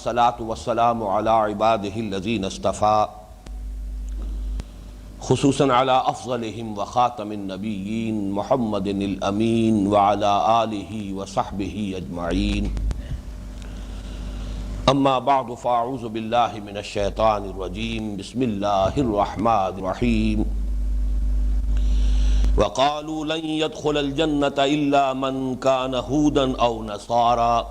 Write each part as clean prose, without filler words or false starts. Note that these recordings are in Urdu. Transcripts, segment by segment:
الصلاة والسلام على عباده الذين اصطفى خصوصا على افضلهم وخاتم النبيين محمد الامين وعلى آله وصحبه اجمعين اما بعد فاعوذ بالله من الشيطان الرجيم بسم الله الرحمن الرحيم وقالوا لن يدخل الجنة الا من كان هودا او نصارى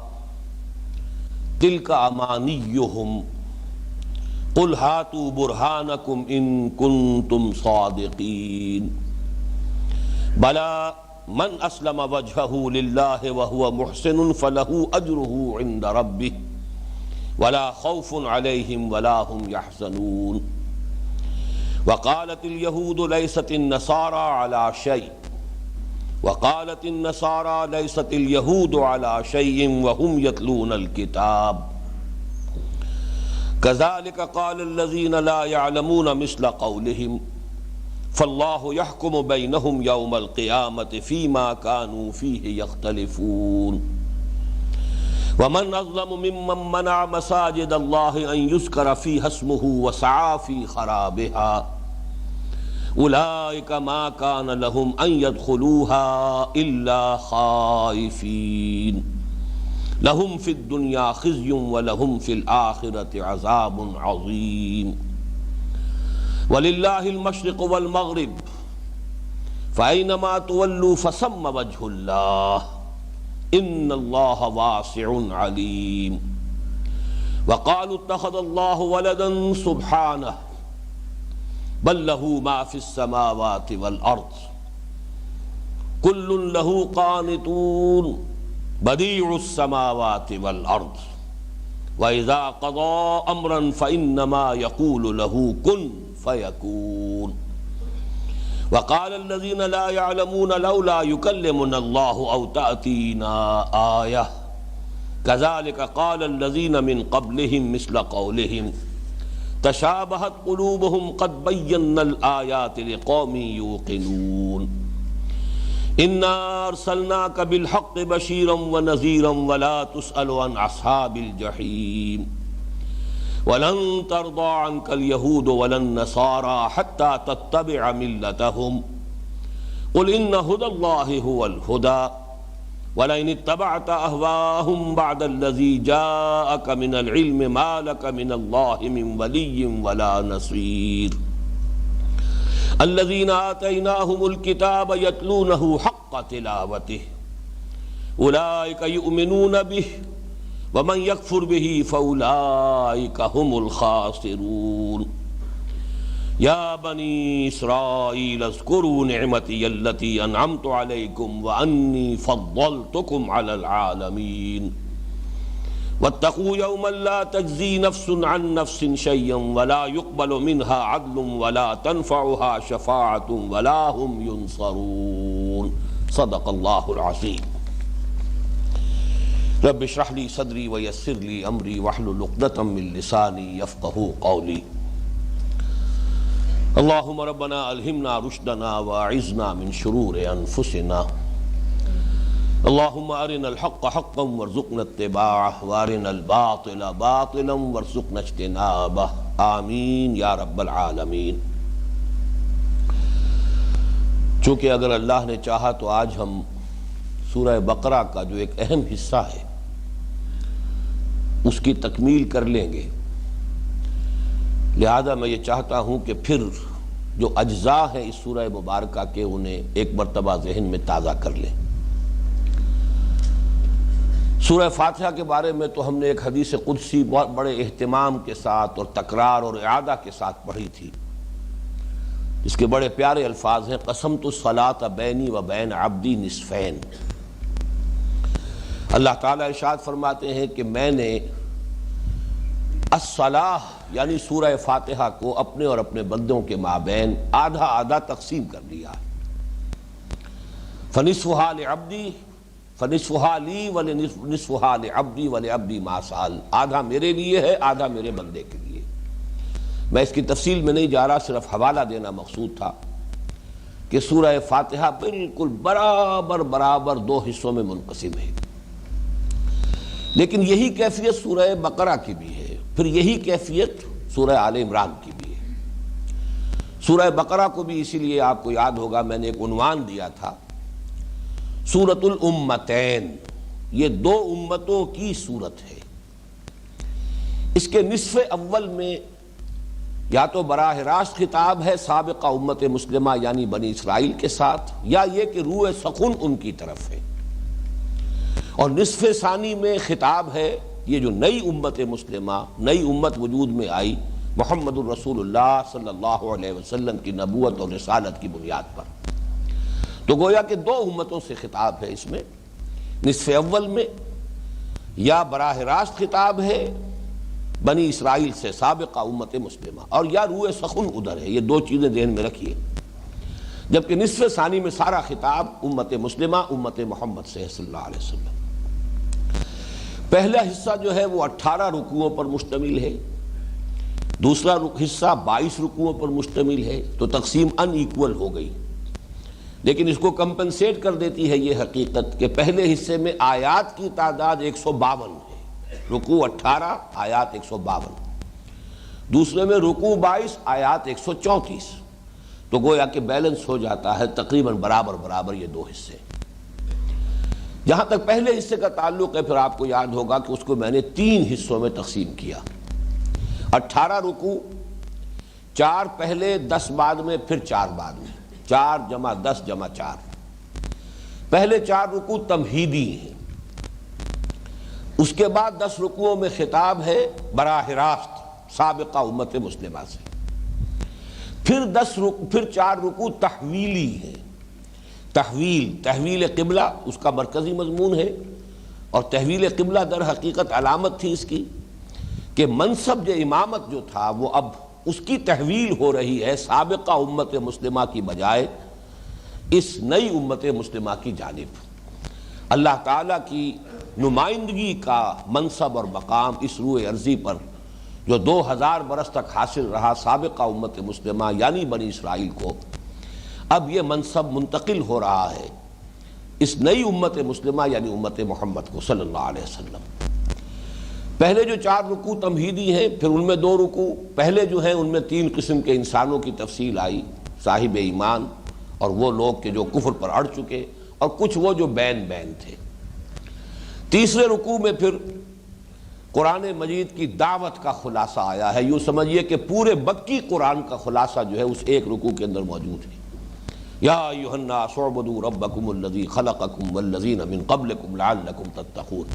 تلك امانيهم قل هاتوا برهانكم ان كنتم صادقين بلى من اسلم وجهه لله وهو محسن فله اجره عند ربه ولا خوف عليهم ولا هم يحزنون وقالت اليهود ليست النصارى على شيء وقالت النصارى ليست اليهود على شيء وهم يتلون الكتاب كذلك قال الذين لا يعلمون مثل قولهم فالله يحكم بينهم يوم القيامة فيما كانوا فيه يختلفون ومن أظلم ممن منع مساجد الله أن يذكر فيها اسمه وسعى في خرابها أولئك ما كان لهم أن يدخلوها إلا خائفين لهم في الدنيا خزي ولهم في الآخرة عذاب عظيم ولله المشرق والمغرب فأينما تولوا فثم وجه الله إن الله واسع عليم وقالوا اتخذ الله ولدا سبحانه بل له ما في السماوات والأرض كل له قانتون بديع السماوات والأرض وإذا قضى أمرا فإنما يقول له كن فيكون وقال الذين لا يعلمون لولا يكلمنا الله أو تأتينا آية كذلك قال الذين من قبلهم مثل قولهم تشابهت قلوبهم قد بينا الآيات لقوم يوقنون إنا أرسلناك بالحق بشيرا ونذيرا ولا تسأل عن أصحاب الجحيم ولن ترضى عنك اليهود ولا النصارى حتى تتبع ملتهم قل إن هدى الله هو الهدى ولئن اتبعت أهواءهم بعد الذي جاءك من العلم ما لك من الله من ولي ولا نصير الذين آتيناهم الكتاب يتلونه حق تلاوته أولئك يؤمنون به ومن يكفر به فأولئك هم الخاسرون يا بني إسرائيل اذكروا نعمتي التي أنعمت عليكم وأني فضلتكم على العالمين واتقوا يوما لا تجزي نفس عن نفس شيئا ولا يقبل منها عدل ولا تنفعها شفاعة ولا هم ينصرون صدق الله العظيم رب اشرح لي صدري ويسر لي امري واحلل عقدة من لساني يفقهوا قولي اللهم ربنا الهمنا رشدنا واعذنا من شرور انفسنا اللهم ارنا الحق حقا وارزقنا اتباعه وارنا الباطل باطلا وارزقنا اجتنابه آمین یا رب العالمین۔ چونکہ اگر اللہ نے چاہا تو آج ہم سورہ بقرہ کا جو ایک اہم حصہ ہے اس کی تکمیل کر لیں گے، لہذا میں یہ چاہتا ہوں کہ پھر جو اجزاء ہیں اس سورہ مبارکہ کے انہیں ایک مرتبہ ذہن میں تازہ کر لیں۔ سورہ فاتحہ کے بارے میں تو ہم نے ایک حدیث قدسی بہت بڑے اہتمام کے ساتھ اور تکرار اور اعادہ کے ساتھ پڑھی تھی، اس کے بڑے پیارے الفاظ ہیں قسمت الصلاۃ بینی و بین عبدی نصفین۔ اللہ تعالیٰ ارشاد فرماتے ہیں کہ میں نے الصلاۃ یعنی سورہ فاتحہ کو اپنے اور اپنے بندوں کے مابین آدھا آدھا تقسیم کر دیا، فنصفہا لعبدی فنصفہا لی ونصفہا لعبدی ولعبدی ما سأل، آدھا میرے لیے ہے آدھا میرے بندے کے لیے۔ میں اس کی تفصیل میں نہیں جا رہا، صرف حوالہ دینا مقصود تھا کہ سورہ فاتحہ بالکل برابر دو حصوں میں منقسم ہے۔ لیکن یہی کیفیت سورہ بقرہ کی بھی ہے، پھر یہی کیفیت سورہ آل عمران کی بھی ہے۔ سورہ بقرہ کو بھی اسی لیے آپ کو یاد ہوگا میں نے ایک عنوان دیا تھا، سورۃ الامتین، یہ دو امتوں کی سورت ہے۔ اس کے نصف اول میں یا تو براہ راست خطاب ہے سابقہ امت مسلمہ یعنی بنی اسرائیل کے ساتھ، یا یہ کہ روح سخن ان کی طرف ہے، اور نصف ثانی میں خطاب ہے یہ جو نئی امت مسلمہ، نئی امت وجود میں آئی محمد الرسول اللہ صلی اللہ علیہ وسلم کی نبوت اور رسالت کی بنیاد پر۔ تو گویا کہ دو امتوں سے خطاب ہے اس میں، نصف اول میں یا براہ راست خطاب ہے بنی اسرائیل سے سابقہ امت مسلمہ، اور یا روح سخن ادھر ہے، یہ دو چیزیں ذہن میں رکھیے، جبکہ نصف ثانی میں سارا خطاب امت مسلمہ امت محمد سے صلی اللہ علیہ وسلم۔ پہلا حصہ جو ہے وہ 18 رکوعوں پر مشتمل ہے، دوسرا حصہ 22 رکوعوں پر مشتمل ہے، تو تقسیم ان ایکول ہو گئی، لیکن اس کو کمپنسیٹ کر دیتی ہے یہ حقیقت کہ پہلے حصے میں آیات کی تعداد 152 ہے، رکوع 18 آیات 152، دوسرے میں رکوع 22 آیات 134، تو گویا کہ بیلنس ہو جاتا ہے تقریباً برابر یہ دو حصے۔ جہاں تک پہلے حصے کا تعلق ہے، پھر آپ کو یاد ہوگا کہ اس کو میں نے 3 حصوں میں تقسیم کیا، 18 رکوع، 4 پہلے 10 بعد میں، پھر 4 بعد میں، 4 جمع 10 جمع 4۔ پہلے 4 رکوع تمہیدی ہیں، اس کے بعد 10 رکوعوں میں خطاب ہے براہ راست سابقہ امت مسلمہ سے، پھر 4 رکوع تحویلی ہیں۔ تحویل قبلہ اس کا مرکزی مضمون ہے، اور تحویل قبلہ در حقیقت علامت تھی اس کی کہ منصب امامت جو تھا وہ اب اس کی تحویل ہو رہی ہے سابقہ امت مسلمہ کی بجائے اس نئی امت مسلمہ کی جانب۔ اللہ تعالیٰ کی نمائندگی کا منصب اور مقام اس روئے ارضی پر جو 2000 برس تک حاصل رہا سابقہ امت مسلمہ یعنی بنی اسرائیل کو، اب یہ منصب منتقل ہو رہا ہے اس نئی امت مسلمہ یعنی امت محمد کو صلی اللہ علیہ وسلم۔ پہلے جو 4 رکوع تمہیدی ہیں، پھر ان میں 2 رکوع پہلے جو ہیں ان میں 3 قسم کے انسانوں کی تفصیل آئی، صاحب ایمان اور وہ لوگ کہ جو کفر پر اڑ چکے، اور کچھ وہ جو بین تھے۔ تیسرے رکوع میں پھر قرآن مجید کی دعوت کا خلاصہ آیا ہے، یوں سمجھیے کہ پورے بکی قرآن کا خلاصہ جو ہے اس ایک رکوع کے اندر موجود ہے۔ یا ایھا الناس اعبدوا ربکم الذی خلقکم والذین من قبلکم لعلکم تتقون۔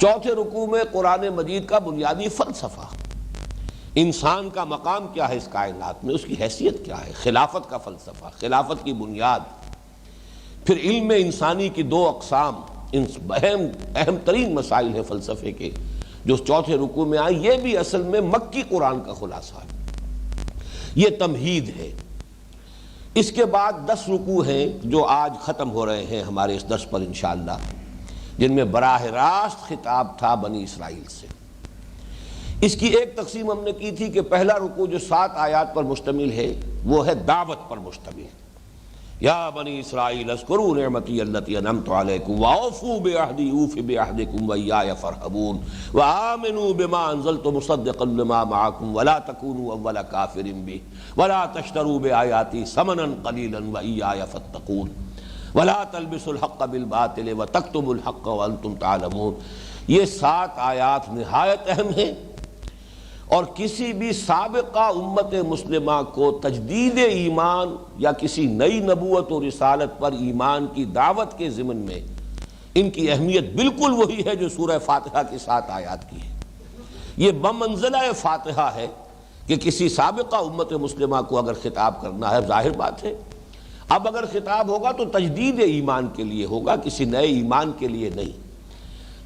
چوتھے رکوع میں قرآن مجید کا بنیادی فلسفہ، انسان کا مقام کیا ہے اس کائنات میں، اس کی حیثیت کیا ہے، خلافت کا فلسفہ، خلافت کی بنیاد، پھر علم انسانی کی 2 اقسام، اہم ترین مسائل ہیں فلسفے کے جو چوتھے رکوع میں آئے، یہ بھی اصل میں مکی قرآن کا خلاصہ ہے، یہ تمہید ہے۔ اس کے بعد 10 رکوع ہیں جو آج ختم ہو رہے ہیں ہمارے اس درس پر انشاءاللہ، جن میں براہ راست خطاب تھا بنی اسرائیل سے۔ اس کی ایک تقسیم ہم نے کی تھی کہ پہلا رکوع جو 7 آیات پر مشتمل ہے وہ ہے دعوت پر مشتمل، یا بنی اسرائیل اذکروا نعمتی التی انعمت علیکم واوفوا بعہدی اوف بعہدکم وایای فارہبون وآمنوا بما انزلت مصدقا لما معکم ولا تکونوا اول کافر بہ ولا تشتروا بآیاتی ثمنا قلیلا وایای فاتقون ولا تلبسوا الحق بالباطل وتکتموا الحق وانتم تعلمون۔ یہ 7 آیات نہایت اہم ہیں، اور کسی بھی سابقہ امت مسلمہ کو تجدید ایمان یا کسی نئی نبوت و رسالت پر ایمان کی دعوت کے ضمن میں ان کی اہمیت بالکل وہی ہے جو سورہ فاتحہ کی 7 آیات کی ہے۔ یہ بمنزلہ فاتحہ ہے کہ کسی سابقہ امت مسلمہ کو اگر خطاب کرنا ہے، ظاہر بات ہے اب اگر خطاب ہوگا تو تجدید ایمان کے لیے ہوگا، کسی نئے ایمان کے لیے نہیں،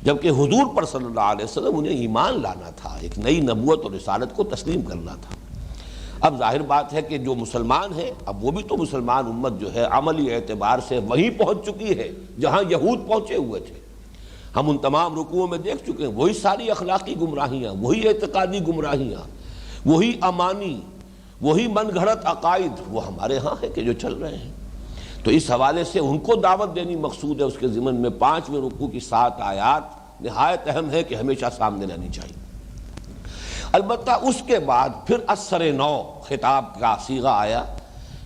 جبکہ حضور پر صلی اللہ علیہ وسلم انہیں ایمان لانا تھا، ایک نئی نبوت اور رسالت کو تسلیم کرنا تھا۔ اب ظاہر بات ہے کہ جو مسلمان ہیں اب وہ بھی تو مسلمان امت جو ہے عملی اعتبار سے وہیں پہنچ چکی ہے جہاں یہود پہنچے ہوئے تھے۔ ہم ان تمام رکوعوں میں دیکھ چکے ہیں وہی ساری اخلاقی گمراہیاں، وہی اعتقادی گمراہیاں، وہی امانی، وہی من گھڑت عقائد وہ ہمارے ہاں ہیں کہ جو چل رہے ہیں۔ تو اس حوالے سے ان کو دعوت دینی مقصود ہے۔ اس کے ضمن میں 5ویں رکوع کی 7 آیات نہایت اہم ہے کہ ہمیشہ سامنے رہنی چاہیے۔ البتہ اس کے بعد پھر اثر نو خطاب کا صیغہ آیا،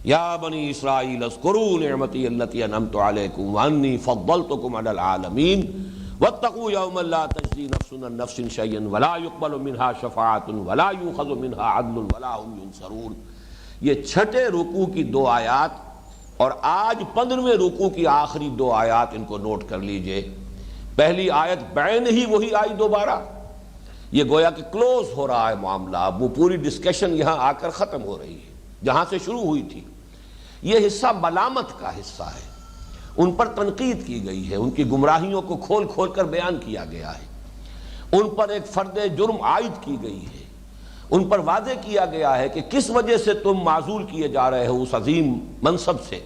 یا بنی اسرائیل اذکروا نعمتی التی انعمت علیکم وانی فضلتکم علی العالمین واتقوا یوما لا تجزی نفس عن نفس شیئا ولا یقبل منها شفاعۃ ولا یؤخذ منها عدل ولا هم ینصرون۔ یہ چھٹے رکوع کی دو آیات اور آج 15ویں رکوع کی آخری دو آیات، ان کو نوٹ کر لیجئے۔ پہلی آیت بعین ہی وہی آئی دوبارہ، یہ گویا کہ کلوز ہو رہا ہے معاملہ، اب وہ پوری ڈسکشن یہاں آ کر ختم ہو رہی ہے جہاں سے شروع ہوئی تھی۔ یہ حصہ ملامت کا حصہ ہے، ان پر تنقید کی گئی ہے، ان کی گمراہیوں کو کھول کھول کر بیان کیا گیا ہے، ان پر ایک فرد جرم عائد کی گئی ہے، ان پر واضح کیا گیا ہے کہ کس وجہ سے تم معزول کیے جا رہے ہو اس عظیم منصب سے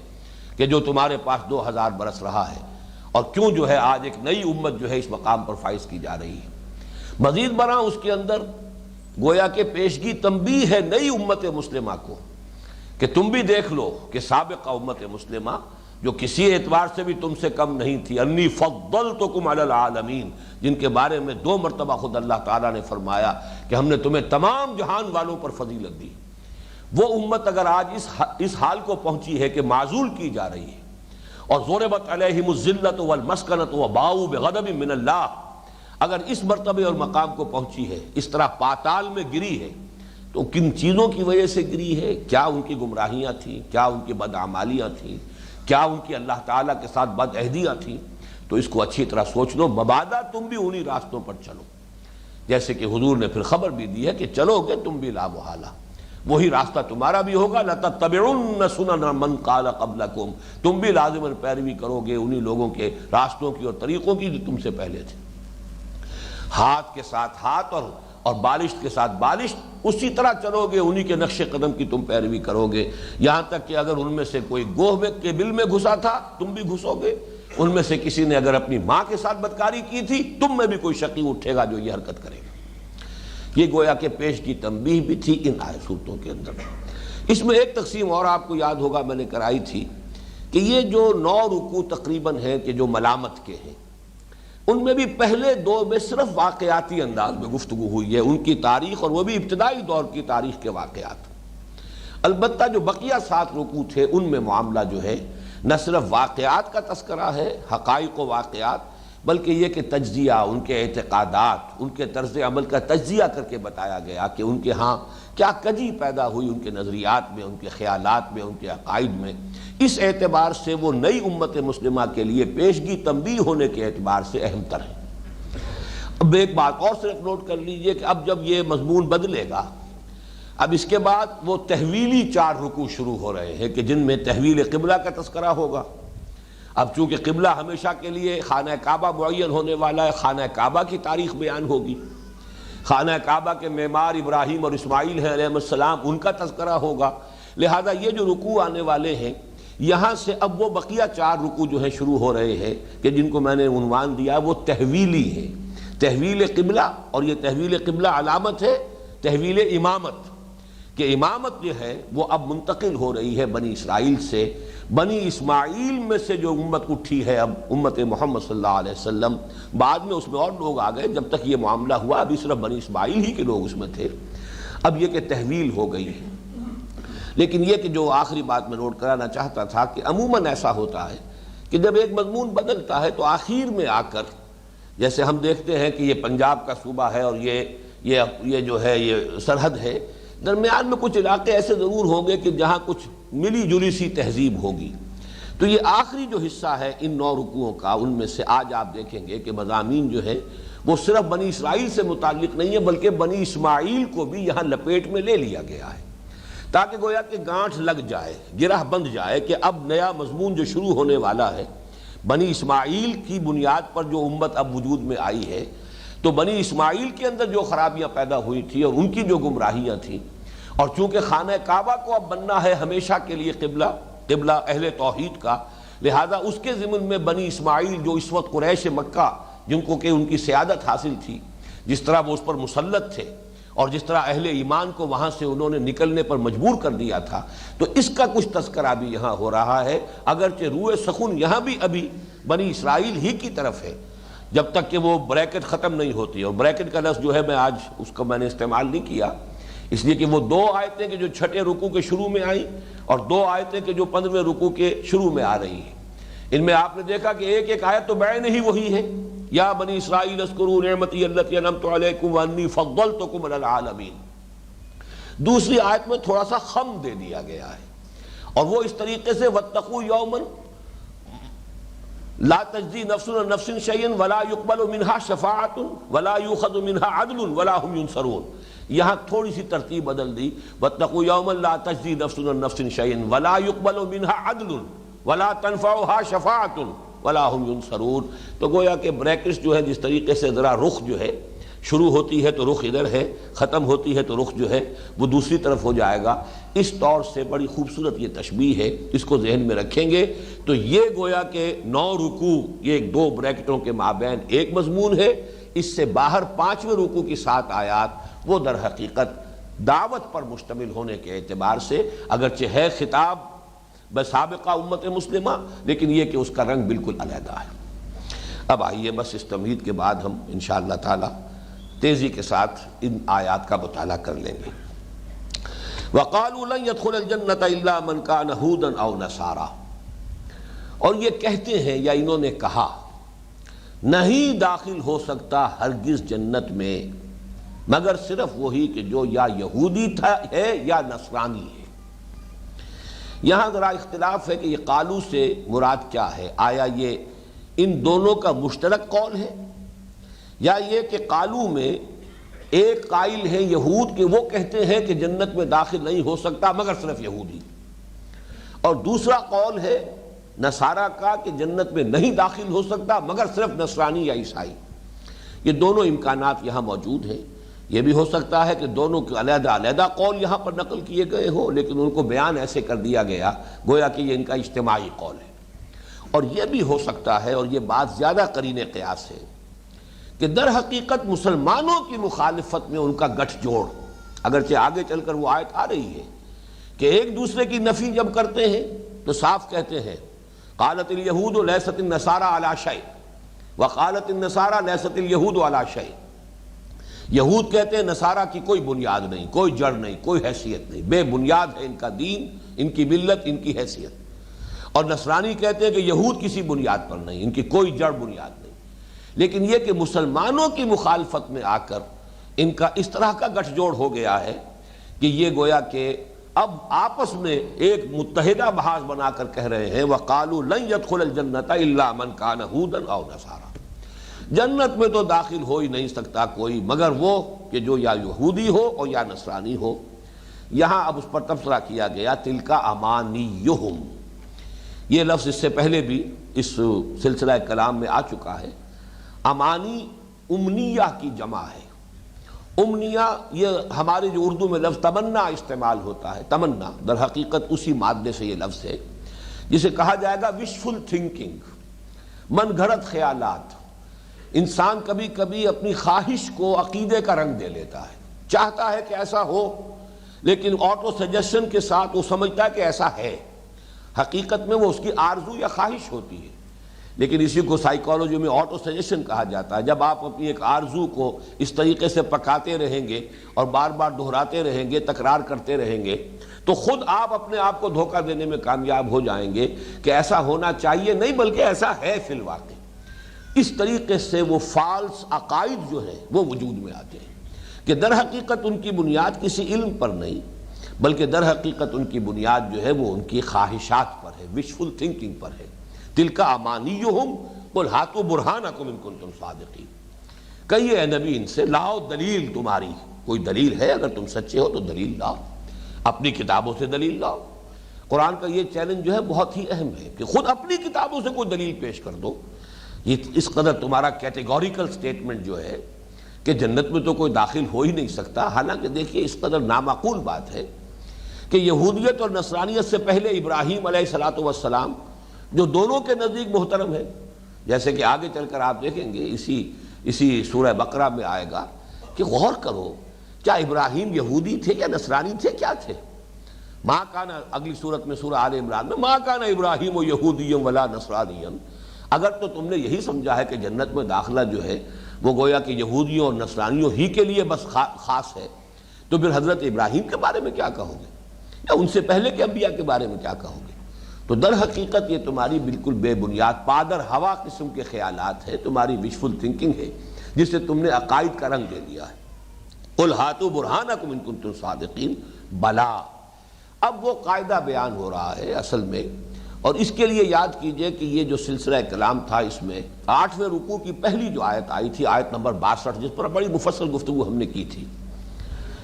کہ جو تمہارے پاس 2000 برس رہا ہے، اور کیوں جو ہے آج ایک نئی امت جو ہے اس مقام پر فائز کی جا رہی ہے۔ مزید برآں اس کے اندر گویا کہ پیشگی تنبیہ ہے نئی امت مسلمہ کو کہ تم بھی دیکھ لو کہ سابقہ امت مسلمہ جو کسی اعتبار سے بھی تم سے کم نہیں تھی، انی فضلتکم علی العالمین، جن کے بارے میں 2 مرتبہ خود اللہ تعالیٰ نے فرمایا کہ ہم نے تمہیں تمام جہان والوں پر فضیلت دی، وہ امت اگر آج اس حال کو پہنچی ہے کہ معزول کی جا رہی ہے اور ضربت علیہم الذلۃ والمسکنۃ وباؤوا بغضب من اللہ، اگر اس مرتبے اور مقام کو پہنچی ہے، اس طرح پاتال میں گری ہے، تو کن چیزوں کی وجہ سے گری ہے؟ کیا ان کی گمراہیاں تھیں؟ کیا ان کی بدعمالیاں تھیں؟ کیا ان کی اللہ تعالیٰ کے ساتھ بد عہدیاں تھیں؟ تو اس کو اچھی طرح سوچ لو، مبادا تم بھی انہی راستوں پر چلو، جیسے کہ حضور نے پھر خبر بھی دی ہے کہ چلو گے تم بھی لا محالہ، وہی راستہ تمہارا بھی ہوگا، لَتَتَّبِعُنَّ سُنَنَ مَنْ قَالَ قَبْلَكُمْ، تم بھی لازماً پیروی کرو گے انہی لوگوں کے راستوں کی اور طریقوں کی جو تم سے پہلے تھے۔ ہاتھ کے ساتھ ہاتھ اور بالشت کے ساتھ بالشت، اسی طرح چلو گے، انہی کے نقش قدم کی تم پیروی کرو گے، یہاں تک کہ اگر ان میں سے کوئی گوہ کے بل میں گھسا تھا تم بھی گھسو گے، ان میں سے کسی نے اگر اپنی ماں کے ساتھ بدکاری کی تھی تم میں بھی کوئی شقی اٹھے گا جو یہ حرکت کرے گا۔ یہ گویا کہ پیش کی تنبیہ بھی تھی ان آیت صورتوں کے اندر۔ اس میں ایک تقسیم اور آپ کو یاد ہوگا میں نے کرائی تھی کہ یہ جو 9 رکوع تقریباً ہیں کہ جو ملامت کے ہیں، ان میں بھی پہلے 2 میں صرف واقعاتی انداز میں گفتگو ہوئی ہے، ان کی تاریخ، اور وہ بھی ابتدائی دور کی تاریخ کے واقعات۔ البتہ جو بقیہ 7 رکوع تھے ان میں معاملہ جو ہے نہ صرف واقعات کا تذکرہ ہے، حقائق و واقعات، بلکہ یہ کہ تجزیہ، ان کے اعتقادات، ان کے طرز عمل کا تجزیہ کر کے بتایا گیا کہ ان کے ہاں کیا کجی پیدا ہوئی ان کے نظریات میں، ان کے خیالات میں، ان کے عقائد میں۔ اس اعتبار سے وہ نئی امت مسلمہ کے لیے پیشگی تنبیہ ہونے کے اعتبار سے اہم تر ہے۔ اب ایک بات اور صرف نوٹ کر لیجئے کہ اب جب یہ مضمون بدلے گا، اب اس کے بعد وہ تحویلی 4 رکوع شروع ہو رہے ہیں کہ جن میں تحویل قبلہ کا تذکرہ ہوگا۔ اب چونکہ قبلہ ہمیشہ کے لیے خانہ کعبہ معین ہونے والا ہے، خانہ کعبہ کی تاریخ بیان ہوگی، خانہ کعبہ کے معمار ابراہیم اور اسماعیل ہیں علیہ السلام، ان کا تذکرہ ہوگا۔ لہذا یہ جو رکوع آنے والے ہیں یہاں سے اب وہ بقیہ 4 رکوع جو ہیں شروع ہو رہے ہیں کہ جن کو میں نے عنوان دیا وہ تحویلی ہے، تحویل قبلہ، اور یہ تحویل قبلہ علامت ہے تحویل امامت، کہ امامت جو ہے وہ اب منتقل ہو رہی ہے بنی اسرائیل سے، بنی اسماعیل میں سے جو امت اٹھی ہے اب امت محمد صلی اللہ علیہ وسلم، بعد میں اس میں اور لوگ آ گئے، جب تک یہ معاملہ ہوا ابھی صرف بنی اسماعیل ہی کے لوگ اس میں تھے، اب یہ کہ تحویل ہو گئی ہے۔ لیکن یہ کہ جو آخری بات میں نوٹ کرانا چاہتا تھا کہ عموماً ایسا ہوتا ہے کہ جب ایک مضمون بدلتا ہے تو آخر میں آ کر، جیسے ہم دیکھتے ہیں کہ یہ پنجاب کا صوبہ ہے اور یہ جو ہے یہ سرحد ہے، درمیان میں کچھ علاقے ایسے ضرور ہوں گے کہ جہاں کچھ ملی جلی سی تہذیب ہوگی، تو یہ آخری جو حصہ ہے ان 9 رکوعوں کا، ان میں سے آج آپ دیکھیں گے کہ مضامین جو ہے وہ صرف بنی اسرائیل سے متعلق نہیں ہے بلکہ بنی اسماعیل کو بھی یہاں لپیٹ میں لے لیا گیا ہے، تاکہ گویا کہ گانٹھ لگ جائے، گرہ بند جائے کہ اب نیا مضمون جو شروع ہونے والا ہے، بنی اسماعیل کی بنیاد پر جو امت اب وجود میں آئی ہے، تو بنی اسماعیل کے اندر جو خرابیاں پیدا ہوئی تھی اور ان کی جو گمراہیاں تھیں، اور چونکہ خانہ کعبہ کو اب بننا ہے ہمیشہ کے لیے قبلہ اہل توحید کا، لہذا اس کے ضمن میں بنی اسماعیل جو اس وقت قریش مکہ جن کو کہ ان کی سیادت حاصل تھی، جس طرح وہ اس پر مسلط تھے اور جس طرح اہل ایمان کو وہاں سے انہوں نے نکلنے پر مجبور کر دیا تھا، تو اس کا کچھ تذکرہ بھی یہاں ہو رہا ہے، اگرچہ روئے سخن یہاں بھی ابھی بنی اسرائیل ہی کی طرف ہے، جب تک کہ وہ بریکٹ ختم نہیں ہوتی. اور بریکٹ کا لفظ جو ہے میں آج اس کو میں نے استعمال نہیں کیا، اس لیے کہ وہ 2 آیتیں کہ جو چھٹے رکوع کے شروع میں آئیں اور 2 آیتیں کہ جو 15ویں رکوع کے شروع میں آ رہی ہیں، ان میں آپ نے دیکھا کہ ایک ایک آیت تو بعین ہی وہی ہے. یا بنی اسرائیل اذکروا نعمتی التی انعمت علیکم وانی فضلتکم علی العالمین. دوسری آیت میں تھوڑا سا خم دے دیا گیا ہے، اور وہ اس طریقے سے واتقوا یوما لا تجزی نفس عن نفس شیئا ولا يقبل منها شفاعۃ ولا يؤخذ منها عدل ولا هم ينصرون. یہاں تھوڑی سی ترتیب بدل دی، واتقوا یوما لا تجزی نفس عن نفس شیئا ولا يقبل منها عدل ولا تنفعها شفاعۃ ولا هم ينصرون. تو گویا کہ بریکٹس جو ہے جس طریقے سے ذرا رخ جو ہے شروع ہوتی ہے تو رخ ادھر ہے، ختم ہوتی ہے تو رخ جو ہے وہ دوسری طرف ہو جائے گا. اس طور سے بڑی خوبصورت یہ تشبیہ ہے، اس کو ذہن میں رکھیں گے تو یہ گویا کہ 9 رکوع یہ 2 بریکٹوں کے مابین ایک مضمون ہے. اس سے باہر 5ویں رکوع کی 7 آیات وہ در حقیقت دعوت پر مشتمل ہونے کے اعتبار سے اگرچہ ہے خطاب بسابقہ امت مسلمہ، لیکن یہ کہ اس کا رنگ بالکل علیحدہ ہے. اب آئیے بس اس تمہید کے بعد ہم انشاءاللہ تعالی تیزی کے ساتھ ان آیات کا مطالعہ کر لیں گے. وَقَالُوا لَن يَدْخُلَ الْجَنَّةَ إِلَّا مَنْ كَانَ هُودًا أَوْ نَصَارَىٰ. اور یہ کہتے ہیں یا انہوں نے کہا نہیں داخل ہو سکتا ہرگز جنت میں مگر صرف وہی کہ جو یا یہودی ہے یا نصرانی ہے. یہاں ذرا اختلاف ہے کہ یہ قالو سے مراد کیا ہے. آیا یہ ان دونوں کا مشترک قول ہے یا یہ کہ قالو میں ایک قائل ہے یہود کے وہ کہتے ہیں کہ جنت میں داخل نہیں ہو سکتا مگر صرف یہودی، اور دوسرا قول ہے نصارہ کا کہ جنت میں نہیں داخل ہو سکتا مگر صرف نصرانی یا عیسائی. یہ دونوں امکانات یہاں موجود ہیں. یہ بھی ہو سکتا ہے کہ دونوں کے علیحدہ علیحدہ قول یہاں پر نقل کیے گئے ہوں، لیکن ان کو بیان ایسے کر دیا گیا گویا کہ یہ ان کا اجتماعی قول ہے. اور یہ بھی ہو سکتا ہے، اور یہ بات زیادہ قرین قیاس ہے، کہ در حقیقت مسلمانوں کی مخالفت میں ان کا گٹھ جوڑ، اگرچہ آگے چل کر وہ آیت آ رہی ہے کہ ایک دوسرے کی نفی جب کرتے ہیں تو صاف کہتے ہیں قالت الیہود لیست النصارى علی شیء وقالت النصارى لیست الیہود علی شیء. یہود کہتے ہیں نصارہ کی کوئی بنیاد نہیں، کوئی جڑ نہیں، کوئی حیثیت نہیں، بے بنیاد ہے ان کا دین، ان کی ملت، ان کی حیثیت. اور نصرانی کہتے ہیں کہ یہود کسی بنیاد پر نہیں، ان کی کوئی جڑ بنیاد نہیں. لیکن یہ کہ مسلمانوں کی مخالفت میں آ کر ان کا اس طرح کا گٹھ جوڑ ہو گیا ہے کہ یہ گویا کہ اب آپس میں ایک متحدہ بحث بنا کر کہہ رہے ہیں وَقَالُوا لَن يَدْخُلَ الْجَنَّةَ إِلَّا مَنْ كَانَ هُودًا أَوْ نَصَارَىٰ. جنت میں تو داخل ہو ہی نہیں سکتا کوئی مگر وہ کہ جو یا یہودی ہو اور یا نصرانی ہو. یہاں اب اس پر تبصرہ کیا گیا تِلْكَ أَمَانِيُّهُمْ. یہ لفظ اس سے پہلے بھی اس سلسلہ کلام میں آ چکا ہے. امانی امنیہ کی جمع ہے. امنیہ یہ ہمارے جو اردو میں لفظ تمنا استعمال ہوتا ہے، تمنا در حقیقت اسی مادے سے یہ لفظ ہے جسے کہا جائے گا وشفل تھنکنگ، من گھڑت خیالات. انسان کبھی کبھی اپنی خواہش کو عقیدے کا رنگ دے لیتا ہے، چاہتا ہے کہ ایسا ہو لیکن آٹو سجیشن کے ساتھ وہ سمجھتا ہے کہ ایسا ہے. حقیقت میں وہ اس کی آرزو یا خواہش ہوتی ہے، لیکن اسی کو سائیکالوجی میں آٹو سجیشن کہا جاتا ہے. جب آپ اپنی ایک آرزو کو اس طریقے سے پکاتے رہیں گے اور بار بار دہراتے رہیں گے، تکرار کرتے رہیں گے، تو خود آپ اپنے آپ کو دھوکہ دینے میں کامیاب ہو جائیں گے کہ ایسا ہونا چاہیے نہیں بلکہ ایسا ہے فی الواقع. اس طریقے سے وہ فالس عقائد جو ہیں وہ وجود میں آتے ہیں کہ در حقیقت ان کی بنیاد کسی علم پر نہیں بلکہ در حقیقت ان کی بنیاد جو ہے وہ ان کی خواہشات پر ہے، وشفل تھنکنگ پر ہے. تِلْكَ أَمَانِيُّهُمْ قُلْ هَاتُوا بُرْهَانَكُمْ إِن كُنتُمْ صَادِقِينَ. کہیے اے نبی ان سے لاؤ دلیل تمہاری، کوئی دلیل ہے اگر تم سچے ہو تو دلیل لاؤ، اپنی کتابوں سے دلیل لاؤ. قرآن کا یہ چیلنج جو ہے بہت ہی اہم ہے کہ خود اپنی کتابوں سے کوئی دلیل پیش کر دو. یہ اس قدر تمہارا کیٹیگوریکل سٹیٹمنٹ جو ہے کہ جنت میں تو کوئی داخل ہو ہی نہیں سکتا. حالانکہ دیکھیے اس قدر نامعقول بات ہے کہ یہودیت اور نصرانیت سے پہلے ابراہیم علیہ السلام جو دونوں کے نزدیک محترم ہے، جیسے کہ آگے چل کر آپ دیکھیں گے اسی سورہ بقرہ میں آئے گا کہ غور کرو کیا ابراہیم یہودی تھے یا نصرانی تھے، کیا تھے؟ ماں کانا، اگلی صورت میں سورہ آل عمران میں ماں کانا ابراہیم و یہودی ولا نصرانی. اگر تو تم نے یہی سمجھا ہے کہ جنت میں داخلہ جو ہے وہ گویا کہ یہودیوں اور نصرانیوں ہی کے لیے بس خاص ہے، تو پھر حضرت ابراہیم کے بارے میں کیا کہو گے، یا ان سے پہلے کے انبیاء کے بارے میں کیا کہو گے؟ تو در حقیقت یہ تمہاری بالکل بے بنیاد پادر ہوا قسم کے خیالات ہیں، تمہاری وشفل تھنکنگ ہے جس سے تم نے عقائد کا رنگ دے دیا ہے۔ قُلْ هَاتُوا بُرْهَانَكُمْ إِن كُنتُمْ صَادِقِينَ، بلا۔ اب وہ قاعدہ بیان ہو رہا ہے اصل میں، اور اس کے لیے یاد کیجئے کہ یہ جو سلسلہ کلام تھا اس میں 8ویں رکوع کی پہلی جو آیت آئی تھی، آیت نمبر 62، جس پر بڑی مفصل گفتگو ہم نے کی تھی،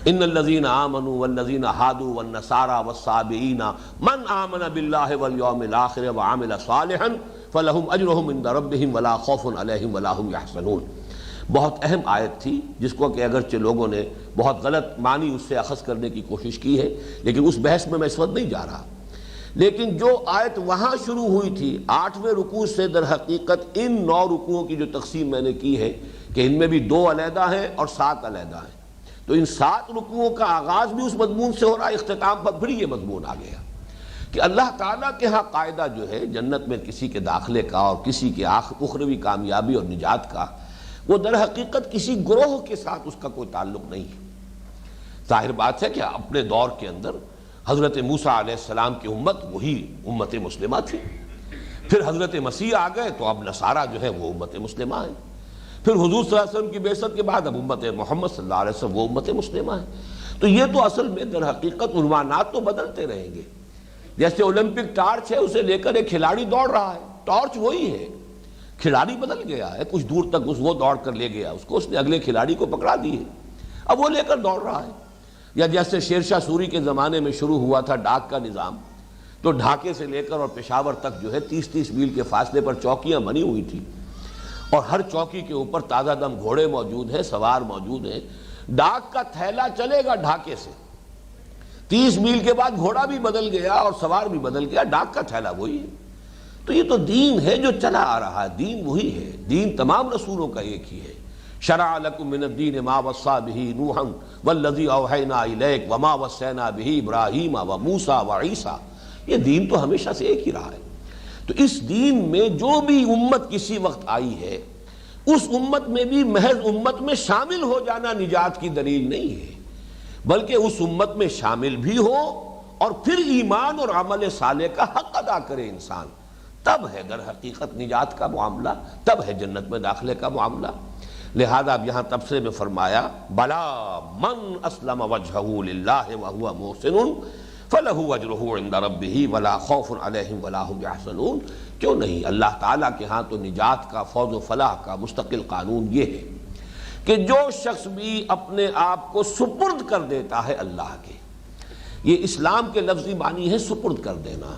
ان الذین آمنوا والذین ہادوا والنصارى والصابئین من آمن باللہ والیوم الآخر وعمل صالحا فلہم اجرہم عند ربہم ولا خوف علیہم ولا ہم یحزنون۔ بہت اہم آیت تھی جس کو کہ اگرچہ لوگوں نے بہت غلط معنی اس سے اخذ کرنے کی کوشش کی ہے، لیکن اس بحث میں اس وقت نہیں جا رہا۔ لیکن جو آیت وہاں شروع ہوئی تھی 8ویں رکوع سے، در حقیقت ان 9 رکوعوں کی جو تقسیم میں نے کی ہے کہ ان میں بھی 2 علیحدہ ہیں اور 7 علیحدہ ہیں، تو ان 7 رکوعوں کا آغاز بھی اس مضمون سے ہو رہا ہے، اختتام پر پھر یہ مضمون آ گیا کہ اللہ تعالیٰ کے ہاں قاعدہ جو ہے جنت میں کسی کے داخلے کا اور کسی کے اخروی کامیابی اور نجات کا، وہ در حقیقت کسی گروہ کے ساتھ اس کا کوئی تعلق نہیں ہے۔ ظاہر بات ہے کہ اپنے دور کے اندر حضرت موسیٰ علیہ السلام کی امت وہی امت مسلمہ تھی، پھر حضرت مسیح آ گئے تو اب نصارہ جو ہے وہ امت مسلمہ ہے، پھر حضور صلی اللہ علیہ وسلم کی بعثت کے بعد اب امت محمد صلی اللہ علیہ وسلم وہ امت مسلمہ ہے۔ تو یہ تو اصل میں در حقیقت عنوانات تو بدلتے رہیں گے، جیسے اولمپک ٹارچ ہے اسے لے کر ایک کھلاڑی دوڑ رہا ہے، ٹارچ وہی ہے، کھلاڑی بدل گیا ہے، کچھ دور تک وہ دوڑ کر لے گیا اس کو، اس نے اگلے کھلاڑی کو پکڑا دی ہے، اب وہ لے کر دوڑ رہا ہے۔ یا جیسے شیر شاہ سوری کے زمانے میں شروع ہوا تھا ڈاک کا نظام، تو ڈھاکے سے لے کر اور پشاور تک جو ہے 30-30 میل کے فاصلے پر چوکیاں بنی ہوئی تھی، اور ہر چوکی کے اوپر تازہ دم گھوڑے موجود ہیں، سوار موجود ہیں، ڈاک کا تھیلا چلے گا ڈھاکے سے، 30 میل کے بعد گھوڑا بھی بدل گیا اور سوار بھی بدل گیا، ڈاک کا تھیلا وہی ہے۔ تو یہ تو دین ہے جو چلا آ رہا ہے، دین وہی ہے، دین تمام رسولوں کا ایک ہی ہے۔ شرع لکم من الدین ما وصی بہ نوحا والذی اوحینا الیک وما وصینا بہ ابراہیم وموسیٰ وعیسیٰ، یہ دین تو ہمیشہ سے ایک ہی رہا ہے۔ تو اس دین میں جو بھی امت کسی وقت آئی ہے، اس امت میں بھی محض امت میں شامل ہو جانا نجات کی دلیل نہیں ہے، بلکہ اس امت میں شامل بھی ہو اور پھر ایمان اور عمل صالح کا حق ادا کرے انسان، تب ہے در حقیقت نجات کا معاملہ، تب ہے جنت میں داخلے کا معاملہ۔ لہذا اب یہاں تبصرے میں فرمایا بلا من اسلم وجہہ للہ وہو محسن فلہ اجرہ عند ربہ ولا خوف علیہم ولا ہم یحزنون۔ کیوں نہیں، اللہ تعالیٰ کے ہاں تو نجات کا، فوز و فلاح کا مستقل قانون یہ ہے کہ جو شخص بھی اپنے آپ کو سپرد کر دیتا ہے اللہ کے، یہ اسلام کے لفظی معنی ہے سپرد کر دینا،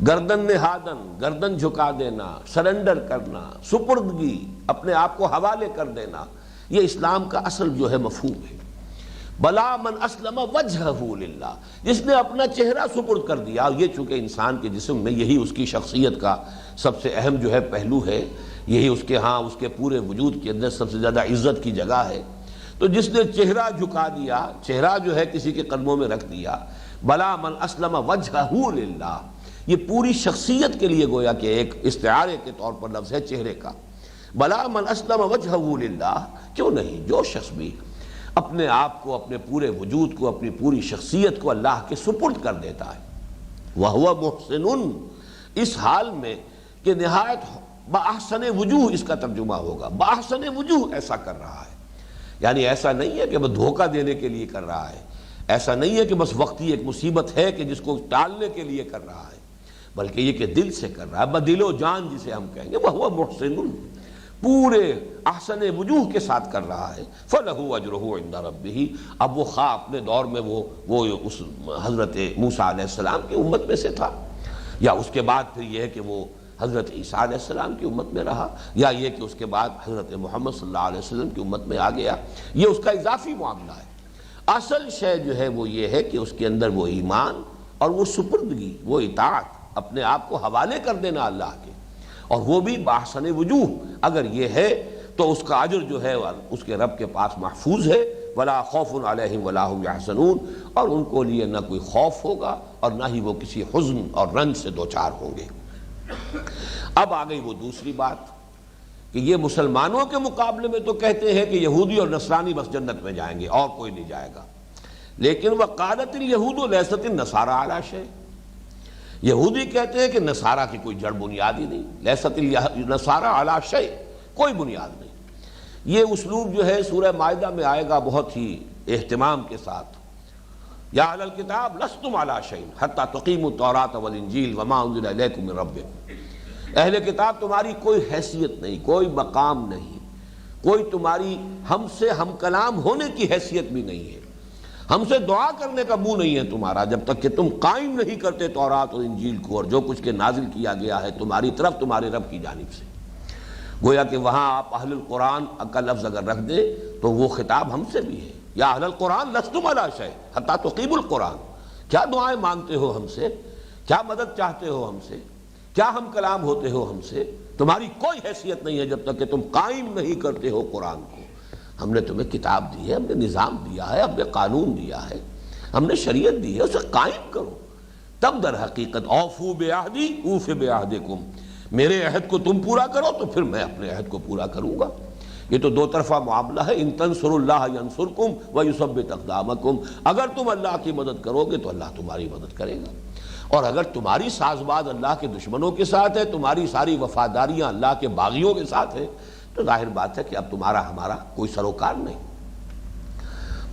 گردن نہادن، گردن جھکا دینا، سرنڈر کرنا، سپردگی، اپنے آپ کو حوالے کر دینا، یہ اسلام کا اصل جو ہے مفہوم ہے۔ بلا من اسلم وجہہ للہ، جس نے اپنا چہرہ سپرد کر دیا، یہ چونکہ انسان کے جسم میں یہی اس کی شخصیت کا سب سے اہم جو ہے پہلو ہے، یہی اس کے ہاں اس کے پورے وجود کے اندر سب سے زیادہ عزت کی جگہ ہے، تو جس نے چہرہ جھکا دیا، چہرہ جو ہے کسی کے قدموں میں رکھ دیا، بلا من اسلم وجہہ للہ، یہ پوری شخصیت کے لیے گویا کہ ایک استعارے کے طور پر لفظ ہے چہرے کا۔ بلا من اسلم وجہہ للہ، کیوں نہیں، جو شخص بھی اپنے آپ کو، اپنے پورے وجود کو، اپنی پوری شخصیت کو اللہ کے سپرد کر دیتا ہے، وہو محسن، اس حال میں کہ نہایت بأحسن وجوہ، اس کا ترجمہ ہوگا بأحسن وجوہ ایسا کر رہا ہے، یعنی ایسا نہیں ہے کہ بس دھوکہ دینے کے لیے کر رہا ہے، ایسا نہیں ہے کہ بس وقتی ایک مصیبت ہے کہ جس کو ٹالنے کے لیے کر رہا ہے، بلکہ یہ کہ دل سے کر رہا ہے، بدل و جان جسے ہم کہیں گے، وہ محسن، پورے احسن وجوہ کے ساتھ کر رہا ہے، فَلَهُ أَجْرُهُ عِنْدَ رَبِّهِ۔ اب وہ خواہ اپنے دور میں وہ اس حضرت موسیٰ علیہ السلام کی امت میں سے تھا، یا اس کے بعد پھر یہ ہے کہ وہ حضرت عیسیٰ علیہ السلام کی امت میں رہا، یا یہ کہ اس کے بعد حضرت محمد صلی اللہ علیہ وسلم کی امت میں آ گیا، یہ اس کا اضافی معاملہ ہے۔ اصل شے جو ہے وہ یہ ہے کہ اس کے اندر وہ ایمان اور وہ سپردگی، وہ اطاعت، اپنے آپ کو حوالے کر دینا اللہ کے، اور وہ بھی باحسن وجوہ، اگر یہ ہے تو اس کا اجر جو ہے اس کے رب کے پاس محفوظ ہے، ولا خوف علیہم ولا ہم یحزنون، اور ان کو لیے نہ کوئی خوف ہوگا اور نہ ہی وہ کسی حزن اور رنج سے دوچار ہوں گے۔ اب آ گئی وہ دوسری بات کہ یہ مسلمانوں کے مقابلے میں تو کہتے ہیں کہ یہودی اور نصرانی بس جنت میں جائیں گے اور کوئی نہیں جائے گا، لیکن وقالت الیہود لیست النصارى علی شیء، یہودی کہتے ہیں کہ نصارہ کی کوئی جڑ بنیاد ہی نہیں، لیست النصارى علی شیء، کوئی بنیاد نہیں۔ یہ اسلوب جو ہے سورہ مائدہ میں آئے گا بہت ہی اہتمام کے ساتھ، یا اہل الکتاب لستم علی شیء حتی تقیموا التوراۃ والانجیل وما انزل الیکم من ربکم، اہل کتاب تمہاری کوئی حیثیت نہیں، کوئی مقام نہیں، کوئی تمہاری ہم سے ہم کلام ہونے کی حیثیت بھی نہیں ہے، ہم سے دعا کرنے کا منہ نہیں ہے تمہارا جب تک کہ تم قائم نہیں کرتے تورات اور انجیل کو اور جو کچھ کے نازل کیا گیا ہے تمہاری طرف تمہارے رب کی جانب سے۔ گویا کہ وہاں آپ اہل القرآن کا لفظ اگر رکھ دیں تو وہ خطاب ہم سے بھی ہے، یا اہل القرآن لستم علی شیء حتی تقیموا القرآن، کیا دعائیں مانگتے ہو ہم سے، کیا مدد چاہتے ہو ہم سے، کیا ہم کلام ہوتے ہو ہم سے، تمہاری کوئی حیثیت نہیں ہے جب تک کہ تم قائم نہیں کرتے ہو قرآن کو۔ ہم نے تمہیں کتاب دی ہے، ہم نے نظام دیا ہے، ہم نے قانون دیا ہے، ہم نے شریعت دی ہے، اسے قائم کرو، تب در حقیقت اوفوا بعہدی اوف بعہدکم، میرے عہد کو تم پورا کرو تو پھر میں اپنے عہد کو پورا کروں گا۔ یہ تو دو طرفہ معاملہ ہے، ان تنصروا اللہ ینصرکم ویثبت اقدامکم، اگر تم اللہ کی مدد کرو گے تو اللہ تمہاری مدد کرے گا، اور اگر تمہاری ساز باز اللہ کے دشمنوں کے ساتھ ہے، تمہاری ساری وفاداریاں اللہ کے باغیوں کے ساتھ ہیں، تو ظاہر بات ہے کہ اب تمہارا ہمارا کوئی سروکار نہیں۔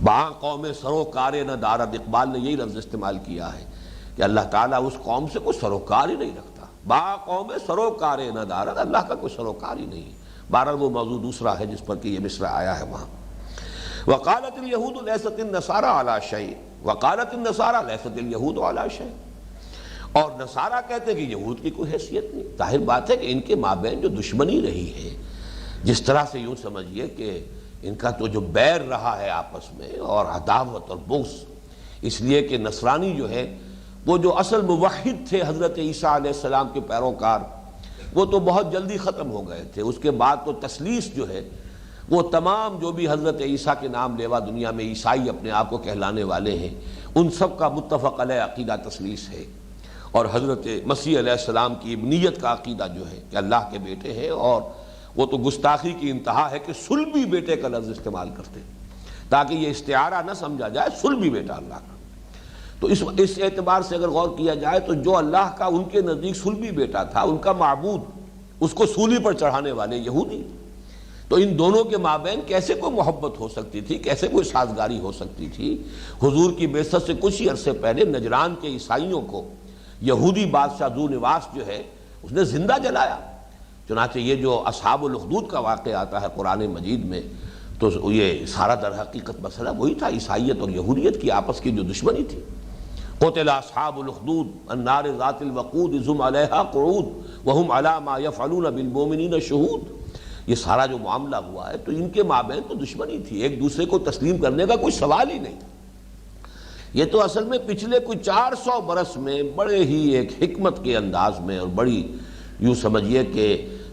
باں قوم سروکار نہ دارد، اقبال نے یہی لفظ استعمال کیا ہے کہ اللہ تعالیٰ اس قوم سے کوئی سروکار ہی نہیں رکھتا، باں قوم سروکار نہ دارد، اللہ کا کوئی سروکار ہی نہیں۔ بہرحال وہ موضوع دوسرا ہے جس پر کہ یہ مصرع آیا ہے وہاں۔ وقالت الیہود لیست النصارى علی شیء وقالت النصارى لیست الیہود علی شیء، اور نصارہ کہتے ہیں کہ یہود کی کوئی حیثیت نہیں۔ ظاہر بات ہے کہ ان کے مابین جو دشمنی رہی ہے، جس طرح سے یوں سمجھیے کہ ان کا تو جو بیر رہا ہے آپس میں اور عداوت اور بغض، اس لیے کہ نصرانی جو ہے وہ جو اصل موحد تھے حضرت عیسیٰ علیہ السلام کے پیروکار، وہ تو بہت جلدی ختم ہو گئے تھے۔ اس کے بعد تو تسلیس جو ہے وہ تمام جو بھی حضرت عیسیٰ کے نام لیوا دنیا میں عیسائی اپنے آپ کو کہلانے والے ہیں، ان سب کا متفق علیہ عقیدہ تسلیس ہے، اور حضرت مسیح علیہ السلام کی ابنیت کا عقیدہ جو ہے کہ اللہ کے بیٹے ہیں، اور وہ تو گستاخی کی انتہا ہے کہ صلبی بیٹے کا لفظ استعمال کرتے تاکہ یہ استعارہ نہ سمجھا جائے، صلبی بیٹا اللہ کا۔ تو اس اعتبار سے اگر غور کیا جائے تو جو اللہ کا ان کے نزدیک صلبی بیٹا تھا، ان کا معبود، اس کو سولی پر چڑھانے والے یہودی، تو ان دونوں کے مابین کیسے کوئی محبت ہو سکتی تھی، کیسے کوئی سازگاری ہو سکتی تھی؟ حضور کی بعثت سے کچھ ہی عرصے پہلے نجران کے عیسائیوں کو یہودی بادشاہ ذو نواس جو ہے اس نے زندہ جلایا۔ چنانچہ یہ جو اصحاب الاخدود کا واقعہ آتا ہے قرآن مجید میں، تو یہ سارا در حقیقت مسئلہ وہی تھا، عیسائیت اور یہودیت کی آپس کی جو دشمنی تھی۔ قتل اصحاب الاخدود النار ذات الوقود اذ هم علیہا قعود وهم علی ما یفعلون بالمؤمنین شہود، یہ سارا جو معاملہ ہوا ہے تو ان کے مابین تو دشمنی تھی، ایک دوسرے کو تسلیم کرنے کا کوئی سوال ہی نہیں۔ یہ تو اصل میں پچھلے کوئی 400 برس میں بڑے ہی ایک حکمت کے انداز میں اور بڑی یوں سمجھیے کہ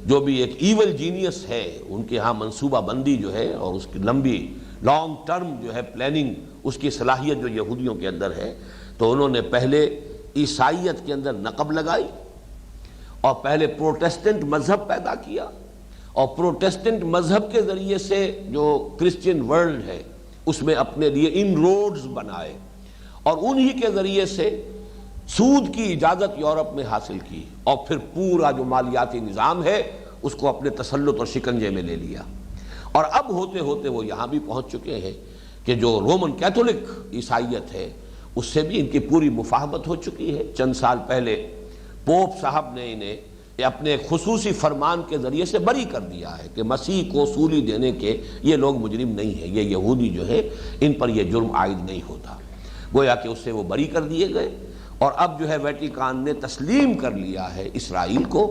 جو بھی ایک ایول جینیس ہے ان کے ہاں منصوبہ بندی جو ہے اور اس کی لمبی لانگ ٹرم جو ہے پلاننگ، اس کی صلاحیت جو یہودیوں کے اندر ہے، تو انہوں نے پہلے عیسائیت کے اندر نقب لگائی اور پہلے پروٹیسٹنٹ مذہب پیدا کیا، اور پروٹیسٹنٹ مذہب کے ذریعے سے جو کرسچین ورلڈ ہے اس میں اپنے لیے ان روڈز بنائے، اور انہی کے ذریعے سے سود کی اجازت یورپ میں حاصل کی، اور پھر پورا جو مالیاتی نظام ہے اس کو اپنے تسلط اور شکنجے میں لے لیا، اور اب ہوتے ہوتے وہ یہاں بھی پہنچ چکے ہیں کہ جو رومن کیتھولک عیسائیت ہے اس سے بھی ان کی پوری مفاہمت ہو چکی ہے۔ چند سال پہلے پوپ صاحب نے انہیں اپنے خصوصی فرمان کے ذریعے سے بری کر دیا ہے کہ مسیح کو سولی دینے کے یہ لوگ مجرم نہیں ہیں، یہ یہودی جو ہے ان پر یہ جرم عائد نہیں ہوتا، گویا کہ اس سے وہ بری کر دیے گئے۔ اور اب جو ہے ویٹیکان نے تسلیم کر لیا ہے اسرائیل کو،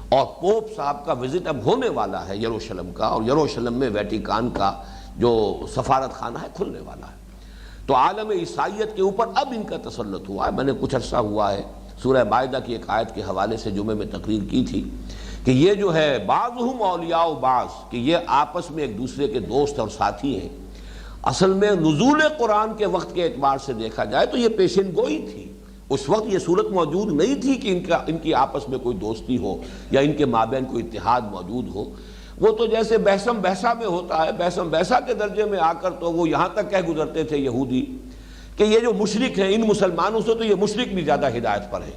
اور پوپ صاحب کا وزٹ اب ہونے والا ہے یروشلم کا، اور یروشلم میں ویٹیکان کا جو سفارت خانہ ہے کھلنے والا ہے۔ تو عالم عیسائیت کے اوپر اب ان کا تسلط ہوا ہے۔ میں نے کچھ عرصہ ہوا ہے سورہ مائدہ کی ایک آیت کے حوالے سے جمعے میں تقریر کی تھی کہ یہ جو ہے بعضہم اولیاء بعض، کہ یہ آپس میں ایک دوسرے کے دوست اور ساتھی ہیں۔ اصل میں نزول قرآن کے وقت کے اعتبار سے دیکھا جائے تو یہ پیشن گوئی تھی، اس وقت یہ صورت موجود نہیں تھی کہ ان کی آپس میں کوئی دوستی ہو یا ان کے مابین کوئی اتحاد موجود ہو۔ وہ تو جیسے بحثم بحثہ میں ہوتا ہے، بحثم بحثہ کے درجے میں آ کر تو وہ یہاں تک کہہ گزرتے تھے یہودی کہ یہ جو مشرک ہیں ان مسلمانوں سے تو یہ مشرک بھی زیادہ ہدایت پر ہے۔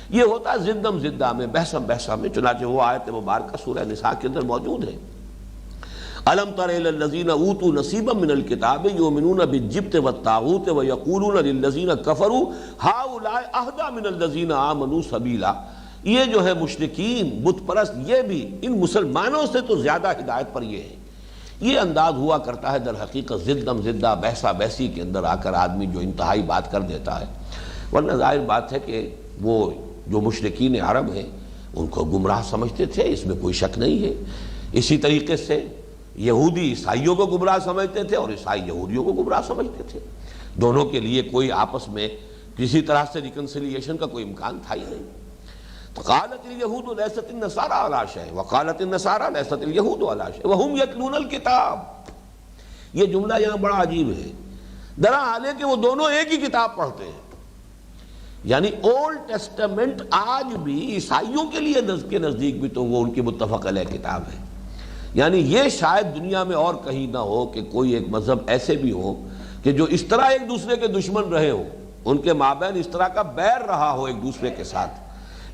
یہ ہوتا ہے زدم زدہ میں، بحثم بحثہ میں، چنانچہ وہ آیت مبارکہ سورہ نساء کے اندر موجود ہے۔ الم تر الی الذین اوتوا نصیبا من الکتاب یؤمنون بالجبت والطاغوت ویقولون للذین کفروا ہؤلاء اہدی من الذین آمنوا سبیلا۔ یہ جو ہے مشرکین بت پرست یہ بھی ان مسلمانوں سے تو زیادہ ہدایت پر یہ ہے۔ یہ انداز ہوا کرتا ہے در حقیقت زدم زدہ بحثہ بحثی کے اندر آ کر آدمی جو انتہائی بات کر دیتا ہے، ورنہ ظاہر بات ہے کہ وہ جو مشرکین عرب ہیں ان کو گمراہ سمجھتے تھے، اس میں کوئی شک نہیں ہے۔ اسی طریقے سے یہودی عیسائیوں کو گمراہ سمجھتے تھے اور عیسائی یہودیوں کو گمراہ سمجھتے تھے۔ دونوں کے لیے کوئی آپس میں کسی طرح سے ریکنسیلیشن کا کوئی امکان تھا ہی نہیں۔ تو قالت الیہود لیست النصارى علی شیء وقالت النصارى لیست الیہود علی شیء وہم یتلون الکتاب۔ یہ جملہ یہاں بڑا عجیب ہے، درحال ہے کہ وہ دونوں ایک ہی کتاب پڑھتے ہیں۔ یعنی اولڈ ٹیسٹمنٹ آج بھی عیسائیوں کے لیے کے نزدیک بھی تو وہ ان کی متفق علیہ کتاب ہے۔ یعنی یہ شاید دنیا میں اور کہیں نہ ہو کہ کوئی ایک مذہب ایسے بھی ہو کہ جو اس طرح ایک دوسرے کے دشمن رہے ہو، ان کے مابین اس طرح کا بیر رہا ہو ایک دوسرے کے ساتھ،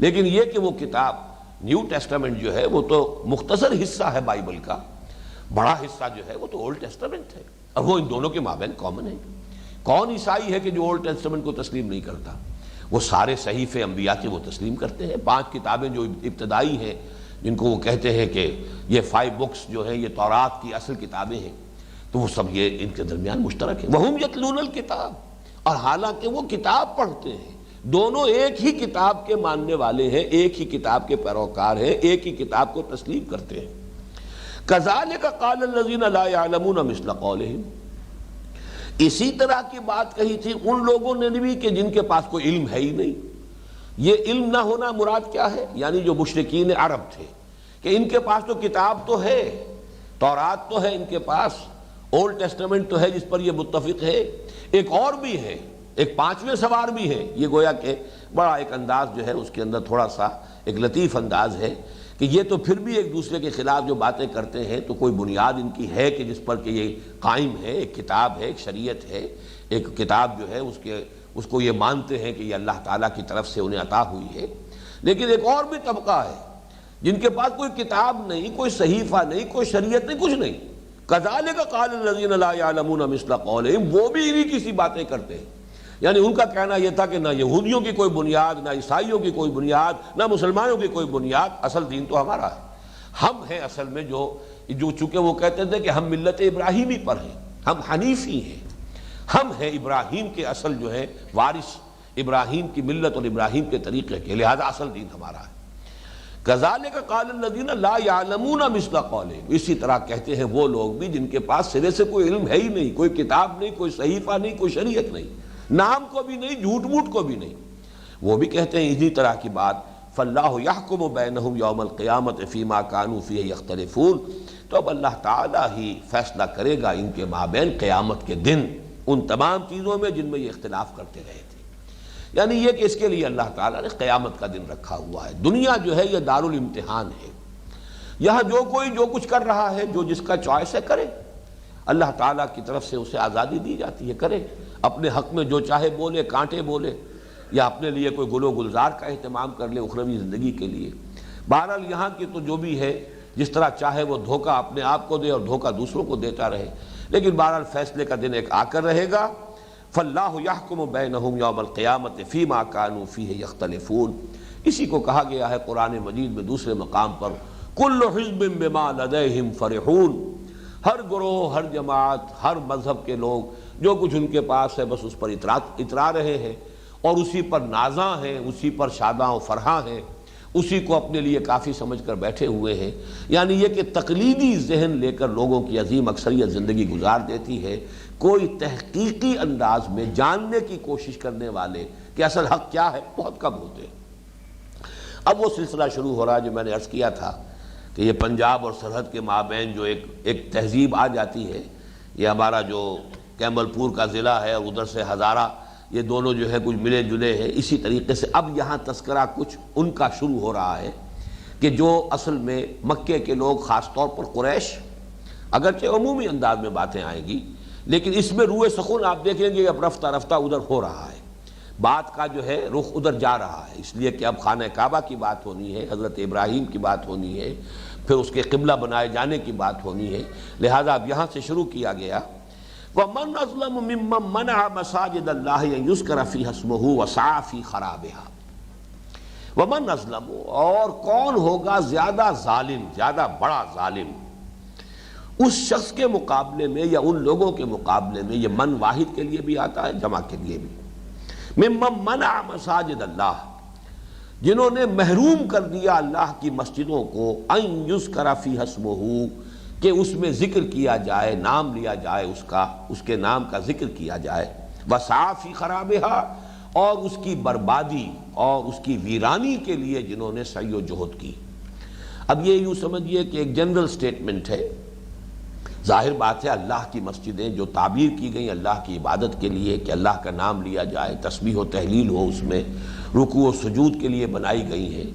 لیکن یہ کہ وہ کتاب نیو ٹیسٹمنٹ جو ہے وہ تو مختصر حصہ ہے بائبل کا، بڑا حصہ جو ہے وہ تو اولڈ ٹیسٹمنٹ ہے، اور وہ ان دونوں کے مابین کامن ہے۔ کون عیسائی ہے کہ جو اولڈ ٹیسٹمنٹ کو تسلیم نہیں کرتا؟ وہ سارے صحیفے انبیاء کے وہ تسلیم کرتے ہیں۔ 5 کتابیں جو ابتدائی ہیں جن کو وہ کہتے ہیں کہ یہ 5 بکس جو ہیں یہ تورات کی اصل کتابیں ہیں، تو وہ سب یہ ان کے درمیان مشترک ہے۔ وہم یتلون الکتاب، اور حالانکہ وہ کتاب پڑھتے ہیں، دونوں ایک ہی کتاب کے ماننے والے ہیں، ایک ہی کتاب کے پیروکار ہیں، ایک ہی کتاب کو تسلیم کرتے ہیں۔ کذالک قال الذین لا یعلمون مثل قولہم، اسی طرح کی بات کہی تھی ان لوگوں نے بھی کہ جن کے پاس کوئی علم ہے ہی نہیں۔ یہ علم نہ ہونا مراد کیا ہے؟ یعنی جو مشرکین عرب تھے کہ ان کے پاس تو کتاب تو ہے، تورات تو ہے ان کے پاس، اولڈ ٹیسٹمنٹ تو ہے جس پر یہ متفق ہے، ایک اور بھی ہے، ایک 5ویں سوار بھی ہے۔ یہ گویا کہ بڑا ایک انداز جو ہے اس کے اندر تھوڑا سا ایک لطیف انداز ہے کہ یہ تو پھر بھی ایک دوسرے کے خلاف جو باتیں کرتے ہیں تو کوئی بنیاد ان کی ہے کہ جس پر کہ یہ قائم ہے، ایک کتاب ہے، ایک شریعت ہے، ایک کتاب جو ہے اس کو یہ مانتے ہیں کہ یہ اللہ تعالیٰ کی طرف سے انہیں عطا ہوئی ہے۔ لیکن ایک اور بھی طبقہ ہے جن کے پاس کوئی کتاب نہیں، کوئی صحیفہ نہیں، کوئی شریعت نہیں، کچھ نہیں۔ کذالک قال الذین لا یعلمون مثل قولہم، وہ بھی انہی کی سی باتیں کرتے ہیں۔ یعنی ان کا کہنا یہ تھا کہ نہ یہودیوں کی کوئی بنیاد، نہ عیسائیوں کی کوئی بنیاد، نہ مسلمانوں کی کوئی بنیاد، اصل دین تو ہمارا ہے، ہم ہیں اصل میں جو چونکہ وہ کہتے تھے کہ ہم ملت ابراہیمی پر ہیں، ہم حنیفی ہیں، ہم ہیں ابراہیم کے اصل جو ہے وارث، ابراہیم کی ملت اور ابراہیم کے طریقے کے، لہذا اصل دین ہمارا ہے۔ کذالک قال الذین لا یعلمون مثل قولہم، اسی طرح کہتے ہیں وہ لوگ بھی جن کے پاس سرے سے کوئی علم ہے ہی نہیں، کوئی کتاب نہیں، کوئی صحیفہ نہیں، کوئی شریعت نہیں، نام کو بھی نہیں، جھوٹ موٹ کو بھی نہیں، وہ بھی کہتے ہیں اسی طرح کی بات۔ فاللہ یحکم بینہم یوم القیامۃ فیما کانوا فیہ یختلفون، تو اب اللہ تعالیٰ ہی فیصلہ کرے گا ان کے مابین قیامت کے دن ان تمام چیزوں میں جن میں یہ اختلاف کرتے رہے تھے۔ یعنی یہ کہ اس کے لیے اللہ تعالیٰ نے قیامت کا دن رکھا ہوا ہے۔ دنیا جو ہے یہ دارالامتحان ہے، یہاں جو کوئی جو کچھ کر رہا ہے، جو جس کا چوائس ہے کرے، اللہ تعالیٰ کی طرف سے اسے آزادی دی جاتی ہے، کرے اپنے حق میں جو چاہے بولے، کانٹے بولے، یا اپنے لیے کوئی گل و گلزار کا اہتمام کر لے اخروی زندگی کے لیے۔ بہرحال یہاں کی تو جو بھی ہے جس طرح چاہے وہ دھوکہ اپنے آپ کو دے اور دھوکہ دوسروں کو دیتا رہے، لیکن بہرحال فیصلے کا دن ایک آ کر رہے گا۔ فاللہ یحکم بینہم یوم القیامۃ فیما کانوا فیہ یختلفون، اسی کو کہا گیا ہے قرآن مجید میں دوسرے مقام پر، کل حزب بما لدیہم فرحون، ہر گروہ، ہر جماعت، ہر مذہب کے لوگ جو کچھ ان کے پاس ہے بس اس پر اترا رہے ہیں اور اسی پر نازاں ہیں، اسی پر شاداں و فرحاں ہیں، اسی کو اپنے لیے کافی سمجھ کر بیٹھے ہوئے ہیں۔ یعنی یہ کہ تقلیدی ذہن لے کر لوگوں کی عظیم اکثریت زندگی گزار دیتی ہے، کوئی تحقیقی انداز میں جاننے کی کوشش کرنے والے کہ اصل حق کیا ہے بہت کم ہوتے ہیں۔ اب وہ سلسلہ شروع ہو رہا ہے جو میں نے عرض کیا تھا کہ یہ پنجاب اور سرحد کے مابین جو ایک تہذیب آ جاتی ہے، یہ ہمارا جو کیمل پور کا ضلع ہے اور ادھر سے ہزارہ یہ دونوں جو ہے کچھ ملے جلے ہیں۔ اسی طریقے سے اب یہاں تذکرہ کچھ ان کا شروع ہو رہا ہے کہ جو اصل میں مکے کے لوگ، خاص طور پر قریش، اگرچہ عمومی انداز میں باتیں آئیں گی لیکن اس میں روئے سخن آپ دیکھیں گے اب رفتہ رفتہ ادھر ہو رہا ہے، بات کا جو ہے رخ ادھر جا رہا ہے، اس لیے کہ اب خانہ کعبہ کی بات ہونی ہے، حضرت ابراہیم کی بات ہونی ہے، پھر اس کے قبلہ بنائے جانے کی بات ہونی ہے، لہذا اب یہاں سے شروع کیا گیا وَمَنْ أَظْلَمُ مِمَّنْ مَنَعَ مَسَاجِدَ اللَّهِ أَنْ يُذْكَرَ فِيهَا اسْمُهُ وَسَعَى فِي خَرَابِهَا۔ وَمَنْ أَظْلَمُ، اور کون ہوگا زیادہ ظالم، زیادہ بڑا ظالم اس شخص کے مقابلے میں یا ان لوگوں کے مقابلے میں، یہ من واحد کے لیے بھی آتا ہے، جمع کے لیے بھی، مِمَّنْ مَنَعَ مَسَاجِدَ اللَّهِ، جنہوں نے محروم کر دیا اللہ کی مسجدوں کو، أَنْ يُذْكَرَ فِيهَا اسْمُهُ، کہ اس میں ذکر کیا جائے، نام لیا جائے اس کا، اس کے نام کا ذکر کیا جائے، وَسَعَى فِي خَرَابِهَا، اور اس کی بربادی اور اس کی ویرانی کے لیے جنہوں نے سعی و جہد کی۔ اب یہ یوں سمجھیے کہ ایک جنرل سٹیٹمنٹ ہے، ظاہر بات ہے اللہ کی مسجدیں جو تعبیر کی گئیں اللہ کی عبادت کے لیے، کہ اللہ کا نام لیا جائے، تسبیح و تحلیل ہو اس میں، رکوع و سجود کے لیے بنائی گئی ہیں۔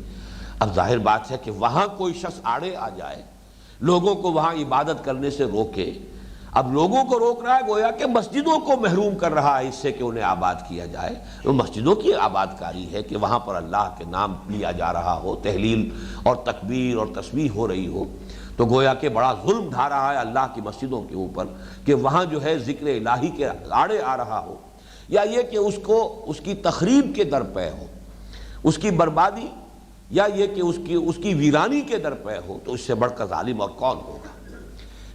اب ظاہر بات ہے کہ وہاں کوئی شخص آڑے آ جائے، لوگوں کو وہاں عبادت کرنے سے روکے، اب لوگوں کو روک رہا ہے، گویا کہ مسجدوں کو محروم کر رہا ہے اس سے کہ انہیں آباد کیا جائے۔ وہ مسجدوں کی آباد کاری ہے کہ وہاں پر اللہ کے نام لیا جا رہا ہو، تحلیل اور تکبیر اور تسبیح ہو رہی ہو، تو گویا کہ بڑا ظلم ڈھا رہا ہے اللہ کی مسجدوں کے اوپر کہ وہاں جو ہے ذکر الہی کے آڑے آ رہا ہو، یا یہ کہ اس کو اس کی تخریب کے در پہ ہو، اس کی بربادی، یا یہ کہ اس کی ویرانی کے در پہ ہو، تو اس سے بڑھ کر ظالم اور کون ہوگا۔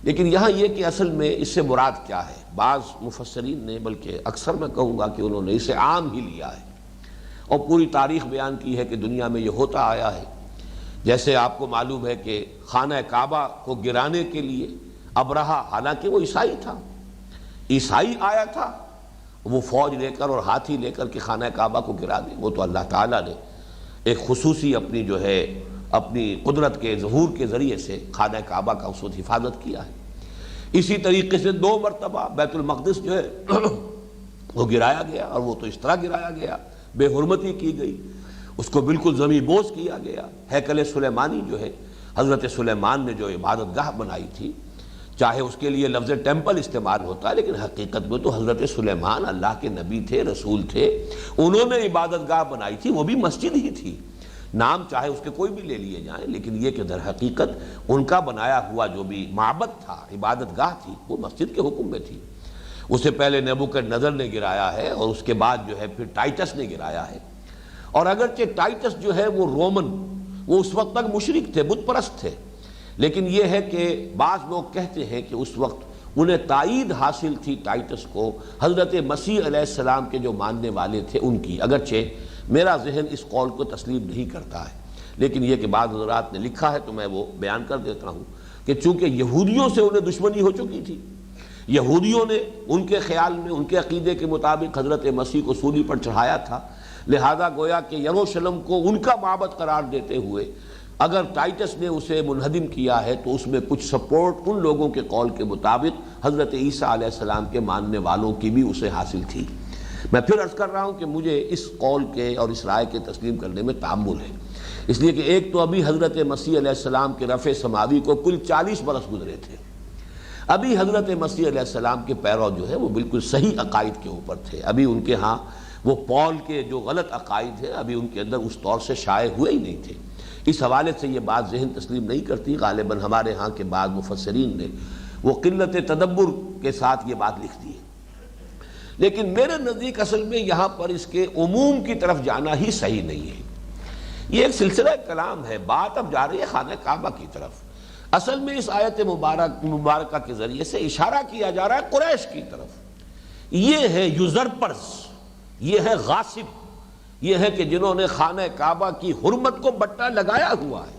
لیکن یہاں یہ کہ اصل میں اس سے مراد کیا ہے، بعض مفسرین نے، بلکہ اکثر میں کہوں گا کہ انہوں نے اسے عام ہی لیا ہے اور پوری تاریخ بیان کی ہے کہ دنیا میں یہ ہوتا آیا ہے۔ جیسے آپ کو معلوم ہے کہ خانہ کعبہ کو گرانے کے لیے ابرہہ، حالانکہ وہ عیسائی تھا، عیسائی آیا تھا، وہ فوج لے کر اور ہاتھی لے کر کے خانہ کعبہ کو گرا دے، وہ تو اللہ تعالیٰ نے ایک خصوصی اپنی جو ہے اپنی قدرت کے ظہور کے ذریعے سے خانہ کعبہ کا اس وقت حفاظت کیا ہے۔ اسی طریقے سے 2 مرتبہ بیت المقدس جو ہے وہ گرایا گیا، اور وہ تو اس طرح گرایا گیا، بے حرمتی کی گئی، اس کو بالکل زمین بوس کیا گیا۔ ہیکل سلیمانی جو ہے، حضرت سلیمان نے جو عبادت گاہ بنائی تھی، چاہے اس کے لیے لفظ ٹیمپل استعمال ہوتا ہے لیکن حقیقت میں تو حضرت سلیمان اللہ کے نبی تھے، رسول تھے، انہوں نے عبادت گاہ بنائی تھی، وہ بھی مسجد ہی تھی، نام چاہے اس کے کوئی بھی لے لیے جائیں، لیکن یہ کہ در حقیقت ان کا بنایا ہوا جو بھی معبد تھا، عبادت گاہ تھی، وہ مسجد کے حکم میں تھی۔ اسے پہلے نیبوکڈنیزر نے گرایا ہے، اور اس کے بعد جو ہے پھر ٹائٹس نے گرایا ہے۔ اور اگرچہ ٹائٹس جو ہے وہ رومن، وہ اس وقت تک مشرک تھے، بت پرست تھے، لیکن یہ ہے کہ بعض لوگ کہتے ہیں کہ اس وقت انہیں تائید حاصل تھی ٹائٹس کو حضرت مسیح علیہ السلام کے جو ماننے والے تھے ان کی، اگرچہ میرا ذہن اس قول کو تسلیم نہیں کرتا ہے، لیکن یہ کہ بعض حضرات نے لکھا ہے تو میں وہ بیان کر دیتا ہوں کہ چونکہ یہودیوں سے انہیں دشمنی ہو چکی تھی، یہودیوں نے ان کے خیال میں، ان کے عقیدے کے مطابق حضرت مسیح کو صلیب پر چڑھایا تھا، لہذا گویا کہ یروشلم کو ان کا معبد قرار دیتے ہوئے اگر ٹائٹس نے اسے منہدم کیا ہے تو اس میں کچھ سپورٹ ان لوگوں کے قول کے مطابق حضرت عیسیٰ علیہ السلام کے ماننے والوں کی بھی اسے حاصل تھی۔ میں پھر عرض کر رہا ہوں کہ مجھے اس قول کے اور اس رائے کے تسلیم کرنے میں تأمل ہے، اس لیے کہ ایک تو ابھی حضرت مسیح علیہ السلام کے رفع سماوی کو کل 40 برس گزرے تھے، ابھی حضرت مسیح علیہ السلام کے پیرو جو ہے وہ بالکل صحیح عقائد کے اوپر تھے، ابھی ان کے ہاں وہ پول کے جو غلط عقائد ہیں ابھی ان کے اندر اس طور سے شائع ہوئے ہی نہیں تھے۔ اس حوالے سے یہ بات ذہن تسلیم نہیں کرتی، غالباً ہمارے ہاں کے بعض مفسرین نے وہ قلت تدبر کے ساتھ یہ بات لکھ دی ہے، لیکن میرے نزدیک اصل میں یہاں پر اس کے عموم کی طرف جانا ہی صحیح نہیں ہے۔ یہ ایک سلسلہ کلام ہے، بات اب جا رہی ہے خانہ کعبہ کی طرف۔ اصل میں اس آیت مبارکہ کے ذریعے سے اشارہ کیا جا رہا ہے قریش کی طرف، یہ ہے یوزرپرز، یہ ہے غاصب، یہ ہے کہ جنہوں نے خانہ کعبہ کی حرمت کو بٹا لگایا ہوا ہے،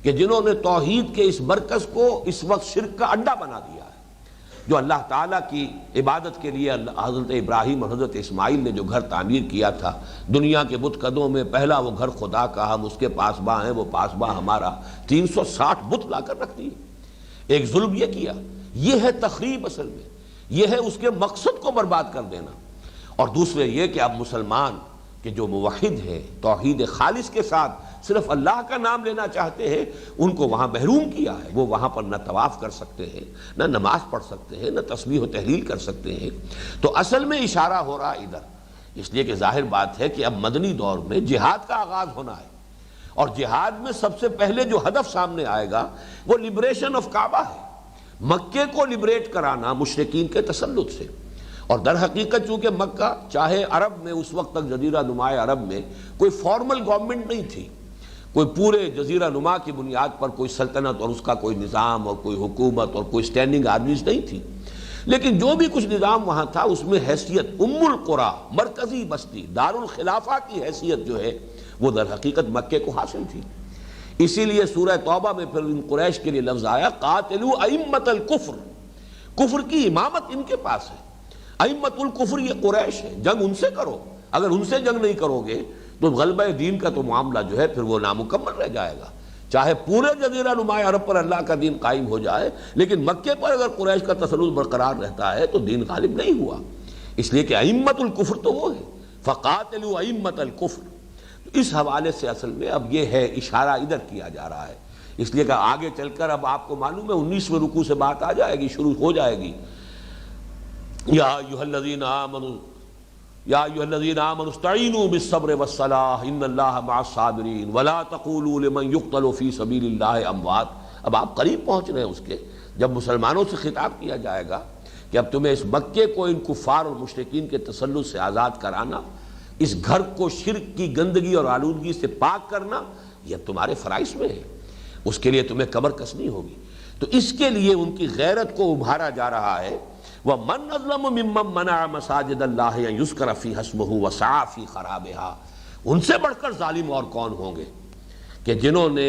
کہ جنہوں نے توحید کے اس مرکز کو اس وقت شرک کا اڈا بنا دیا ہے، جو اللہ تعالیٰ کی عبادت کے لیے حضرت ابراہیم اور حضرت اسماعیل نے جو گھر تعمیر کیا تھا، دنیا کے بت قدوں میں پہلا وہ گھر خدا کا، ہم اس کے پاسباں ہیں، وہ پاسباں ہمارا، 360 بت لا کر رکھ دیے، ایک ظلم یہ کیا، یہ ہے تخریب، اصل میں یہ ہے اس کے مقصد کو برباد کر دینا۔ اور دوسرے یہ کہ اب مسلمان کہ جو موحد ہیں، توحید خالص کے ساتھ صرف اللہ کا نام لینا چاہتے ہیں، ان کو وہاں محروم کیا ہے۔ وہ وہاں پر نہ طواف کر سکتے ہیں، نہ نماز پڑھ سکتے ہیں، نہ تسبیح و تحلیل کر سکتے ہیں۔ تو اصل میں اشارہ ہو رہا ادھر، اس لیے کہ ظاہر بات ہے کہ اب مدنی دور میں جہاد کا آغاز ہونا ہے، اور جہاد میں سب سے پہلے جو ہدف سامنے آئے گا وہ لبریشن آف کعبہ ہے، مکے کو لبریٹ کرانا مشرکین کے تسلط سے۔ اور در حقیقت چونکہ مکہ چاہے عرب میں اس وقت تک جزیرہ نما عرب میں کوئی فارمل گورنمنٹ نہیں تھی، کوئی پورے جزیرہ نما کی بنیاد پر کوئی سلطنت اور اس کا کوئی نظام اور کوئی حکومت اور کوئی سٹینڈنگ آرمیز نہیں تھی، لیکن جو بھی کچھ نظام وہاں تھا اس میں حیثیت ام القریٰ، مرکزی بستی، دار الخلافہ کی حیثیت جو ہے وہ در حقیقت مکے کو حاصل تھی۔ اسی لیے سورہ توبہ میں پھر ان قریش کے لیے لفظ آیا قاتلوا ائمۃ الکفر، کفر کی امامت ان کے پاس ہے۔ ائمۃ الکفر یہ قریش ہے، جنگ ان سے کرو، اگر ان سے جنگ نہیں کرو گے تو غلبہ دین کا تو معاملہ جو ہے پھر وہ نامکمل رہ جائے گا۔ چاہے پورے جزیرہ نما عرب پر اللہ کا دین قائم ہو جائے، لیکن مکے پر اگر قریش کا تسلط برقرار رہتا ہے تو دین غالب نہیں ہوا۔ اس لیے کہ ائمۃ الکفر تو وہ ہے، فقاتلوا ائمۃ الکفر۔ اس حوالے سے اصل میں اب یہ ہے اشارہ ادھر کیا جا رہا ہے، اس لیے کہ آگے چل کر اب آپ کو معلوم ہے 19ویں رکوع سے بات آ جائے گی، شروع ہو جائے گی۔ یا ایھا الذین آمنوا استعینوا بالصبر والصلاۃ ان اللہ مع الصابرین ولا تقولوا لمن یقتل فی سبیل اللہ اموات۔ اب آپ قریب پہنچ رہے ہیں اس کے، جب مسلمانوں سے خطاب کیا جائے گا کہ اب تمہیں اس مکے کو ان کفار اور مشرکین کے تسلط سے آزاد کرانا، اس گھر کو شرک کی گندگی اور آلودگی سے پاک کرنا، یہ تمہارے فرائض میں ہے، اس کے لیے تمہیں کمر کسنی ہوگی۔ تو اس کے لیے ان کی غیرت کو ابھارا جا رہا ہے۔ وَمَنْ أَظْلَمُ مِمَّنْ مَنَعَ مَسَاجِدَ اللَّهِ أَنْ يُذْكَرَ فِيهَا اسْمُهُ وَسَعَىٰ فِي خَرَابِهَا۔ ان سے بڑھ کر ظالم اور کون ہوں گے کہ جنہوں نے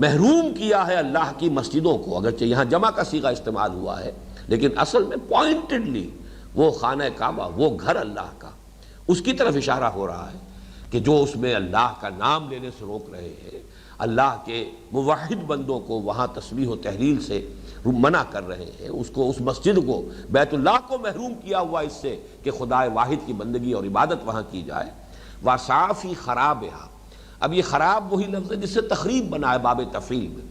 محروم کیا ہے اللہ کی مسجدوں کو، اگرچہ یہاں جمع کا صیغہ استعمال ہوا ہے لیکن اصل میں پوائنٹڈلی وہ خانہ کعبہ، وہ گھر اللہ کا، اس کی طرف اشارہ ہو رہا ہے کہ جو اس میں اللہ کا نام لینے سے روک رہے ہیں، اللہ کے موحد بندوں کو وہاں تسبیح و تحلیل سے منع کر رہے ہیں، اس کو، اس مسجد کو، بیت اللہ کو محروم کیا ہوا اس سے کہ خدا واحد کی بندگی اور عبادت وہاں کی جائے۔ وَسَعَىٰ فِي خَرَابِهَا۔ اب یہ خراب وہی لفظ ہے جس سے تخریب بنا ہے باب تفعیل میں،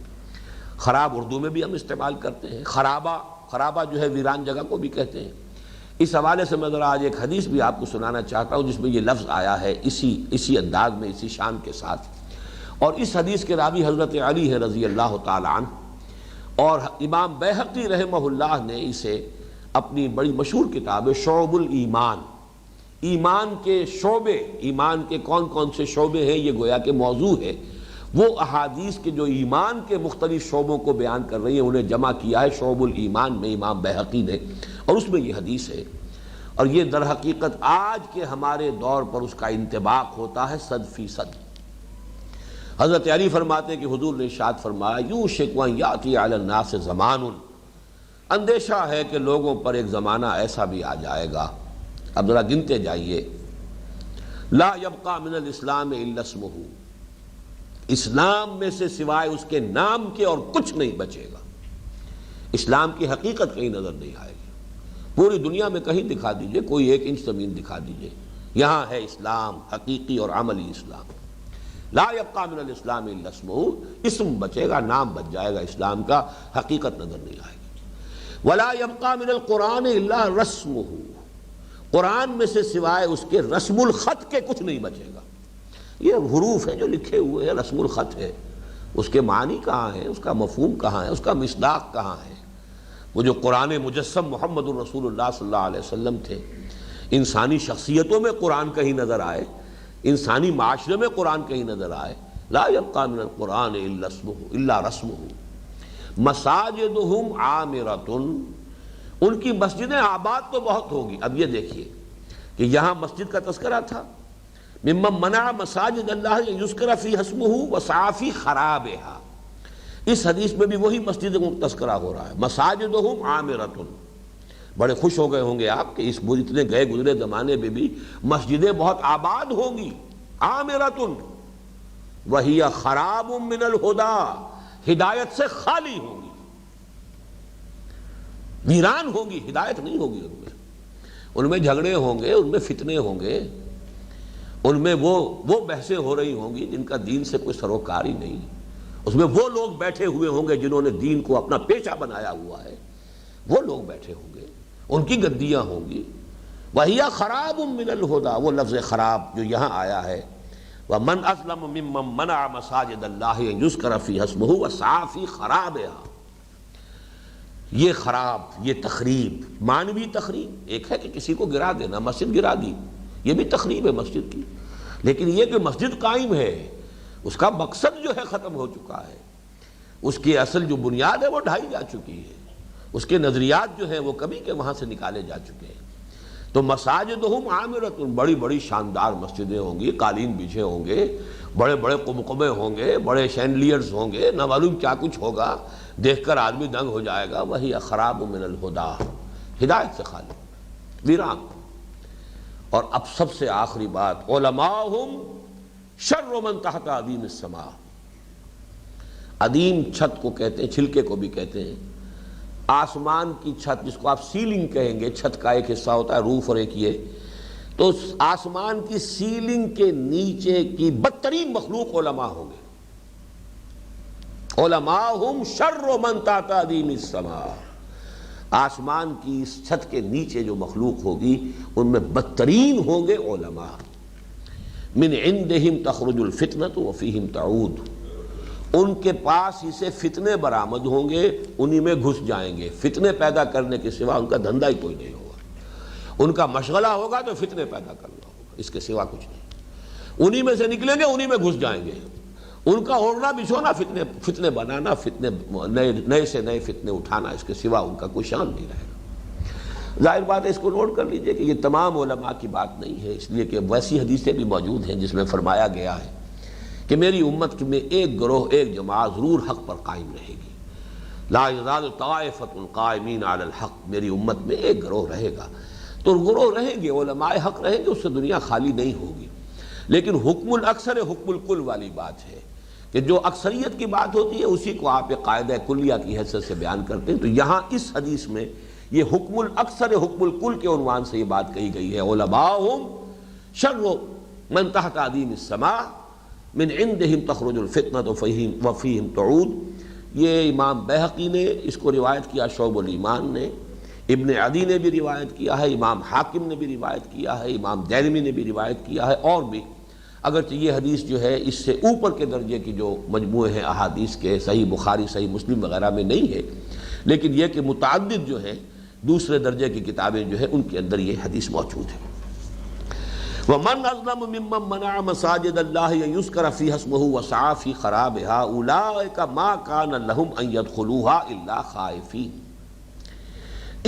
خراب اردو میں بھی ہم استعمال کرتے ہیں، خرابہ، خرابہ جو ہے ویران جگہ کو بھی کہتے ہیں۔ اس حوالے سے میں ذرا آج ایک حدیث بھی آپ کو سنانا چاہتا ہوں جس میں یہ لفظ آیا ہے اسی انداز میں، اسی شان کے ساتھ، اور اس حدیث کے راوی حضرت علی ہے رضی اللہ تعالی عنہ، اور امام بیہقی رحمہ اللہ نے اسے اپنی بڑی مشہور کتاب شعب الایمان، ایمان کے شعبے، ایمان کے کون کون سے شعبے ہیں یہ گویا کہ موضوع ہے، وہ احادیث کے جو ایمان کے مختلف شعبوں کو بیان کر رہی ہیں انہیں جمع کیا ہے شعب الایمان میں امام بیہقی نے، اور اس میں یہ حدیث ہے، اور یہ در حقیقت آج کے ہمارے دور پر اس کا انطباق ہوتا ہے 100%۔ حضرت علی فرماتے ہیں کہ حضور نے ارشاد فرمایا یوشک ان یاتی علی الناس زمان، اندیشہ ہے کہ لوگوں پر ایک زمانہ ایسا بھی آ جائے گا، اب ذرا گنتے جائیے، لا یبقى من الاسلام الا اسمہ، اسلام میں سے سوائے اس کے نام کے اور کچھ نہیں بچے گا۔ اسلام کی حقیقت کہیں نظر نہیں آئے گی، پوری دنیا میں کہیں دکھا دیجئے، کوئی 1 انچ زمین دکھا دیجئے، یہاں ہے اسلام، حقیقی اور عملی اسلام۔ لا یبقى من الاسلام الا اسمہ، اسم بچے گا، نام بچ جائے گا اسلام کا، حقیقت نظر نہیں آئے گی۔ ولا یبقى من القرآن الا رسمہ، قرآن میں سے سوائے اس کے رسم الخط کے کچھ نہیں بچے گا۔ یہ حروف ہیں جو لکھے ہوئے ہیں، رسم الخط ہے، اس کے معنی کہاں ہیں، اس کا مفہوم کہاں ہے، اس کا مصداق کہاں ہے؟ وہ جو قرآن مجسم محمد الرسول اللہ صلی اللہ علیہ وسلم تھے، انسانی شخصیتوں میں قرآن کہیں نظر آئے، انسانی معاشرے میں قرآن کہیں نظر آئے، لا یبقى من القرآن الا اسمہ الا رسمہ۔ مساجدہم عامرۃ، ان کی مسجدیں آباد تو بہت ہوگی۔ اب یہ دیکھیے کہ یہاں مسجد کا تذکرہ تھا، ممن منع مساجد اللہ یذکر فیہا اسمہ وسعی فی خرابہا، اس حدیث میں بھی وہی مسجد کا تذکرہ ہو رہا ہے، مساجدہم عامرۃ۔ بڑے خوش ہو گئے ہوں گے آپ کہ اس اتنے گئے گزرے زمانے میں بھی مسجدیں بہت آباد ہوں گی، عامرۃ وہی خراب من الہدی، ہدایت سے خالی ہوں گی، ویران ہوں گی، ہدایت نہیں ہوگی ان میں۔ ان میں جھگڑے ہوں گے، ان میں فتنے ہوں گے، ان میں وہ بحثیں ہو رہی ہوں گی جن کا دین سے کوئی سروکار ہی نہیں، اس میں وہ لوگ بیٹھے ہوئے ہوں گے جنہوں نے دین کو اپنا پیشہ بنایا ہوا ہے، وہ لوگ بیٹھے ہوں گے، ان کی گدیاں ہوں گی۔ وَهِيَ خَرَابٌ مِّنَ الْهُدَىٰ، وہ لفظ خراب جو یہاں آیا ہے، وَمَنْ أَظْلَمُ مِمَّنْ مَنَعَ مَسَاجِدَ اللَّهِ أَن يُذْكَرَ فِيهَا اسْمُهُ وَسَعَىٰ فِي خَرَابِهَا۔ یہ خراب، یہ تخریب، معنوی تخریب ایک ہے کہ کسی کو گرا دینا، مسجد گرا دی، یہ بھی تخریب ہے مسجد کی، لیکن یہ کہ مسجد قائم ہے، اس کا مقصد جو ہے ختم ہو چکا ہے، اس کی اصل جو بنیاد ہے وہ ڈھائی جا چکی ہے، اس کے نظریات جو ہیں وہ کبھی کے وہاں سے نکالے جا چکے ہیں۔ تو مساجدہم عامرۃ، بڑی بڑی شاندار مسجدیں ہوں گی، قالین بچھے ہوں گے، بڑے بڑے قمقمے ہوں گے، بڑے شینڈلیئرز ہوں گے، نہ معلوم کیا کچھ ہوگا، دیکھ کر آدمی دنگ ہو جائے گا۔ وہی خراب من الہدیٰ، ہدایت سے خالی، ویران۔ اور اب سب سے آخری بات، علماءہم شر من تحت عدیم السماء۔ عدیم چھت کو کہتے ہیں، چھلکے کو بھی کہتے ہیں، آسمان کی چھت جس کو آپ سیلنگ کہیں گے، چھت کا ایک حصہ ہوتا ہے روف اور ایک یہ، تو آسمان کی سیلنگ کے نیچے کی بدترین مخلوق علماء ہوں گے۔ علماءہم شر من تحت عدیم السماء، آسمان کی اس چھت کے نیچے جو مخلوق ہوگی ان میں بدترین ہوں گے علماء۔ من عندہم تخرج الفتنۃ وفیہم تعود، ان کے پاس ہی سے فتنے برآمد ہوں گے، انہی میں گھس جائیں گے، فتنے پیدا کرنے کے سوا ان کا دھندا ہی کوئی نہیں ہوگا، ان کا مشغلہ ہوگا تو فتنے پیدا کرنا ہوگا، اس کے سوا کچھ نہیں، انہی میں سے نکلیں گے، انہی میں گھس جائیں گے، ان کا اوڑھنا بچھونا فتنے بنانا، فتنے نئے سے نئے فتنے اٹھانا، اس کے سوا ان کا کوئی شان نہیں رہے گا۔ ظاہر بات ہے، اس کو نوٹ کر لیجئے کہ یہ تمام علماء کی بات نہیں ہے، اس لیے کہ ویسی حدیثیں بھی موجود ہیں جس میں فرمایا گیا ہے کہ میری امت میں ایک گروہ، ایک جماعت ضرور حق پر قائم رہے گی، لا یزال طائفۃ قائمین علی الحق، میری امت میں ایک گروہ رہے گا۔ تو گروہ رہیں گے، علماء حق رہیں گے، اس سے دنیا خالی نہیں ہوگی، لیکن حکم الاکثر حکم الکل والی بات ہے کہ جو اکثریت کی بات ہوتی ہے اسی کو آپ ایک قاعدہ کلیہ کی حیثیت سے بیان کرتے ہیں۔ تو یہاں اس حدیث میں یہ حکم الاکثر حکم الکل کے عنوان سے یہ بات کہی گئی ہے، علماءہم شر من تحت عدیم السماء من عندہم تخرج الفتنۃ وفیہم تعود۔ یہ امام بیہقی نے اس کو روایت کیا، شعب الایمان نے، ابن عدی نے بھی روایت کیا ہے، امام حاکم نے بھی روایت کیا ہے، امام دیلمی نے بھی روایت کیا ہے، اور بھی، اگرچہ یہ حدیث جو ہے اس سے اوپر کے درجے کی جو مجموعے ہیں احادیث کے، صحیح بخاری، صحیح مسلم وغیرہ میں نہیں ہے، لیکن یہ کہ متعدد جو ہے دوسرے درجے کی کتابیں جو ہے ان کے اندر یہ حدیث موجود ہے۔ وَمَنْ أَظْلَمُ مِمَّنْ مَنَعَ مَسَاجِدَ اللَّهِ أَن يُذْكَرَ فِيهَا اسْمُهُ وَسَعَىٰ فِي خَرَابِهَا أُولَٰئِكَ مَا كَانَ لَهُمْ أَن يَدْخُلُوهَا إِلَّا خَائِفِينَ،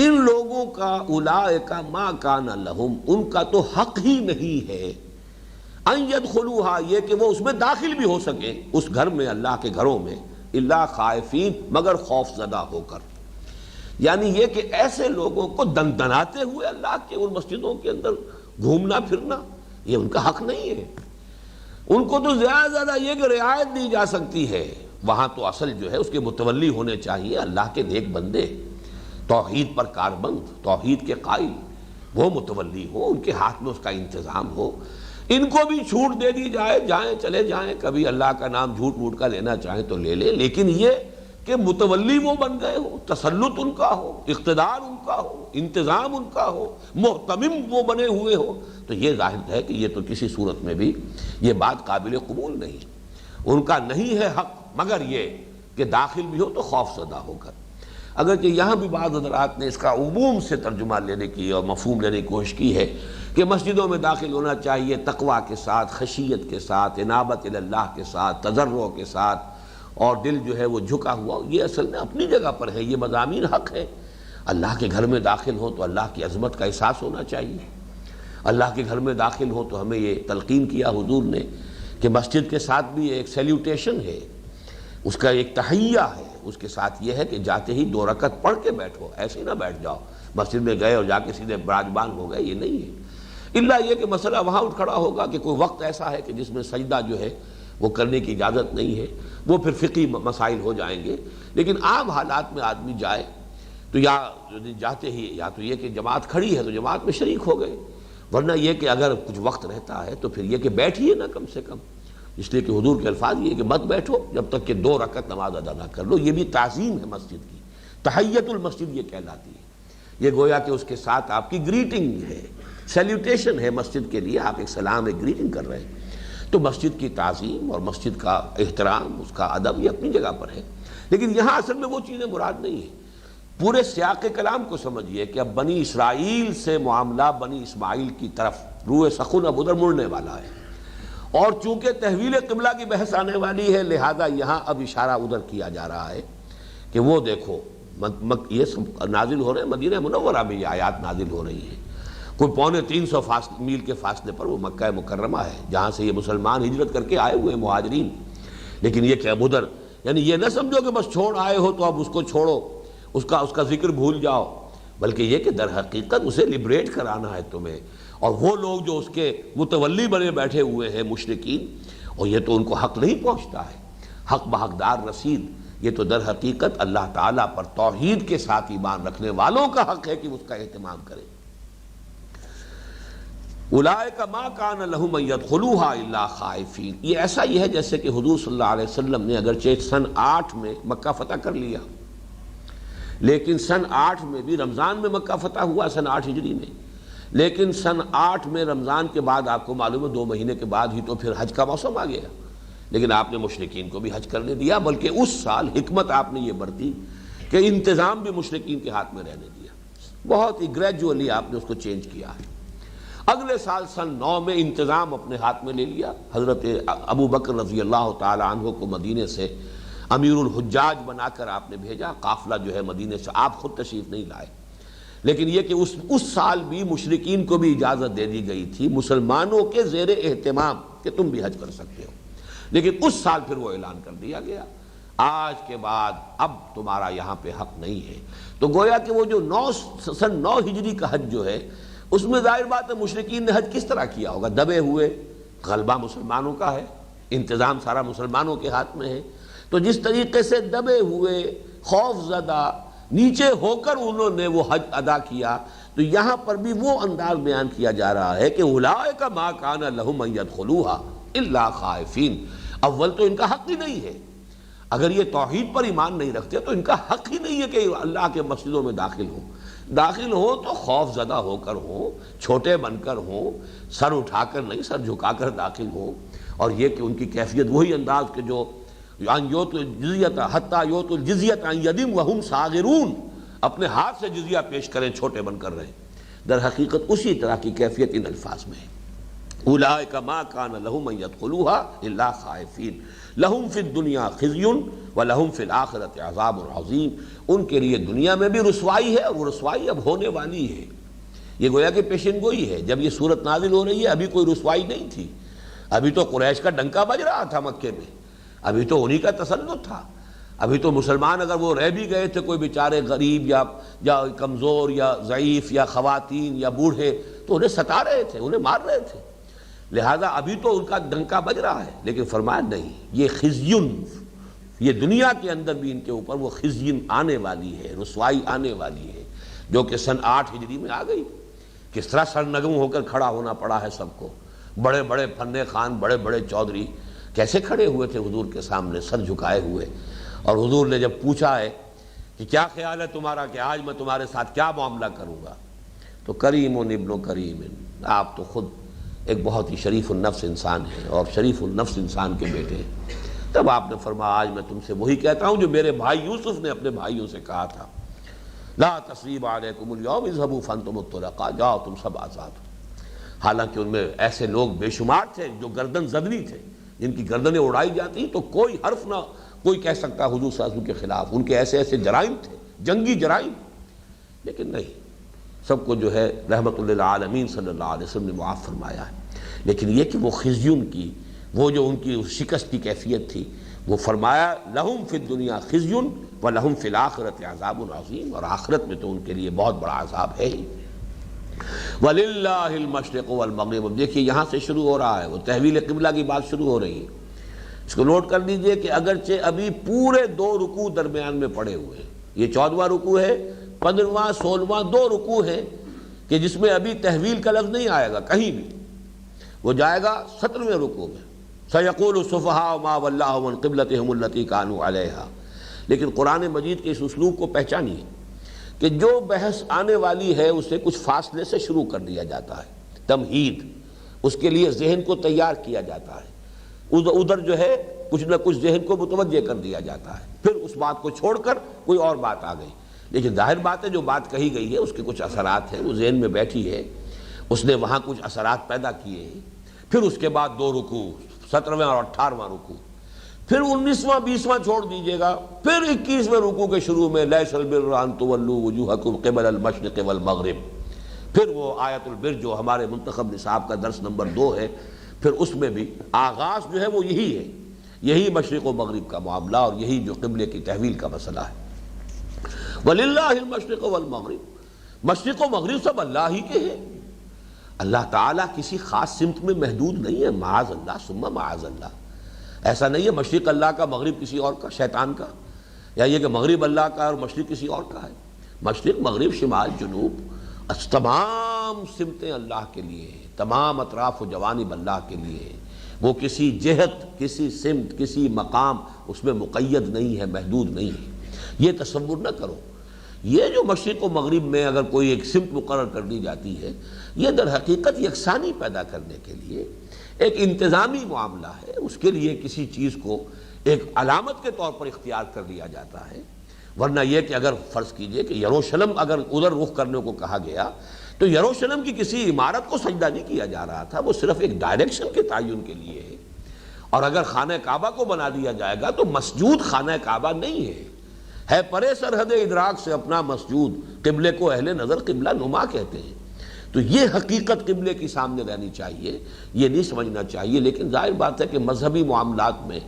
ان لوگوں کا اولئک ما کان لہم، ان کا تو حق ہی نہیں ہے، ان يدخلوها، یہ کہ وہ اس میں داخل بھی ہو سکیں، اس گھر میں، اللہ کے گھروں میں، الا خائفین، مگر خوف زدہ ہو کر، یعنی یہ کہ ایسے لوگوں کو دندناتے ہوئے اللہ کے ان مسجدوں کے اندر گھومنا پھرنا یہ ان کا حق نہیں ہے۔ ان کو تو زیادہ زیادہ یہ کہ رعایت دی جا سکتی ہے، وہاں تو اصل جو ہے اس کے متولی ہونے چاہیے اللہ کے نیک بندے، توحید پر کاربند، توحید کے قائل، وہ متولی ہو، ان کے ہاتھ میں اس کا انتظام ہو۔ ان کو بھی چھوٹ دے دی جائے، جائیں چلے جائیں، کبھی اللہ کا نام جھوٹ موٹ کا لینا چاہیں تو لے لیں، لیکن یہ کہ متولی وہ بن گئے ہو، تسلط ان کا ہو، اقتدار ان کا ہو، انتظام ان کا ہو، محتمم وہ بنے ہوئے ہو، تو یہ ظاہر ہے کہ یہ تو کسی صورت میں بھی یہ بات قابل قبول نہیں، ان کا نہیں ہے حق، مگر یہ کہ داخل بھی ہو تو خوف زدہ ہو کر۔ اگرچہ یہاں بھی بعض حضرات نے اس کا عموم سے ترجمہ لینے کی اور مفہوم لینے کی کوشش کی ہے کہ مسجدوں میں داخل ہونا چاہیے تقویٰ کے ساتھ، خشیت کے ساتھ، انابت اللہ کے ساتھ، تضرع کے ساتھ، اور دل جو ہے وہ جھکا ہوا، یہ اصل میں اپنی جگہ پر ہے، یہ مضامین حق ہے۔ اللہ کے گھر میں داخل ہو تو اللہ کی عظمت کا احساس ہونا چاہیے، اللہ کے گھر میں داخل ہو تو ہمیں یہ تلقین کیا حضور نے کہ مسجد کے ساتھ بھی ایک سیلیوٹیشن ہے، اس کا ایک تحیہ ہے، اس کے ساتھ یہ ہے کہ جاتے ہی 2 رکعت پڑھ کے بیٹھو، ایسے ہی نہ بیٹھ جاؤ مسجد میں گئے اور جا کے سیدھے براجمان ہو گئے، یہ نہیں ہے، الا یہ کہ مسئلہ وہاں اٹھ کھڑا ہوگا کہ کوئی وقت ایسا ہے کہ جس میں سجدہ جو ہے وہ کرنے کی اجازت نہیں ہے، وہ پھر فقہی مسائل ہو جائیں گے، لیکن عام حالات میں آدمی جائے تو یا جاتے ہی یا تو یہ کہ جماعت کھڑی ہے تو جماعت میں شریک ہو گئے، ورنہ یہ کہ اگر کچھ وقت رہتا ہے تو پھر یہ کہ بیٹھیے نا کم سے کم، اس لیے کہ حضور کے الفاظ یہ کہ مت بیٹھو جب تک کہ 2 رکعت نماز ادا نہ کر لو۔ یہ بھی تعظیم ہے مسجد کی، تحیت المسجد یہ کہلاتی ہے۔ یہ گویا کہ اس کے ساتھ آپ کی گریٹنگ ہے، سیلیوٹیشن ہے مسجد کے لیے، آپ ایک سلام، ایک گریٹنگ کر رہے ہیں۔ تو مسجد کی تعظیم اور مسجد کا احترام، اس کا ادب، یہ اپنی جگہ پر ہے، لیکن یہاں اصل میں وہ چیزیں مراد نہیں ہیں۔ پورے سیاق کلام کو سمجھیے کہ اب بنی اسرائیل سے معاملہ بنی اسماعیل کی طرف روئے سخن اب ادھر مڑنے والا ہے، اور چونکہ تحویل قبلہ کی بحث آنے والی ہے لہذا یہاں اب اشارہ ادھر کیا جا رہا ہے کہ وہ دیکھو یہ سب نازل ہو رہے ہیں، مدینہ منورہ میں یہ آیات نازل ہو رہی ہیں، کوئی 350 میل کے فاصلے پر وہ مکہ مکرمہ ہے جہاں سے یہ مسلمان ہجرت کر کے آئے ہوئے مہاجرین۔ لیکن یہ کہ اب ادھر یعنی یہ نہ سمجھو کہ بس چھوڑ آئے ہو تو اب اس کو چھوڑو، اس کا ذکر بھول جاؤ، بلکہ یہ کہ در حقیقت اسے لبریٹ کرانا ہے تمہیں، اور وہ لوگ جو اس کے متولی بنے بیٹھے ہوئے ہیں مشرکین، اور یہ تو ان کو حق نہیں پہنچتا ہے، حق بحقدار رسید، یہ تو در حقیقت اللہ تعالیٰ پر توحید کے ساتھ ایمان رکھنے والوں کا حق ہے کہ اس کا اہتمام کرے۔ اولئک ما کان لہم ان یدخلوها الا خائفین، یہ ایسا ہی ہے جیسے کہ حضور صلی اللہ علیہ وسلم نے اگرچہ سن 8 میں مکہ فتح کر لیا، لیکن سن 8 میں بھی رمضان میں مکہ فتح ہوا، سن 8 ہجری میں، لیکن سن 8 میں رمضان کے بعد آپ کو معلوم ہے 2 مہینے کے بعد ہی تو پھر حج کا موسم آ گیا، لیکن آپ نے مشرکین کو بھی حج کرنے دیا، بلکہ اس سال حکمت آپ نے یہ برتی کہ انتظام بھی مشرکین کے ہاتھ میں رہنے دیا، بہت ہی گریجولی آپ نے اس کو چینج کیا ہے۔ اگلے سال سن 9 میں انتظام اپنے ہاتھ میں لے لیا، حضرت ابو بکر رضی اللہ تعالی عنہ کو مدینے سے امیر الحجاج بنا کر آپ نے بھیجا، قافلہ جو ہے مدینے سے آپ خود تشریف نہیں لائے، لیکن یہ کہ اس سال بھی مشرکین کو بھی اجازت دے دی گئی تھی مسلمانوں کے زیر اہتمام کہ تم بھی حج کر سکتے ہو، لیکن اس سال پھر وہ اعلان کر دیا گیا آج کے بعد اب تمہارا یہاں پہ حق نہیں ہے۔ تو گویا کہ وہ جو سن 9 ہجری کا حج جو ہے اس میں ظاہر بات ہے مشرکین نے حج کس طرح کیا ہوگا، دبے ہوئے، غلبہ مسلمانوں کا ہے، انتظام سارا مسلمانوں کے ہاتھ میں ہے، تو جس طریقے سے دبے ہوئے، خوف زدہ، نیچے ہو کر انہوں نے وہ حج ادا کیا، تو یہاں پر بھی وہ انداز بیان کیا جا رہا ہے کہ اولئک ما کان لہم ان یدخلوها الا خائفین، اول تو ان کا حق ہی نہیں ہے، اگر یہ توحید پر ایمان نہیں رکھتے تو ان کا حق ہی نہیں ہے کہ اللہ کے مسجدوں میں داخل ہو تو خوف زدہ ہو کر ہوں، چھوٹے بن کر ہوں، سر اٹھا کر نہیں سر جھکا کر داخل ہوں، اور یہ کہ ان کی کیفیت وہی انداز کہ جو یوتوا الجزیۃ حتی یوتوا الجزیۃ عن ید وہم صاغرون، اپنے ہاتھ سے جزیہ پیش کریں چھوٹے بن کر رہیں، در حقیقت اسی طرح کی کیفیت ان الفاظ میں ہے۔ اولئک ما کان لہم ان یدخلوها الا خائفین لہم فی الدنیا خزی ولہم فی الآخرۃ عذاب عظیم، ان کے لیے دنیا میں بھی رسوائی ہے اور وہ رسوائی اب ہونے والی ہے۔ یہ گویا کہ پیشن گوئی ہے، جب یہ صورت نازل ہو رہی ہے ابھی کوئی رسوائی نہیں تھی، ابھی تو قریش کا ڈنکا بج رہا تھا مکے میں، ابھی تو انہی کا تسلط تھا، ابھی تو مسلمان اگر وہ رہ بھی گئے تھے کوئی بیچارے غریب یا کمزور یا ضعیف یا خواتین یا بوڑھے تو انہیں ستا رہے تھے، انہیں مار رہے تھے، لہذا ابھی تو ان کا ڈنکا بج رہا ہے، لیکن فرمایا نہیں، یہ خزیون، یہ دنیا کے اندر بھی ان کے اوپر وہ خزیون آنے والی ہے، رسوائی آنے والی ہے، جو کہ سن 8 ہجری میں آ گئی۔ کس طرح سرنگوں ہو کر کھڑا ہونا پڑا ہے سب کو، بڑے بڑے فنے خان، بڑے بڑے چودھری کیسے کھڑے ہوئے تھے حضور کے سامنے سر جھکائے ہوئے، اور حضور نے جب پوچھا ہے کہ کیا خیال ہے تمہارا کہ آج میں تمہارے ساتھ کیا معاملہ کروں گا، تو کریم ابن کریم، آپ تو خود ایک بہت ہی شریف النفس انسان ہے اور شریف النفس انسان کے بیٹے ہیں، تب آپ نے فرمایا آج میں تم سے وہی کہتا ہوں جو میرے بھائی یوسف نے اپنے بھائیوں سے کہا تھا، لا تثریب علیکم اليوم اذهبوا فانتم الطلقاء، جاؤ تم سب آزاد ہو۔ حالانکہ ان میں ایسے لوگ بے شمار تھے جو گردن زدنی تھے، جن کی گردنیں اڑائی جاتی تو کوئی حرف نہ کوئی کہہ سکتا حضور صلی اللہ علیہ وسلم کے خلاف، ان کے ایسے ایسے جرائم تھے، جنگی جرائم، لیکن نہیں، سب کو جو ہے رحمت للعالمین صلی اللہ علیہ وسلم نے معاف فرمایا ہے۔ لیکن یہ کہ وہ خزیون کی، وہ جو ان کی شکست کی کیفیت تھی، وہ فرمایا لہم فی الدنیا خزی ولہم فی الآخرۃ عذاب عظیم، اور آخرت میں تو ان کے لیے بہت بڑا عذاب ہے ہی۔ وَلِلَّهِ الْمَشْرِقُ وَالْمَغْرِبُ، اب دیکھیے یہاں سے شروع ہو رہا ہے، وہ تحویل قبلہ کی بات شروع ہو رہی ہے، اس کو نوٹ کر لیجئے کہ اگرچہ ابھی پورے 2 رکوع درمیان میں پڑے ہوئے ہیں، یہ 14واں رکوع ہے، 15واں 16واں 2 رکوع ہیں کہ جس میں ابھی تحویل کا لفظ نہیں آئے گا کہیں بھی، وہ جائے گا 17ویں رکوع میں، سَيَقُولُ السُّفَهَاءُ مَا وَلَّاهُمْ عَنْ قِبْلَتِهِمُ الَّتِي كَانُوا عَلَيْهَا۔ لیکن قرآن مجید کے اس اسلوب کو پہچانیے کہ جو بحث آنے والی ہے اسے کچھ فاصلے سے شروع کر دیا جاتا ہے، تمہید، اس کے لیے ذہن کو تیار کیا جاتا ہے، ادھر جو ہے کچھ نہ کچھ ذہن کو متوجہ کر دیا جاتا ہے، پھر اس بات کو چھوڑ کر کوئی اور بات آ گئی۔ لیکن ظاہر بات ہے جو بات کہی گئی ہے اس کے کچھ اثرات ہیں، وہ ذہن میں بیٹھی ہے، اس نے وہاں کچھ اثرات پیدا کیے ہیں۔ پھر اس کے بعد 2 رکوع، 17واں اور 18واں رکوع، پھر 19واں 20واں چھوڑ دیجیے گا، پھر 21ویں رکوع کے شروع میں لیس البر ان تولوا وجوہکم قبل المشرق والمغرب، پھر وہ آیت البر جو ہمارے منتخب نصاب کا درس نمبر 2 ہے، پھر اس میں بھی آغاز جو ہے وہ یہی ہے، یہی مشرق و مغرب کا معاملہ اور یہی جو قبلے کی تحویل کا مسئلہ ہے۔ وَلِلَّهِ الْمَشْرِقُ وَالْمَغْرِبُ، مشرق و مغرب سب اللہ ہی کے ہیں، اللہ تعالیٰ کسی خاص سمت میں محدود نہیں ہے، معاذ اللہ ثم معاذ اللہ۔ ایسا نہیں ہے مشرق اللہ کا مغرب کسی اور کا، شیطان کا، یا یہ کہ مغرب اللہ کا اور مشرق کسی اور کا ہے۔ مشرق مغرب شمال جنوب تمام سمتیں اللہ کے لیے ہیں، تمام اطراف و جوانب اللہ کے لیے ہیں، وہ کسی جہت، کسی سمت، کسی مقام اس میں مقید نہیں ہے، محدود نہیں ہے۔ یہ تصور نہ کرو، یہ جو مشرق و مغرب میں اگر کوئی ایک سمت مقرر کر دی جاتی ہے، یہ در حقیقت یکسانی پیدا کرنے کے لیے ایک انتظامی معاملہ ہے، اس کے لیے کسی چیز کو ایک علامت کے طور پر اختیار کر لیا جاتا ہے۔ ورنہ یہ کہ اگر فرض کیجئے کہ یروشلم اگر ادھر رخ کرنے کو کہا گیا تو یروشلم کی کسی عمارت کو سجدہ نہیں کیا جا رہا تھا، وہ صرف ایک ڈائریکشن کے تعین کے لیے ہے۔ اور اگر خانہ کعبہ کو بنا دیا جائے گا تو مسجود خانہ کعبہ نہیں ہے پرے سرحد ادراک سے اپنا مسجود، قبلے کو اہل نظر قبلہ نما کہتے ہیں۔ تو یہ حقیقت قبلے کی سامنے رہنی چاہیے، یہ نہیں سمجھنا چاہیے۔ لیکن ظاہر بات ہے کہ مذہبی معاملات میں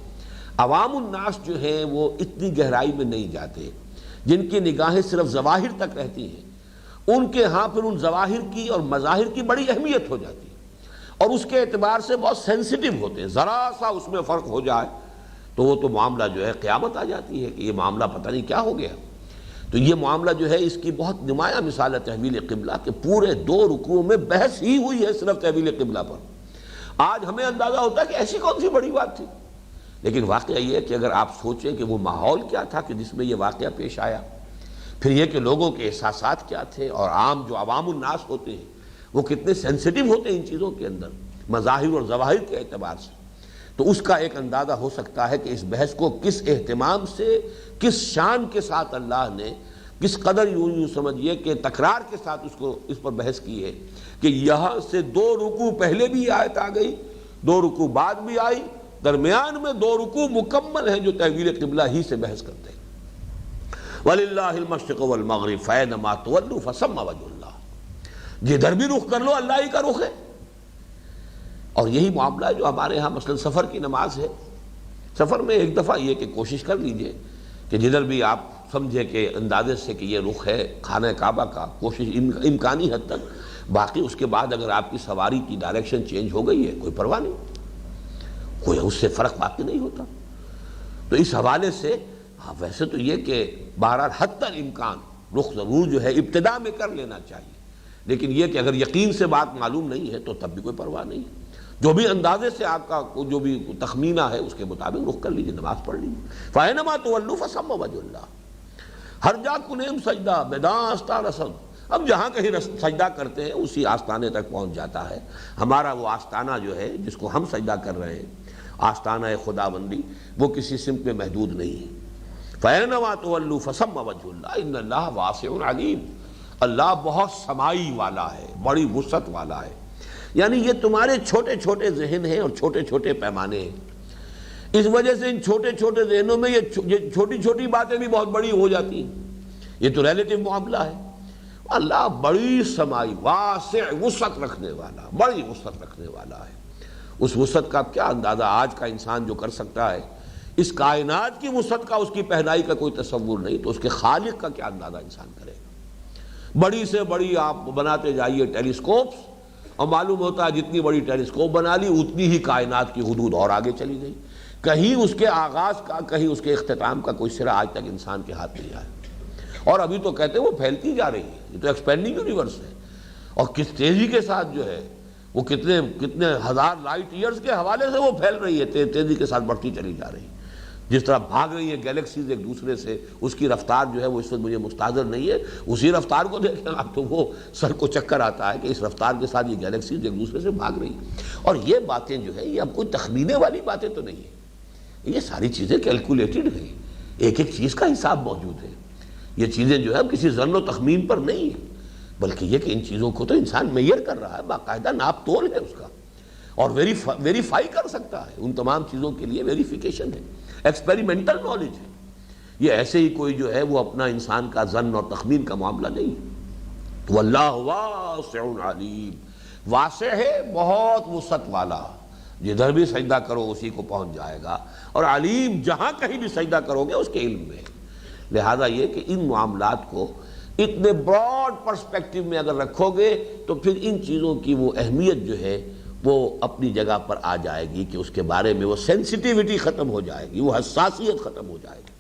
عوام الناس جو ہیں وہ اتنی گہرائی میں نہیں جاتے، جن کی نگاہیں صرف ظواہر تک رہتی ہیں، ان کے ہاں پھر ان ظواہر کی اور مظاہر کی بڑی اہمیت ہو جاتی ہے، اور اس کے اعتبار سے بہت سینسٹیو ہوتے ہیں۔ ذرا سا اس میں فرق ہو جائے تو وہ تو معاملہ جو ہے قیامت آ جاتی ہے کہ یہ معاملہ پتہ نہیں کیا ہو گیا۔ تو یہ معاملہ جو ہے اس کی بہت نمایاں مثال ہے تحویل قبلہ، کہ پورے 2 رکوعوں میں بحث ہی ہوئی ہے صرف تحویل قبلہ پر۔ آج ہمیں اندازہ ہوتا ہے کہ ایسی کون سی بڑی بات تھی، لیکن واقعہ یہ ہے کہ اگر آپ سوچیں کہ وہ ماحول کیا تھا کہ جس میں یہ واقعہ پیش آیا، پھر یہ کہ لوگوں کے احساسات کیا تھے، اور عام جو عوام الناس ہوتے ہیں وہ کتنے سینسٹیو ہوتے ہیں ان چیزوں کے اندر، مظاہر اور ظواہر کے اعتبار سے، تو اس کا ایک اندازہ ہو سکتا ہے کہ اس بحث کو کس اہتمام سے، کس شان کے ساتھ اللہ نے، کس قدر یوں سمجھیے کہ تکرار کے ساتھ اس پر بحث کی ہے، کہ یہاں سے 2 رکوع پہلے بھی آیت آ گئی، 2 رکوع بعد بھی آئی، درمیان میں 2 رکوع مکمل ہیں جو تحویل قبلہ ہی سے بحث کرتے ہیں۔ وَلِلَّهِ الْمَشْرِقُ وَالْمَغْرِبُ فَأَيْنَمَا تُوَلُّوا فَثَمَّ وَجْهُ اللَّهِ، جدھر بھی رخ کر لو اللہ ہی کا رخ ہے۔ اور یہی معاملہ ہے جو ہمارے ہاں مثلا سفر کی نماز ہے، سفر میں ایک دفعہ یہ کہ کوشش کر لیجئے کہ جدھر بھی آپ سمجھے کہ اندازے سے کہ یہ رخ ہے خانہ کعبہ کا، کوشش امکانی حد تک، باقی اس کے بعد اگر آپ کی سواری کی ڈائریکشن چینج ہو گئی ہے کوئی پرواہ نہیں، کوئی اس سے فرق باقی نہیں ہوتا۔ تو اس حوالے سے ویسے تو یہ کہ بہرحال حتی الامکان رخ ضرور جو ہے ابتدا میں کر لینا چاہیے، لیکن یہ کہ اگر یقین سے بات معلوم نہیں ہے تو تب بھی کوئی پرواہ نہیں، جو بھی اندازے سے آپ کا جو بھی تخمینہ ہے اس کے مطابق رخ کر لیجیے، نماز پڑھ لیجیے۔ فَأَيْنَمَا تُوَلُّوا فَثَمَّ وَجْهُ اللَّهِ، ہر جا کنیم سجدہ میدان آستان رسد، اب جہاں کہیں سجدہ کرتے ہیں اسی آستانے تک پہنچ جاتا ہے۔ ہمارا وہ آستانہ جو ہے جس کو ہم سجدہ کر رہے ہیں، آستانہ خداوندی، وہ کسی سمت میں محدود نہیں ہے۔ فَأَيْنَمَا تُوَلُّوا فَثَمَّ وَجْهُ اللَّهِ إِنَّ اللَّهَ وَاسِعٌ عَلِيمٌ، اللہ بہت سمائی والا ہے، بڑی وسعت والا ہے۔ یعنی یہ تمہارے چھوٹے چھوٹے ذہن ہیں اور چھوٹے چھوٹے پیمانے ہیں، اس وجہ سے ان چھوٹے چھوٹے ذہنوں میں یہ چھوٹی چھوٹی باتیں بھی بہت بڑی ہو جاتی ہیں۔ یہ تو ریلیٹیو معاملہ ہے۔ اللہ بڑی سمائی، واسع، وسعت رکھنے والا، بڑی وسعت رکھنے والا ہے۔ اس وسعت کا کیا اندازہ آج کا انسان جو کر سکتا ہے، اس کائنات کی وسعت کا، اس کی پہنائی کا کوئی تصور نہیں، تو اس کے خالق کا کیا اندازہ انسان کرے گا۔ بڑی سے بڑی آپ بناتے جائیے ٹیلیسکوپس، اور معلوم ہوتا ہے جتنی بڑی ٹیلیسکوپ بنا لی اتنی ہی کائنات کی حدود اور آگے چلی گئی، کہیں اس کے آغاز کا، کہیں اس کے اختتام کا کوئی سرا آج تک انسان کے ہاتھ نہیں آیا۔ اور ابھی تو کہتے ہیں وہ پھیلتی جا رہی ہے، یہ تو ایکسپینڈنگ یونیورس ہے، اور کس تیزی کے ساتھ جو ہے وہ کتنے ہزار لائٹ ایئرز کے حوالے سے وہ پھیل رہی ہے، تیزی کے ساتھ بڑھتی چلی جا رہی ہے، جس طرح بھاگ رہی ہیں گیلیکسیز ایک دوسرے سے، اس کی رفتار جو ہے وہ اس وقت مجھے مستحضر نہیں ہے، اسی رفتار کو دیکھیں آپ تو وہ سر کو چکر آتا ہے کہ اس رفتار کے ساتھ یہ گیلیکسیز ایک دوسرے سے بھاگ رہی ہیں۔ اور یہ باتیں جو ہے یہ اب کوئی تخمینے والی باتیں تو نہیں ہیں، یہ ساری چیزیں کیلکولیٹڈ ہیں، ایک ایک چیز کا حساب موجود ہے، یہ چیزیں جو ہے اب کسی ظن و تخمین پر نہیں ہیں، بلکہ یہ کہ ان چیزوں کو تو انسان میئر کر رہا ہے، باقاعدہ ناپ تول ہے اس کا، اور ویریفائی کر سکتا ہے، ان تمام چیزوں کے لیے ویریفیکیشن ہے، ایکسپیریمنٹل نالج ہے، یہ ایسے ہی کوئی جو ہے وہ اپنا انسان کا ظن اور تخمین کا معاملہ نہیں ہے۔ واللہ واسع علیم، واسع ہے بہت وسعت والا، جدھر بھی سجدہ کرو اسی کو پہنچ جائے گا، اور علیم جہاں کہیں بھی سجدہ کرو گے اس کے علم میں ہے۔ لہذا یہ کہ ان معاملات کو اتنے براڈ پرسپیکٹو میں اگر رکھو گے تو پھر ان چیزوں کی وہ اہمیت جو ہے وہ اپنی جگہ پر آ جائے گی کہ اس کے بارے میں وہ سینسٹیوٹی ختم ہو جائے گی، وہ حساسیت ختم ہو جائے گی۔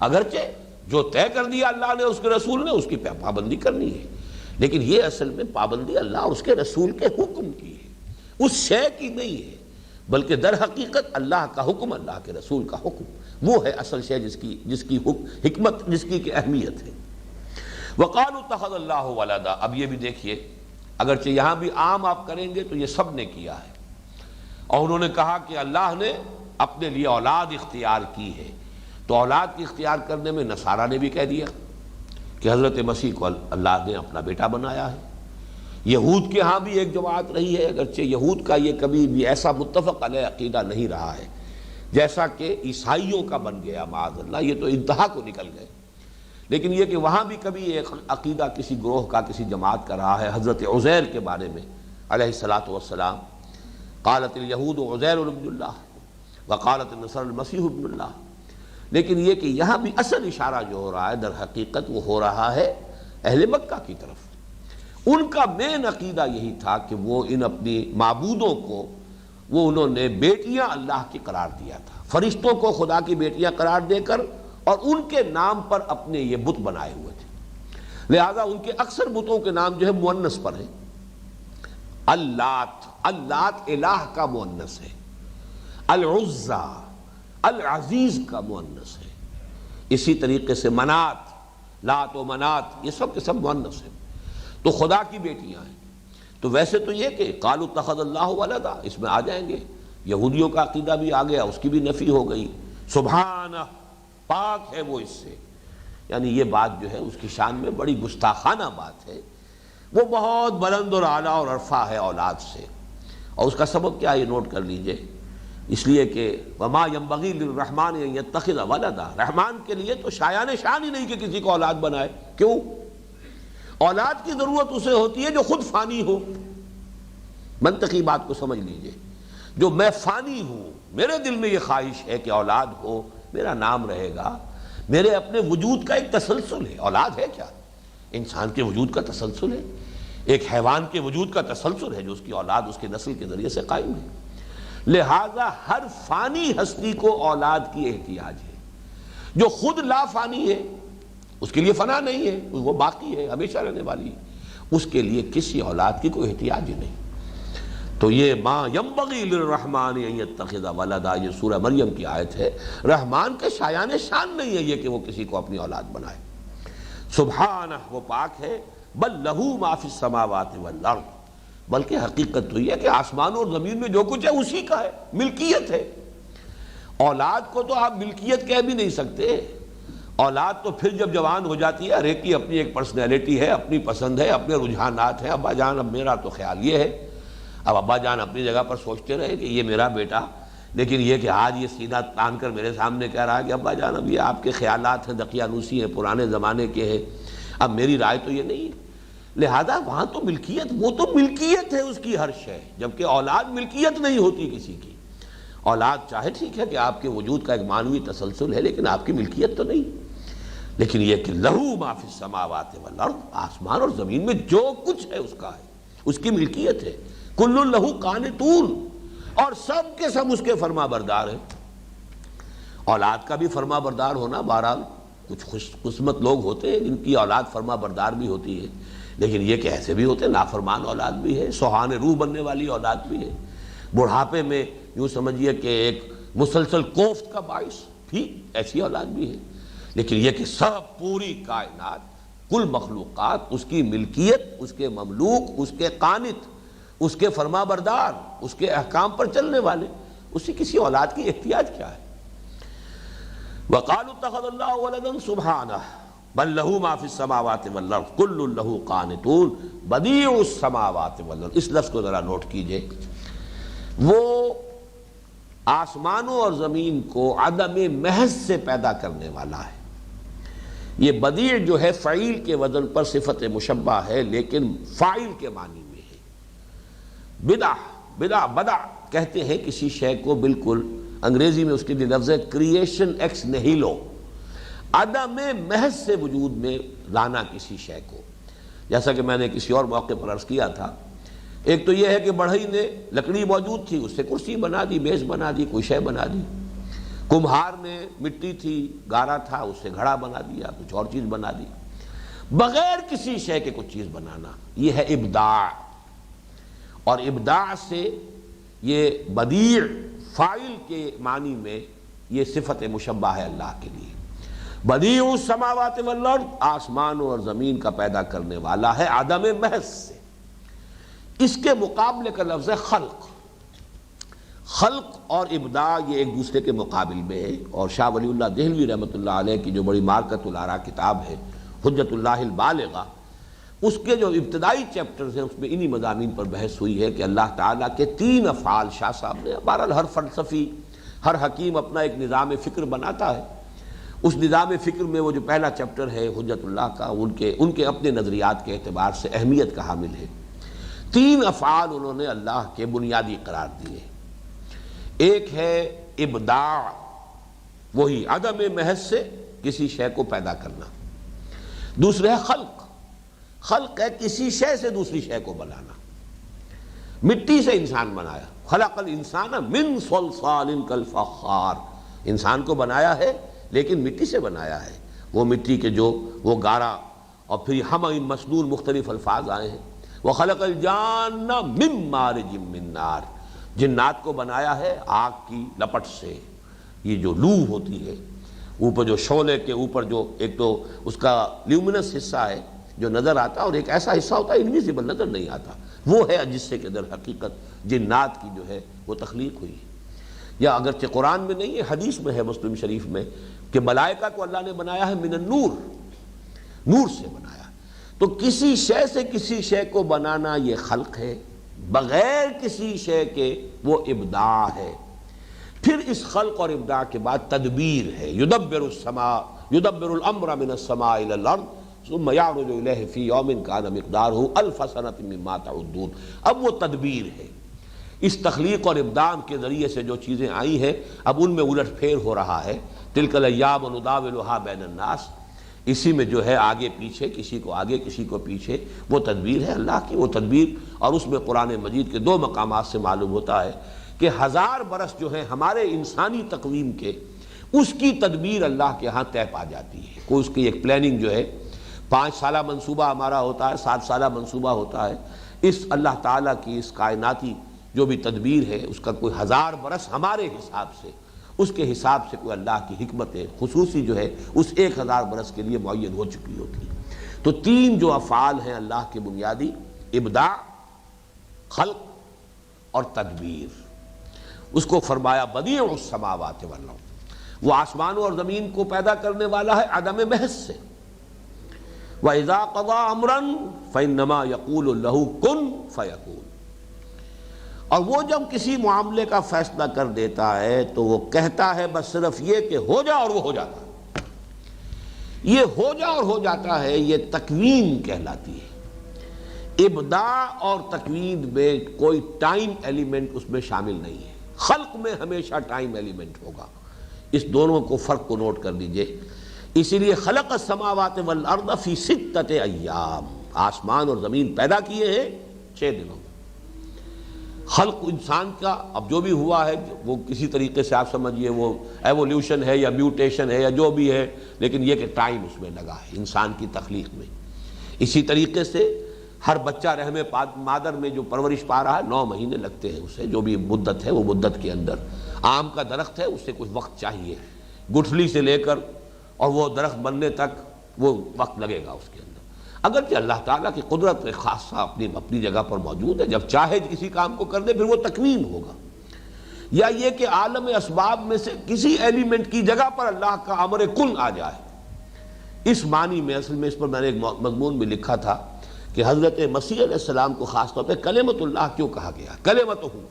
اگرچہ جو طے کر دیا اللہ نے، اس کے رسول نے، اس کی پابندی کرنی ہے، لیکن یہ اصل میں پابندی اللہ اور اس کے رسول کے حکم کی ہے، اس شے کی نہیں ہے، بلکہ در حقیقت اللہ کا حکم، اللہ کے رسول کا حکم، وہ ہے اصل شے جس کی حکمت، جس کی کہ اہمیت ہے۔ وَقَالُوا اتَّخَذَ اللَّهُ وَلَدًا، اب یہ بھی دیکھیے، اگرچہ یہاں بھی عام آپ کریں گے تو یہ سب نے کیا ہے، اور انہوں نے کہا کہ اللہ نے اپنے لیے اولاد اختیار کی ہے، تو اولاد کی اختیار کرنے میں نصارہ نے بھی کہہ دیا کہ حضرت مسیح کو اللہ نے اپنا بیٹا بنایا ہے۔ یہود کے ہاں بھی ایک جماعت رہی ہے، اگرچہ یہود کا یہ کبھی بھی ایسا متفق علیہ عقیدہ نہیں رہا ہے جیسا کہ عیسائیوں کا بن گیا معاذ اللہ، یہ تو انتہا کو نکل گئے، لیکن یہ کہ وہاں بھی کبھی ایک عقیدہ کسی گروہ کا، کسی جماعت کا رہا ہے حضرت عزیر کے بارے میں علیہ الصلاۃ والسلام، قالت الیہود عزیر ابن اللہ وقالت النصارى المسیح ابن اللہ، لیکن یہ کہ یہاں بھی اصل اشارہ جو ہو رہا ہے در حقیقت وہ ہو رہا ہے اہل مکہ کی طرف۔ ان کا مین عقیدہ یہی تھا کہ وہ ان اپنی معبودوں کو وہ انہوں نے بیٹیاں اللہ کی قرار دیا تھا، فرشتوں کو خدا کی بیٹیاں قرار دے کر، اور ان کے نام پر اپنے یہ بت بنائے ہوئے تھے، لہذا ان کے اکثر بتوں کے نام جو ہے مؤنث پر ہیں۔ اللات، اللات الہ کا مؤنث ہے، العزیٰ، العزیز کا مؤنث ہے، اسی طریقے سے منات، لات و منات، یہ سب کے سب مؤنث ہیں، تو خدا کی بیٹیاں ہیں۔ تو ویسے تو یہ کہ قالوا اتخذ اللہ ولدا، اس میں آ جائیں گے، یہودیوں کا عقیدہ بھی آ گیا، اس کی بھی نفی ہو گئی، سبحانہ، پاک ہے وہ اس سے، یعنی یہ بات جو ہے اس کی شان میں بڑی گستاخانہ بات ہے، وہ بہت بلند اور اعلیٰ اور عرفہ ہے اولاد سے، اور اس کا سبب کیا ہے یہ نوٹ کر لیجئے، اس لیے کہ وما ينبغي للرحمن ان يتخذ ولدا، رحمان کے لیے تو شایان شان ہی نہیں کہ کسی کو اولاد بنائے، کیوں؟ اولاد کی ضرورت اسے ہوتی ہے جو خود فانی ہو، منطقی بات کو سمجھ لیجئے، جو میں فانی ہوں، میرے دل میں یہ خواہش ہے کہ اولاد ہو، میرا نام رہے گا، میرے اپنے وجود کا ایک تسلسل ہے، اولاد ہے کیا؟ انسان کے وجود کا تسلسل ہے، ایک حیوان کے وجود کا تسلسل ہے جو اس کی اولاد اس کے نسل کے ذریعے سے قائم ہے، لہذا ہر فانی ہستی کو اولاد کی احتیاج ہے، جو خود لا فانی ہے، اس کے لیے فنا نہیں ہے، وہ باقی ہے، ہمیشہ رہنے والی ہے، اس کے لیے کسی اولاد کی کوئی احتیاج ہی نہیں۔ تو یہ ما ينبغي للرحمن ان يتخذ ولدا، یہ سورہ مریم کی آیت ہے، رحمان کے شایان شان نہیں ہے یہ کہ وہ کسی کو اپنی اولاد بنائے، سبحانہ، وہ پاک ہے، بل لہ ما فی السماوات والارض، بلکہ حقیقت تو یہ ہے کہ آسمان اور زمین میں جو کچھ ہے اسی کا ہے، ملکیت ہے۔ اولاد کو تو آپ ملکیت کہہ بھی نہیں سکتے، اولاد تو پھر جب جوان ہو جاتی ہے، ہر ایک کی اپنی ایک پرسنالٹی ہے، اپنی پسند ہے، اپنے رجحانات ہیں۔ ابا جان اب میرا تو خیال یہ ہے، اب ابا جان اپنی جگہ پر سوچتے رہے کہ یہ میرا بیٹا، لیکن یہ کہ آج یہ سینہ تان کر میرے سامنے کہہ رہا ہے کہ ابا جان اب یہ آپ کے خیالات ہیں، دقیانوسی ہیں، پرانے زمانے کے ہیں، اب میری رائے تو یہ نہیں ہے۔ لہذا وہاں تو ملکیت، وہ تو ملکیت ہے اس کی ہر شے، جبکہ اولاد ملکیت نہیں ہوتی کسی کی۔ اولاد چاہے ٹھیک ہے کہ آپ کے وجود کا ایک معنوی تسلسل ہے، لیکن آپ کی ملکیت تو نہیں۔ لیکن یہ کہ لہو ما فی السماوات والارض، آسمان اور زمین میں جو کچھ ہے اس کا ہے، اس کی ملکیت ہے۔ کل لہو قانتون، اور سب کے سب اس کے فرما بردار ہیں۔ اولاد کا بھی فرما بردار ہونا بہرحال کچھ خوش قسمت لوگ ہوتے ہیں جن کی اولاد فرما بردار بھی ہوتی ہے، لیکن یہ کہ ایسے بھی ہوتے ہیں نافرمان اولاد بھی ہے، سوہان روح بننے والی اولاد بھی ہے، بڑھاپے میں یوں سمجھیے کہ ایک مسلسل کوفت کا باعث بھی ایسی اولاد بھی ہے۔ لیکن یہ کہ سب پوری کائنات، کل مخلوقات اس کی ملکیت، اس کے مملوک، اس کے قانت، اس کے فرما بردار، اس کے احکام پر چلنے والے، اسی کسی اولاد کی احتیاج کیا ہے؟ وَقَالُوا اتَّخَذَ اللَّهُ وَلَدًا سُبْحَانَهُ بَل لَّهُ مَا فِي السَّمَاوَاتِ وَالْأَرْضِ كُلٌّ لَّهُ قَانِتُونَ بَدِيعُ السَّمَاوَاتِ وَالْأَرْضِ۔ اس لفظ کو ذرا نوٹ کیجئے، وہ آسمانوں اور زمین کو عدم محض سے پیدا کرنے والا ہے۔ یہ بدیع جو ہے فعیل کے وزن پر صفت مشبہ ہے، لیکن فاعل کے معنی میں ہے۔ بدع کہتے ہیں کسی شے کو، بالکل انگریزی میں اس کے لیے لفظ ہے کریشن ایکس نہیلو، عدم محض سے وجود میں لانا کسی شے کو۔ جیسا کہ میں نے کسی اور موقع پر عرض کیا تھا، ایک تو یہ ہے کہ بڑھئی نے لکڑی موجود تھی، اس سے کرسی بنا دی، میز بنا دی، کوئی شے بنا دی۔ کمہار نے مٹی تھی، گارا تھا، اس سے گھڑا بنا دیا، کچھ اور چیز بنا دی۔ بغیر کسی شے کے کچھ چیز بنانا، یہ ہے ابداع۔ اور ابداع سے یہ بدیع فاعل کے معنی میں یہ صفت مشبہ ہے اللہ کے لیے۔ بدیع السماوات والارض، آسمانوں اور زمین کا پیدا کرنے والا ہے عدم محض سے۔ اس کے مقابلے کا لفظ ہے خلق۔ خلق اور ابداع یہ ایک دوسرے کے مقابل میں ہے، اور شاہ ولی اللہ دہلوی رحمۃ اللہ علیہ کی جو بڑی مارکۃ الآراء کتاب ہے حجت اللہ البالغہ، اس کے جو ابتدائی چیپٹرز ہیں اس میں انہی مضامین پر بحث ہوئی ہے کہ اللہ تعالیٰ کے 3 افعال شاہ صاحب نے، بہرحال ہر فلسفی، ہر حکیم اپنا ایک نظام فکر بناتا ہے، اس نظام فکر میں وہ جو پہلا چیپٹر ہے حجت اللہ کا، ان کے اپنے نظریات کے اعتبار سے اہمیت کا حامل ہے۔ 3 افعال انہوں نے اللہ کے بنیادی قرار دیے۔ ایک ہے ابداع، وہی عدم محض سے کسی شے کو پیدا کرنا۔ دوسرا ہے خلق، خلق ہے کسی شے سے دوسری شے کو بنانا۔ مٹی سے انسان بنایا، خلق الانسان من صلصال کالفخار، انسان کو بنایا ہے لیکن مٹی سے بنایا ہے۔ وہ مٹی کے جو وہ گارا، اور پھر ہم مسنون مختلف الفاظ آئے ہیں، وَخَلَقَ الْجَانَّ مِن مَارِجٍ مِّن نَار، جنات کو بنایا ہے آگ کی لپٹ سے۔ یہ جو لو ہوتی ہے، اوپر جو شعلے کے اوپر جو ایک تو اس کا لیومینس حصہ ہے جو نظر آتا، اور ایک ایسا حصہ ہوتا ہے انویزیبل، نظر نہیں آتا، وہ ہے جس سے کہ در حقیقت جنات کی جو ہے وہ تخلیق ہوئی ہے۔ یا اگرچہ قرآن میں نہیں ہے، حدیث میں ہے مسلم شریف میں کہ ملائکہ کو اللہ نے بنایا ہے من النور، نور سے بنایا۔ تو کسی شے سے کسی شے کو بنانا یہ خلق ہے، بغیر کسی شے کے وہ ابداع ہے۔ پھر اس خلق اور ابداع کے بعد تدبیر ہے، یدبر الامر من السماء الى الارض ثم يعرج الیہ فی یوم کان مقدارہ الف سنۃ مما تعدون۔ اب وہ تدبیر ہے، اس تخلیق اور ابداع کے ذریعے سے جو چیزیں آئی ہیں اب ان میں الٹ پھیر ہو رہا ہے۔ تلک الایام نداولھا بین الناس، اسی میں جو ہے آگے پیچھے، کسی کو آگے کسی کو پیچھے، وہ تدبیر ہے اللہ کی، وہ تدبیر۔ اور اس میں قرآن مجید کے 2 مقامات سے معلوم ہوتا ہے کہ 1000 برس جو ہے ہمارے انسانی تقویم کے، اس کی تدبیر اللہ کے ہاں طے پا جاتی ہے۔ کوئی اس کی ایک پلاننگ جو ہے، 5 سالہ منصوبہ ہمارا ہوتا ہے، 7 سالہ منصوبہ ہوتا ہے، اس اللہ تعالیٰ کی اس کائناتی جو بھی تدبیر ہے اس کا کوئی 1000 برس ہمارے حساب سے، اس کے حساب سے کوئی اللہ کی حکمت خصوصی جو ہے اس 1000 برس کے لیے معین ہو چکی ہوتی ہے۔ تو 3 جو افعال ہیں اللہ کے بنیادی، ابداع، خلق اور تدبیر، اس کو فرمایا بدیع السماوات والارض، وہ آسمانوں اور زمین کو پیدا کرنے والا ہے عدم محض سے۔ وَإِذَا قَضَىٰ أَمْرًا فَإِنَّمَا يَقُولُ لَهُ كُن فَيَكُونُ، اور وہ جب کسی معاملے کا فیصلہ کر دیتا ہے تو وہ کہتا ہے بس صرف یہ کہ ہو جا، اور وہ ہو جاتا ہے۔ یہ ہو جا اور ہو جاتا ہے، یہ تکوین کہلاتی ہے۔ ابداع اور تکوین میں کوئی ٹائم ایلیمنٹ اس میں شامل نہیں ہے، خلق میں ہمیشہ ٹائم ایلیمنٹ ہوگا۔ اس دونوں کو فرق کو نوٹ کر دیجئے۔ اسی لیے خلق السماوات والارض فی 6 ایام، آسمان اور زمین پیدا کیے ہیں 6 دنوں میں۔ خلق انسان کا اب جو بھی ہوا ہے وہ کسی طریقے سے آپ سمجھیے وہ ایولیوشن ہے یا میوٹیشن ہے یا جو بھی ہے، لیکن یہ کہ ٹائم اس میں لگا ہے انسان کی تخلیق میں۔ اسی طریقے سے ہر بچہ رحم مادر میں جو پرورش پا رہا ہے 9 مہینے لگتے ہیں اسے، جو بھی مدت ہے وہ مدت کے اندر۔ آم کا درخت ہے، اسے کچھ وقت چاہیے، گٹھلی سے لے کر اور وہ درخت بننے تک وہ وقت لگے گا اس کے اندر۔ اگرچہ اللہ تعالیٰ کی قدرت خاصہ اپنی جگہ پر موجود ہے، جب چاہے کسی کام کو کر دے پھر وہ تکوین ہوگا، یا یہ کہ عالم اسباب میں سے کسی ایلیمنٹ کی جگہ پر اللہ کا امر کن آ جائے۔ اس معنی میں اصل میں اس پر میں نے ایک مضمون بھی لکھا تھا کہ حضرت مسیح علیہ السلام کو خاص طور پہ کلمۃ اللہ کیوں کہا گیا، کلمۃ ہوں،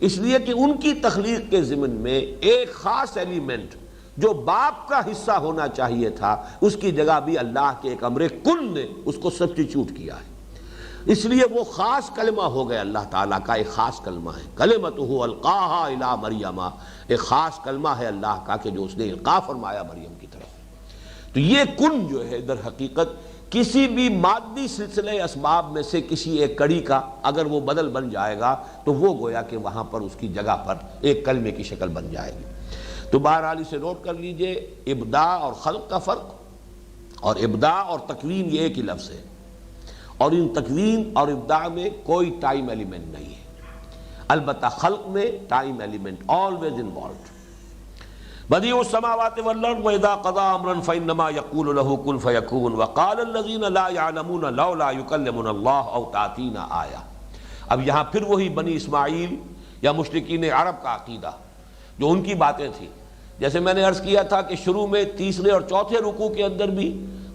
اس لیے کہ ان کی تخلیق کے ضمن میں ایک خاص ایلیمنٹ جو باپ کا حصہ ہونا چاہیے تھا اس کی جگہ بھی اللہ کے ایک امر کن نے اس کو سبسٹیچیوٹ کیا ہے، اس لیے وہ خاص کلمہ ہو گیا، اللہ تعالیٰ کا ایک خاص کلمہ ہے، کلمتہ القاہا الی مریم، ایک خاص کلمہ ہے اللہ کا کہ جو اس نے القاء فرمایا مریم کی طرف۔ تو یہ کن جو ہے در حقیقت کسی بھی مادی سلسلے اسباب میں سے کسی ایک کڑی کا اگر وہ بدل بن جائے گا تو وہ گویا کہ وہاں پر اس کی جگہ پر ایک کلمے کی شکل بن جائے گی۔ تو بہرحال اسے نوٹ کر لیجئے، ابداع اور خلق کا فرق، اور ابداع اور تکوین یہ ایک ہی لفظ ہے، اور ان تکوین اور ابداع میں کوئی ٹائم ایلیمنٹ نہیں ہے، البتہ خلق میں time element always involved. Badie السماوات والارض واذا قضى امرا فانما يقول له كن فيكون وقال الذين لا يعلمون لولا يكلمنا الله او تاتينا آية۔ اب یہاں پھر وہی بنی اسماعیل یا مشرکین عرب کا عقیدہ جو ان کی باتیں تھیں، جیسے میں نے عرض کیا تھا کہ شروع میں تیسرے اور چوتھے رکوع کے اندر بھی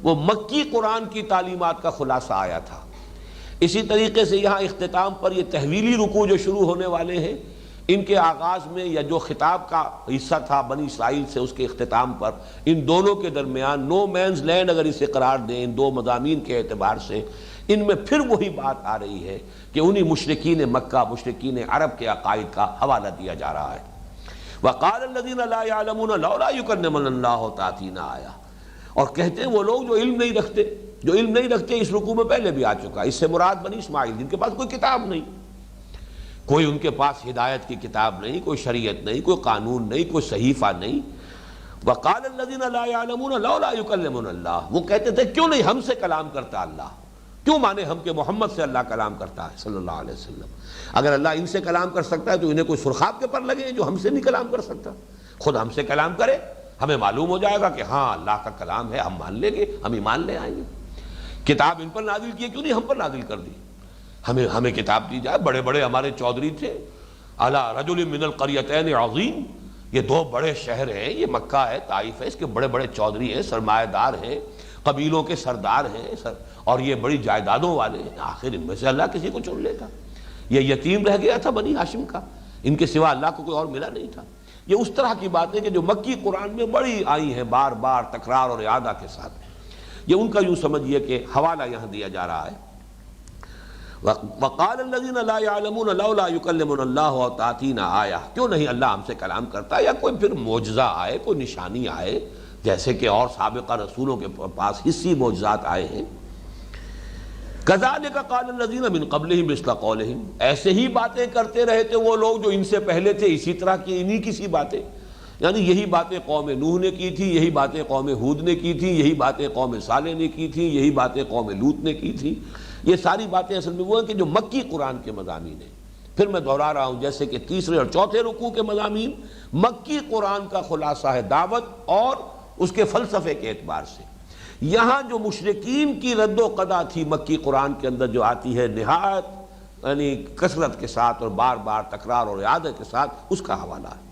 وہ مکی قرآن کی تعلیمات کا خلاصہ آیا تھا، اسی طریقے سے یہاں اختتام پر یہ تحویلی رکوع جو شروع ہونے والے ہیں ان کے آغاز میں یا جو خطاب کا حصہ تھا بنی اسرائیل سے اس کے اختتام پر ان دونوں کے درمیان نو مینز لینڈ اگر اسے قرار دیں ان دو مضامین کے اعتبار سے، ان میں پھر وہی بات آ رہی ہے کہ انہی مشرکین مکہ مشرکین عرب کے عقائد کا حوالہ دیا جا رہا ہے۔ وقال الذين لا يعلمون لولا يكلمنا الله تاتينا آية، اور کہتے ہیں وہ لوگ جو علم نہیں رکھتے اس رکوع میں پہلے بھی آ چکا، اس سے مراد بنی اسماعیل جن کے پاس کوئی کتاب نہیں، کوئی ان کے پاس ہدایت کی کتاب نہیں، کوئی شریعت نہیں، کوئی قانون نہیں، کوئی صحیفہ نہیں۔ وقال الذين لا يعلمون لولا يكلمنا الله، وہ کہتے تھے کیوں نہیں ہم سے کلام کرتا اللہ، کیوں مانے ہم کہ محمد سے اللہ کلام کرتا ہے صلی اللہ علیہ وسلم۔ اگر اللہ ان سے کلام کر سکتا ہے تو انہیں کوئی سرخاب کے پر لگے جو ہم سے نہیں کلام کر سکتا، خود ہم سے کلام کرے، ہمیں معلوم ہو جائے گا کہ ہاں اللہ کا کلام ہے، ہم مان لیں گے، ہم ایمان لے آئیں گے۔ کتاب ان پر نازل کی کیوں نہیں ہم پر نازل کر دی، ہمیں کتاب دی جائے۔ بڑے بڑے ہمارے چودھری تھے، اعلیٰ رجل من القریتین عظیم، یہ دو بڑے شہر ہیں، یہ مکہ ہے طائف ہے، اس کے بڑے بڑے چودھری ہیں، سرمایہ دار ہیں، قبیلوں کے سردار ہیں، اور یہ بڑی جائیدادوں والے ہیں، آخر ان میں سے اللہ کسی کو چن لیتا۔ یہ یتیم رہ گیا تھا بنی ہاشم کا، ان کے سوا اللہ کو کوئی اور ملا نہیں تھا۔ یہ اس طرح کی باتیں کہ جو مکی قرآن میں بڑی آئی ہیں بار بار تکرار اور اعادہ کے ساتھ، یہ ان کا یوں سمجھیے کہ حوالہ یہاں دیا جا رہا ہے۔ وقال الذين لا يعلمون لولا يكلمنا الله او تاتينا آية، کیوں نہیں اللہ ہم سے کلام کرتا یا کوئی پھر معجزہ آئے، کوئی نشانی آئے، جیسے کہ اور سابقہ رسولوں کے پاس حصی معجزات آئے ہیں۔ كذلك قال الذين من قبلهم مثل قولهم، ایسے ہی باتیں کرتے رہے تھے وہ لوگ جو ان سے پہلے تھے، اسی طرح کی انہی کسی باتیں، یعنی یہی باتیں قوم نوح نے کی تھی، یہی باتیں قوم ہود نے کی تھی، یہی باتیں قوم صالح نے کی تھی، یہی باتیں قوم لوط نے کی تھی۔ یہ ساری باتیں اصل میں وہ ہیں کہ جو مکی قرآن کے مضامین ہیں۔ پھر میں دہرا رہا ہوں جیسے کہ تیسرے اور چوتھے رکوع کے مضامین مکی قرآن کا خلاصہ ہے دعوت اور اس کے فلسفے کے اعتبار سے۔ یہاں جو مشرکین کی رد و قضا تھی مکی قرآن کے اندر جو آتی ہے نہایت یعنی کثرت کے ساتھ اور بار بار تکرار اور اعادہ کے ساتھ، اس کا حوالہ ہے۔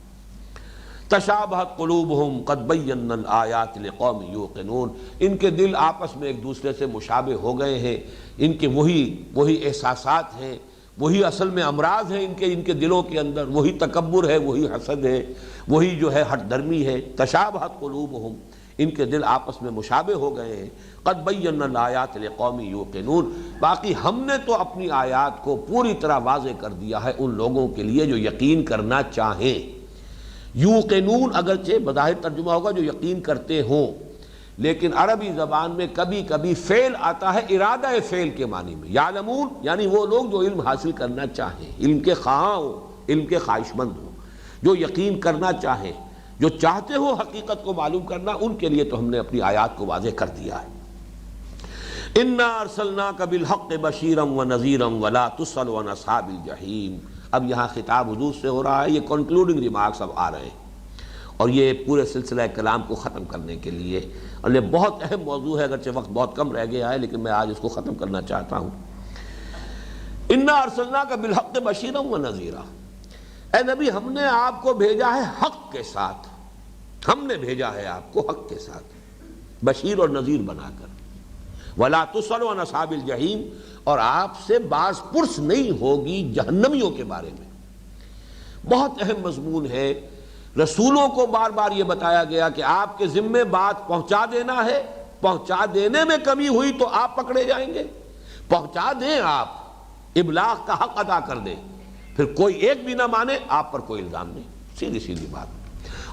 تشابہت قلوبہم قد بینا الآیات لقوم یوقنون، ان کے دل آپس میں ایک دوسرے سے مشابہ ہو گئے ہیں، ان کے وہی احساسات ہیں، وہی اصل میں امراض ہیں ان کے دلوں کے اندر، وہی تکبر ہے، وہی حسد ہے، وہی جو ہے ہٹ درمی ہے۔ تشابہت قلوبہم، ان کے دل آپس میں مشابہ ہو گئے ہیں۔ قد بینا الآیات لقوم یوقنون، باقی ہم نے تو اپنی آیات کو پوری طرح واضح کر دیا ہے ان لوگوں کے لیے جو یقین کرنا چاہیں۔ یوقنون اگرچہ بظاہر ترجمہ ہوگا جو یقین کرتے ہوں، لیکن عربی زبان میں کبھی کبھی فعل آتا ہے ارادہ فعل کے معنی میں. یعلمون یعنی وہ لوگ جو علم حاصل کرنا چاہیں، علم کے خواہاں ہوں، علم کے خواہش مند ہوں، جو یقین کرنا چاہیں، جو چاہتے ہو حقیقت کو معلوم کرنا، ان کے لیے تو ہم نے اپنی آیات کو واضح کر دیا ہے. انا ارسلناک بالحق بشیرا ونذیرا ولا تسأل عن اصحاب الجحیم. اب یہاں خطاب حضور سے ہو رہا ہے، یہ کنکلوڈنگ ریمارکس اب آ رہے ہیں، اور یہ پورے سلسلہ کلام کو ختم کرنے کے لیے، اور یہ بہت اہم موضوع ہے، اگرچہ وقت بہت کم رہ گیا ہے لیکن میں آج اس کو ختم کرنا چاہتا ہوں. انا ارسلناک بالحق بشیرا ونذیرا، اے نبی ہم نے آپ کو بھیجا ہے حق کے ساتھ، ہم نے بھیجا ہے آپ کو حق کے ساتھ بشیر اور نذیر بنا کر. ولا تسأل عن اصحاب الجحیم، اور آپ سے باز پرس نہیں ہوگی جہنمیوں کے بارے میں. بہت اہم مضمون ہے. رسولوں کو بار بار یہ بتایا گیا کہ آپ کے ذمے بات پہنچا دینا ہے، پہنچا دینے میں کمی ہوئی تو آپ پکڑے جائیں گے. پہنچا دیں، آپ ابلاغ کا حق ادا کر دیں، پھر کوئی ایک بھی نہ مانے آپ پر کوئی الزام نہیں. سیدھی سیدھی بات.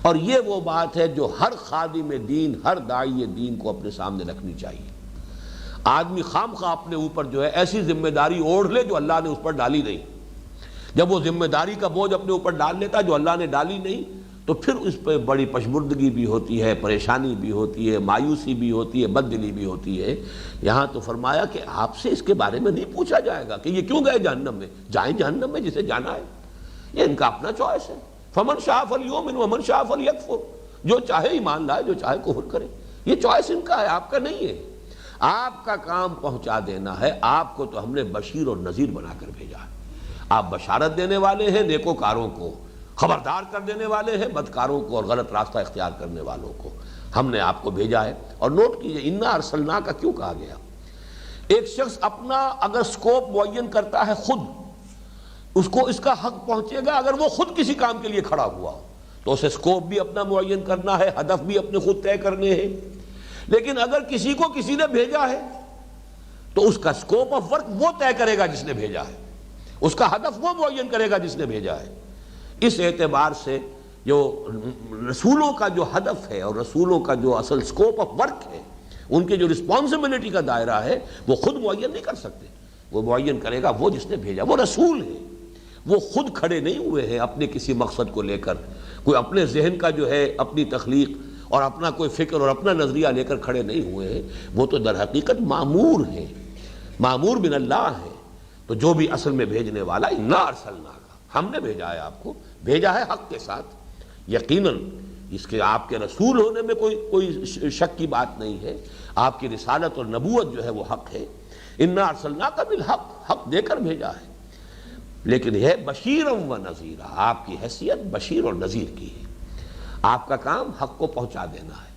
اور یہ وہ بات ہے جو ہر خادم دین، ہر داعی دین کو اپنے سامنے رکھنی چاہیے. آدمی خام خواہ اپنے اوپر جو ہے ایسی ذمہ داری اوڑھ لے جو اللہ نے اس پر ڈالی نہیں. جب وہ ذمہ داری کا بوجھ اپنے اوپر ڈال لیتا جو اللہ نے ڈالی نہیں، تو پھر اس پہ بڑی پشمردگی بھی ہوتی ہے، پریشانی بھی ہوتی ہے، مایوسی بھی ہوتی ہے، بددلی بھی ہوتی ہے. یہاں تو فرمایا کہ آپ سے اس کے بارے میں نہیں پوچھا جائے گا کہ یہ کیوں گئے جہنم میں. جائیں جہنم میں جسے جانا ہے، یہ ان کا اپنا چوائس ہے. فمن شاء فلیؤمن ومن شاء فلیکفر، جو چاہے ایمان لائے، جو چاہے کفر کرے. یہ چوائس ان کا ہے، آپ کا نہیں ہے. آپ کا کام پہنچا دینا ہے. آپ کو تو ہم نے بشیر اور نذیر بنا کر بھیجا ہے. آپ بشارت دینے والے ہیں نیکوکاروں کو، خبردار کر دینے والے ہیں بدکاروں کو اور غلط راستہ اختیار کرنے والوں کو. ہم نے آپ کو بھیجا ہے. اور نوٹ کیجئے انا ارسلنا کا کیوں کہا گیا. ایک شخص اپنا اگر سکوپ معین کرتا ہے خود، اس کو اس کا حق پہنچے گا اگر وہ خود کسی کام کے لیے کھڑا ہوا ہو، تو اسے سکوپ بھی اپنا معین کرنا ہے، ہدف بھی اپنے خود طے کرنے ہیں. لیکن اگر کسی کو کسی نے بھیجا ہے تو اس کا سکوپ آف ورک وہ طے کرے گا جس نے بھیجا ہے، اس کا ہدف وہ معین کرے گا جس نے بھیجا ہے. اس اعتبار سے جو رسولوں کا جو ہدف ہے اور رسولوں کا جو اصل سکوپ آف ورک ہے، ان کے جو رسپانسبلٹی کا دائرہ ہے، وہ خود معین نہیں کر سکتے. وہ معین کرے گا وہ جس نے بھیجا. وہ رسول ہے، وہ خود کھڑے نہیں ہوئے ہیں اپنے کسی مقصد کو لے کر. کوئی اپنے ذہن کا جو ہے اپنی تخلیق اور اپنا کوئی فکر اور اپنا نظریہ لے کر کھڑے نہیں ہوئے ہیں. وہ تو در حقیقت مامور ہیں، مامور من اللہ ہے. تو جو بھی اصل میں بھیجنے والا، انا ارسلناک، ہم نے بھیجا ہے آپ کو، بھیجا ہے حق کے ساتھ. یقیناً اس کے آپ کے رسول ہونے میں کوئی شک کی بات نہیں ہے. آپ کی رسالت اور نبوت جو ہے وہ حق ہے. انا ارسلناک بالحق، حق دے کر بھیجا ہے. لیکن یہ بشیرا و نذیرا، آپ کی حیثیت بشیر اور نذیر کی ہے. آپ کا کام حق کو پہنچا دینا ہے،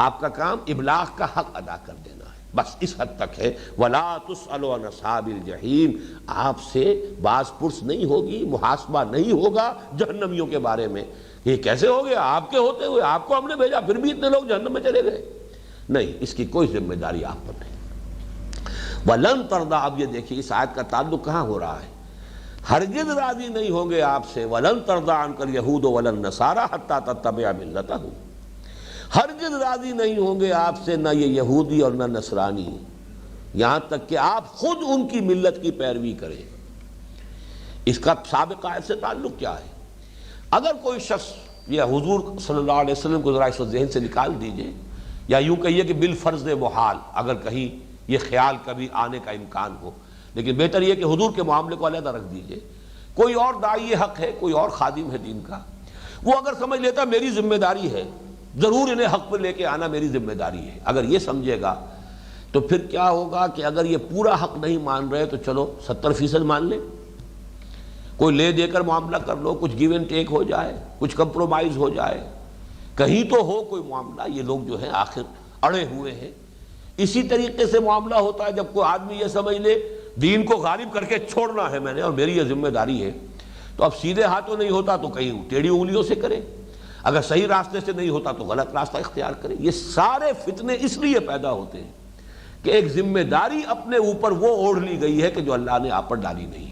آپ کا کام ابلاغ کا حق ادا کر دینا ہے، بس اس حد تک ہے. ولا تسأل عن اصحاب الجحیم، آپ سے باز پرس نہیں ہوگی، محاسبہ نہیں ہوگا جہنمیوں کے بارے میں. یہ کیسے ہو گیا آپ کے ہوتے ہوئے، آپ کو ہم نے بھیجا پھر بھی اتنے لوگ جہنم میں چلے گئے. نہیں، اس کی کوئی ذمہ داری آپ پر نہیں. وَلَن تَرْضَىٰ، اب یہ دیکھیے اس آیت کا تعلق کہاں ہو رہا ہے. ہرگز راضی نہیں ہوں گے آپ سے. وَلَن تَرْضَىٰ عَنْكَ الْيَهُودُ وَلَا النَّصَارَىٰ حَتَّىٰ تَتَّبِعَ مِلَّتَهُمْ، ہرگز راضی نہیں ہوں گے آپ سے نہ یہ یہودی اور نہ نصرانی، یہاں تک کہ آپ خود ان کی ملت کی پیروی کریں. اس کا سابق آیت سے تعلق کیا ہے؟ اگر کوئی شخص، یہ حضور صلی اللہ علیہ وسلم کو ذرا اس ذہن سے نکال دیجئے، یا یوں کہیے کہ بالفرض محال، اگر کہیں یہ خیال کبھی آنے کا امکان ہو، لیکن بہتر یہ کہ حضور کے معاملے کو علیحدہ رکھ دیجئے. کوئی اور داعی حق ہے، کوئی اور خادم ہے دین کا، وہ اگر سمجھ لیتا میری ذمہ داری ہے، ضرور انہیں حق پر لے کے آنا میری ذمہ داری ہے، اگر یہ سمجھے گا تو پھر کیا ہوگا کہ اگر یہ پورا حق نہیں مان رہے تو چلو 70% مان لیں، کوئی لے دے کر معاملہ کر لو، کچھ گیو اینڈ ٹیک ہو جائے، کچھ کمپرومائز ہو جائے، کہیں تو ہو کوئی معاملہ. یہ لوگ جو ہیں آخر اڑے ہوئے ہیں. اسی طریقے سے معاملہ ہوتا ہے جب کوئی آدمی یہ سمجھ لے دین کو غالب کر کے چھوڑنا ہے میں نے اور میری یہ ذمہ داری ہے، تو اب سیدھے ہاتھوں نہیں ہوتا تو کہیں ٹیڑھی انگلیوں سے کرے، اگر صحیح راستے سے نہیں ہوتا تو غلط راستہ اختیار کرے. یہ سارے فتنے اس لیے پیدا ہوتے ہیں کہ ایک ذمہ داری اپنے اوپر وہ اوڑھ لی گئی ہے کہ جو اللہ نے آپ پر ڈالی نہیں.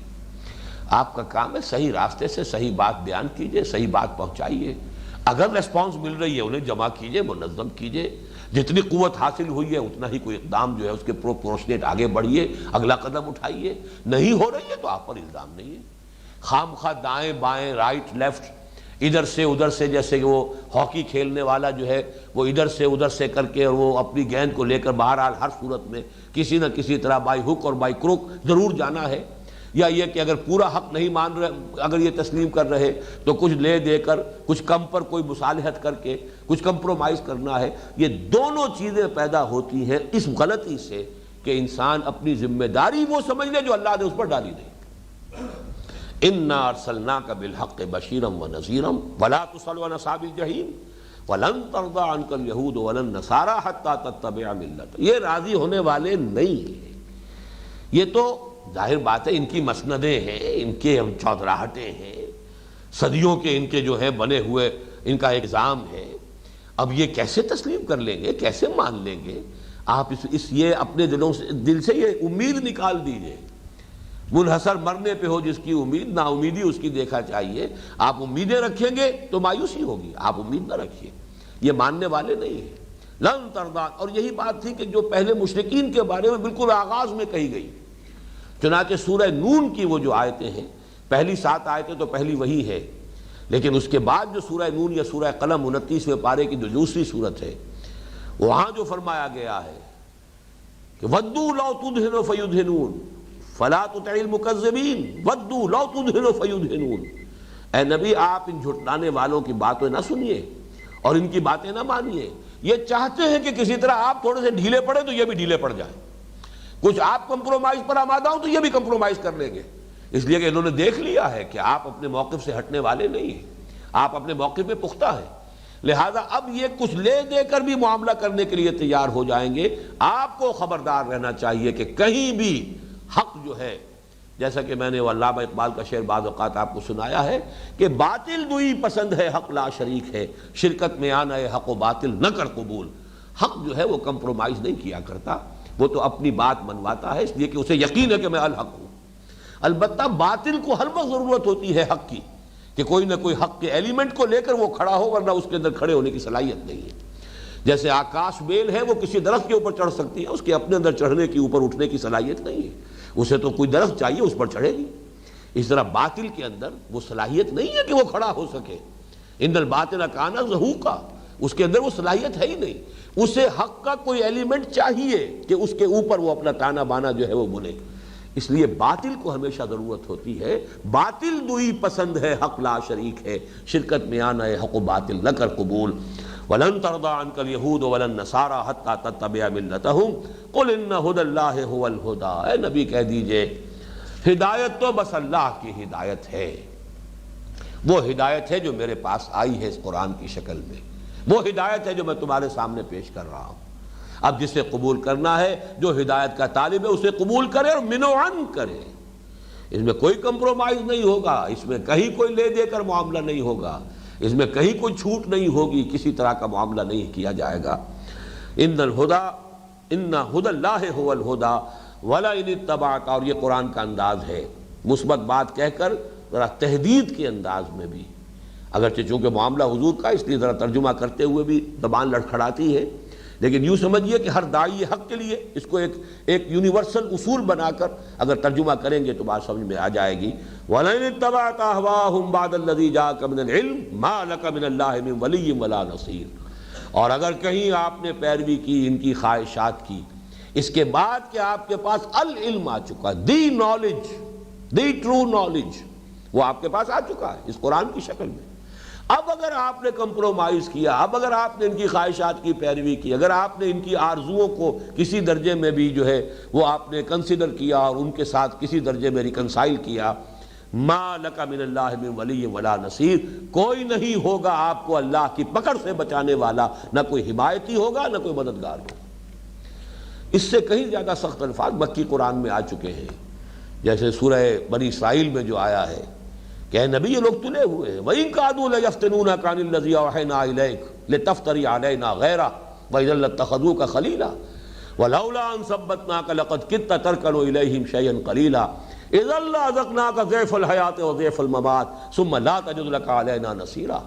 آپ کا کام ہے صحیح راستے سے صحیح بات بیان کیجئے، صحیح بات پہنچائیے. اگر ریسپانس مل رہی ہے انہیں جمع کیجئے، منظم کیجئے. جتنی قوت حاصل ہوئی ہے اتنا ہی کوئی اقدام جو ہے اس کے پروپورشنیٹ آگے بڑھیے، اگلا قدم اٹھائیے. نہیں ہو رہی ہے تو آپ پر الزام نہیں ہے. خام خواہ دائیں بائیں رائٹ لیفٹ ادھر سے ادھر سے، جیسے کہ وہ ہاکی کھیلنے والا جو ہے وہ ادھر سے ادھر سے کر کے اور وہ اپنی گیند کو لے کر بہرحال ہر صورت میں کسی نہ کسی طرح بائی ہک اور بائی کروک ضرور جانا ہے. یا یہ کہ اگر پورا حق نہیں مان رہے، اگر یہ تسلیم کر رہے تو کچھ لے دے کر کچھ کم پر کوئی مصالحت کر کے کچھ کمپرومائز کرنا ہے. یہ دونوں چیزیں پیدا ہوتی ہیں اس غلطی سے کہ انسان اپنی ذمہ داری وہ سمجھ لے جو اللہ نے اس پر ڈالی نہیں. اِنَّا أَرْسَلْنَاكَ بِالْحَقِّ بَشِيرًا وَنَذِيرًا وَلَا تُصَلُّ عَلَىٰ أَصْحَابِ الْجَحِيمِ وَلَن تَرْضَىٰ عَنكَ الْيَهُودُ وَلَا النَّصَارَىٰ حَتَّىٰ تَتَّبِعَ مِلَّتَهُمْ. یہ راضی ہونے والے نہیں ہیں. یہ تو ظاہر بات ہے ان کی مسندیں ہیں، ان کے چودراہٹیں ہیں، صدیوں کے ان کے جو ہے بنے ہوئے ان کا ایگزام ہے. اب یہ کیسے تسلیم کر لیں گے، کیسے مان لیں گے؟ آپ یہ اپنے دل سے یہ امید نکال دیجئے. منحصر مرنے پہ ہو جس کی امید، نا امیدی اس کی دیکھا چاہیے. آپ امیدیں رکھیں گے تو مایوسی ہوگی، آپ امید نہ رکھیے. یہ ماننے والے نہیں ہیں. لن ترضیٰ، اور یہی بات تھی کہ جو پہلے مشرکین کے بارے میں بالکل آغاز میں کہی گئی. چنانچہ سورہ نون کی وہ جو آیتیں ہیں، پہلی 7 آیتیں تو پہلی وہی ہے، لیکن اس کے بعد جو سورہ نون یا سورہ قلم 29ویں پارے کی جو دوسری صورت ہے، وہاں جو فرمایا گیا ہے کہ وَدُّوا لَوْ تُدْهِنُ فَيُدْهِنُونَ فَلَا تُطِعِ الْمُكَذِّبِينَ وَدُّوا لَوْ تُدْهِنُ فَيُدْهِنُونَ. اے نبی آپ ان جھٹلانے والوں کی باتیں نہ سنیے اور ان کی باتیں نہ مانیے. یہ چاہتے ہیں کہ کسی طرح آپ تھوڑے سے ڈھیلے پڑے تو یہ بھی ڈھیلے پڑ جائیں. کچھ آپ کمپرومائز پر آمادہ ہوں تو یہ بھی کمپرومائز کر لیں گے. اس لیے کہ انہوں نے دیکھ لیا ہے کہ آپ اپنے موقف سے ہٹنے والے نہیں ہیں، آپ اپنے موقف پہ پختہ ہیں. لہذا اب یہ کچھ لے دے کر بھی معاملہ کرنے کے لیے تیار ہو جائیں گے. آپ کو خبردار رہنا چاہیے کہ کہیں بھی حق جو ہے، جیسا کہ میں نے علامہ اقبال کا شعر بعض اوقات آپ کو سنایا ہے کہ باطل دوئی پسند ہے حق لا شریک ہے، شرکت میں آنا ہے حق و باطل نہ کر قبول. حق جو ہے وہ کمپرومائز نہیں کیا کرتا، وہ تو اپنی بات منواتا ہے، اس لیے کہ اسے یقین ہے کہ میں الحق ہوں. البتہ باطل کو ہر وقت ضرورت ہوتی ہے حق کی، کہ کوئی نہ کوئی حق کے ایلیمنٹ کو لے کر وہ کھڑا ہو، ورنہ اس کے اندر کھڑے ہونے کی صلاحیت نہیں ہے. جیسے آکاش بیل ہے، وہ کسی درخت کے اوپر چڑھ سکتی ہے، اس کے اپنے اندر چڑھنے کی، اوپر اٹھنے کی صلاحیت نہیں ہے. اسے تو کوئی درخت چاہیے، اس پر چڑھے گی. اس طرح باطل کے اندر وہ صلاحیت نہیں ہے کہ وہ کھڑا ہو سکے. ان الباطل کان زہوقا، اس کے اندر وہ صلاحیت ہے ہی نہیں. اسے حق کا کوئی ایلیمنٹ چاہیے کہ اس کے اوپر وہ اپنا تانا بانا جو ہے وہ بنے. اس لیے باطل کو ہمیشہ ضرورت ہوتی ہے. باطل دوئی پسند ہے حق لا شریک ہے، شرکت میں آنا ہے حق و باطل نہ کر قبول. وَلَن تَرْضَىٰ عَنكَ الْيَهُودُ وَلَا النَّصَارَىٰ حَتَّىٰ تَتَّبِعَ مِلَّتَهُمْ قُلْ إِنَّ هُدَى اللَّهِ هُوَ الْهُدَىٰ. اے نبی کہہ دیجئے ہدایت تو بس اللہ کی ہدایت ہے. وہ ہدایت ہے جو میرے پاس آئی ہے اس قرآن کی شکل میں، وہ ہدایت ہے جو میں تمہارے سامنے پیش کر رہا ہوں. اب جسے قبول کرنا ہے، جو ہدایت کا طالب ہے، اسے قبول کرے اور منوعن کرے. اس میں کوئی کمپرومائز نہیں ہوگا، اس میں کہیں کوئی لے دے کر معاملہ نہیں ہوگا، اس میں کہیں کوئی چھوٹ نہیں ہوگی، کسی طرح کا معاملہ نہیں کیا جائے گا. ان ھدی اللہ ھو الھدی ولئن اتبعت، اور یہ قرآن کا انداز ہے مثبت بات کہہ کر ذرا تہدید کے انداز میں بھی، اگرچہ چونکہ معاملہ حضور کا اس لیے ذرا ترجمہ کرتے ہوئے بھی زبان لڑکھڑاتی ہے، لیکن یوں سمجھیے کہ ہر داعی حق کے لیے اس کو ایک یونیورسل اصول بنا کر اگر ترجمہ کریں گے تو بات سمجھ میں آ جائے گی. وَلَئِنِ اتَّبَعْتَ أَهْوَاءَهُمْ بَعْدَ الَّذِي جَاءَكَ مِنَ الْعِلْمِ مَا لَكَ مِنَ اللَّهِ مِنْ وَلِيٍّ وَلَا نَصِيرٍ. اور اگر کہیں آپ نے پیروی کی ان کی خواہشات کی، اس کے بعد کہ آپ کے پاس العلم آ چکا، the knowledge, the true knowledge, وہ آپ کے پاس آ چکا ہے اس قرآن کی شکل میں. اب اگر آپ نے کمپرومائز کیا، اب اگر آپ نے ان کی خواہشات کی پیروی کی، اگر آپ نے ان کی آرزوؤں کو کسی درجے میں بھی جو ہے وہ آپ نے کنسیڈر کیا اور ان کے ساتھ کسی درجے میں ریکنسائل کیا، ما لک من اللہ من ولی ولا نصیر، کوئی نہیں ہوگا آپ کو اللہ کی پکڑ سے بچانے والا، نہ کوئی حمایتی ہوگا نہ کوئی مددگار ہوگا. اس سے کہیں زیادہ سخت الفاظ مکی قرآن میں آ چکے ہیں، جیسے سورہ بنی اسرائیل میں جو آیا ہے کہ اے نبی یہ لوگ تلے ہوئے ہیں. وَإِن كَادُوا لَيَفْتِنُونَكَ عَنِ الَّذِي أَوْحَيْنَا إِلَيْكَ لِتَفْتَرِيَ عَلَيْنَا غَيْرَهُ وَإِذًا لَّاتَّخَذُوكَ خَلِيلًا وَلَوْلَا أَن ثَبَّتْنَاكَ لَقَدْ كِدتَّ تَرْكَنُ إِلَيْهِمْ شَيْئًا قَلِيلًا إِذًا لَّأَذَقْنَاكَ ضِعْفَ الْحَيَاةِ وَضِعْفَ الْمَمَاتِ ثُمَّ لَا تَجِدُ لَكَ عَلَيْنَا نَصِيرًا.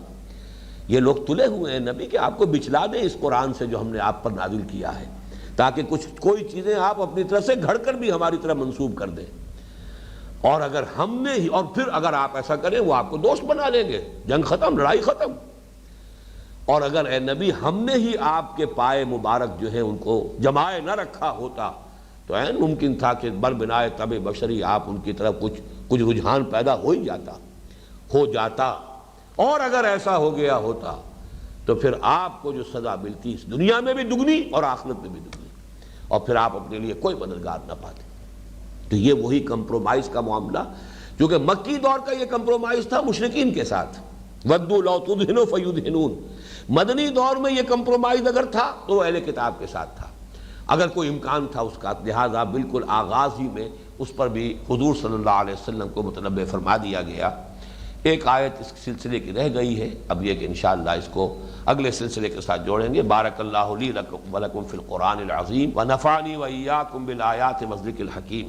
یہ لوگ تلے ہوئے ہیں نبی کہ آپ کو بچلا دیں اس قرآن سے جو ہم نے آپ پر نازل کیا ہے، تاکہ کوئی چیزیں آپ اپنی طرف سے گھڑ کر بھی ہماری طرف منسوب کر دیں، اور اگر ہم نے ہی، اور پھر اگر آپ ایسا کریں وہ آپ کو دوست بنا لیں گے، جنگ ختم، لڑائی ختم۔ اور اگر اے نبی ہم نے ہی آپ کے پائے مبارک جو ہیں ان کو جمائے نہ رکھا ہوتا تو عین ممکن تھا کہ بربنائے طب بشری آپ ان کی طرف کچھ رجحان پیدا ہو جاتا، اور اگر ایسا ہو گیا ہوتا تو پھر آپ کو جو سزا ملتی اس دنیا میں بھی دگنی اور آخرت میں بھی دگنی، اور پھر آپ اپنے لیے کوئی مددگار نہ پاتے۔ تو یہ وہی کمپرومائز کا معاملہ، کیونکہ مکی دور کا یہ کمپرومائز تھا مشرکین کے ساتھ، وَدُّوا لَوْ تُدْهِنُوا فَيُدْهِنُونَ۔ مدنی دور میں یہ کمپرومائز اگر تھا تو اہل کتاب کے ساتھ تھا، اگر کوئی امکان تھا اس کا، لہذا بالکل آغاز ہی میں اس پر بھی حضور صلی اللہ علیہ وسلم کو متنبہ فرما دیا گیا۔ ایک آیت اس سلسلے کی رہ گئی ہے، اب یہ کہ انشاءاللہ اس کو اگلے سلسلے کے ساتھ جوڑیں گے۔ بارک اللہ لی ولکم فی القرآن العظیم ونفعنی وإیاکم بالآیات والذکر الحکیم۔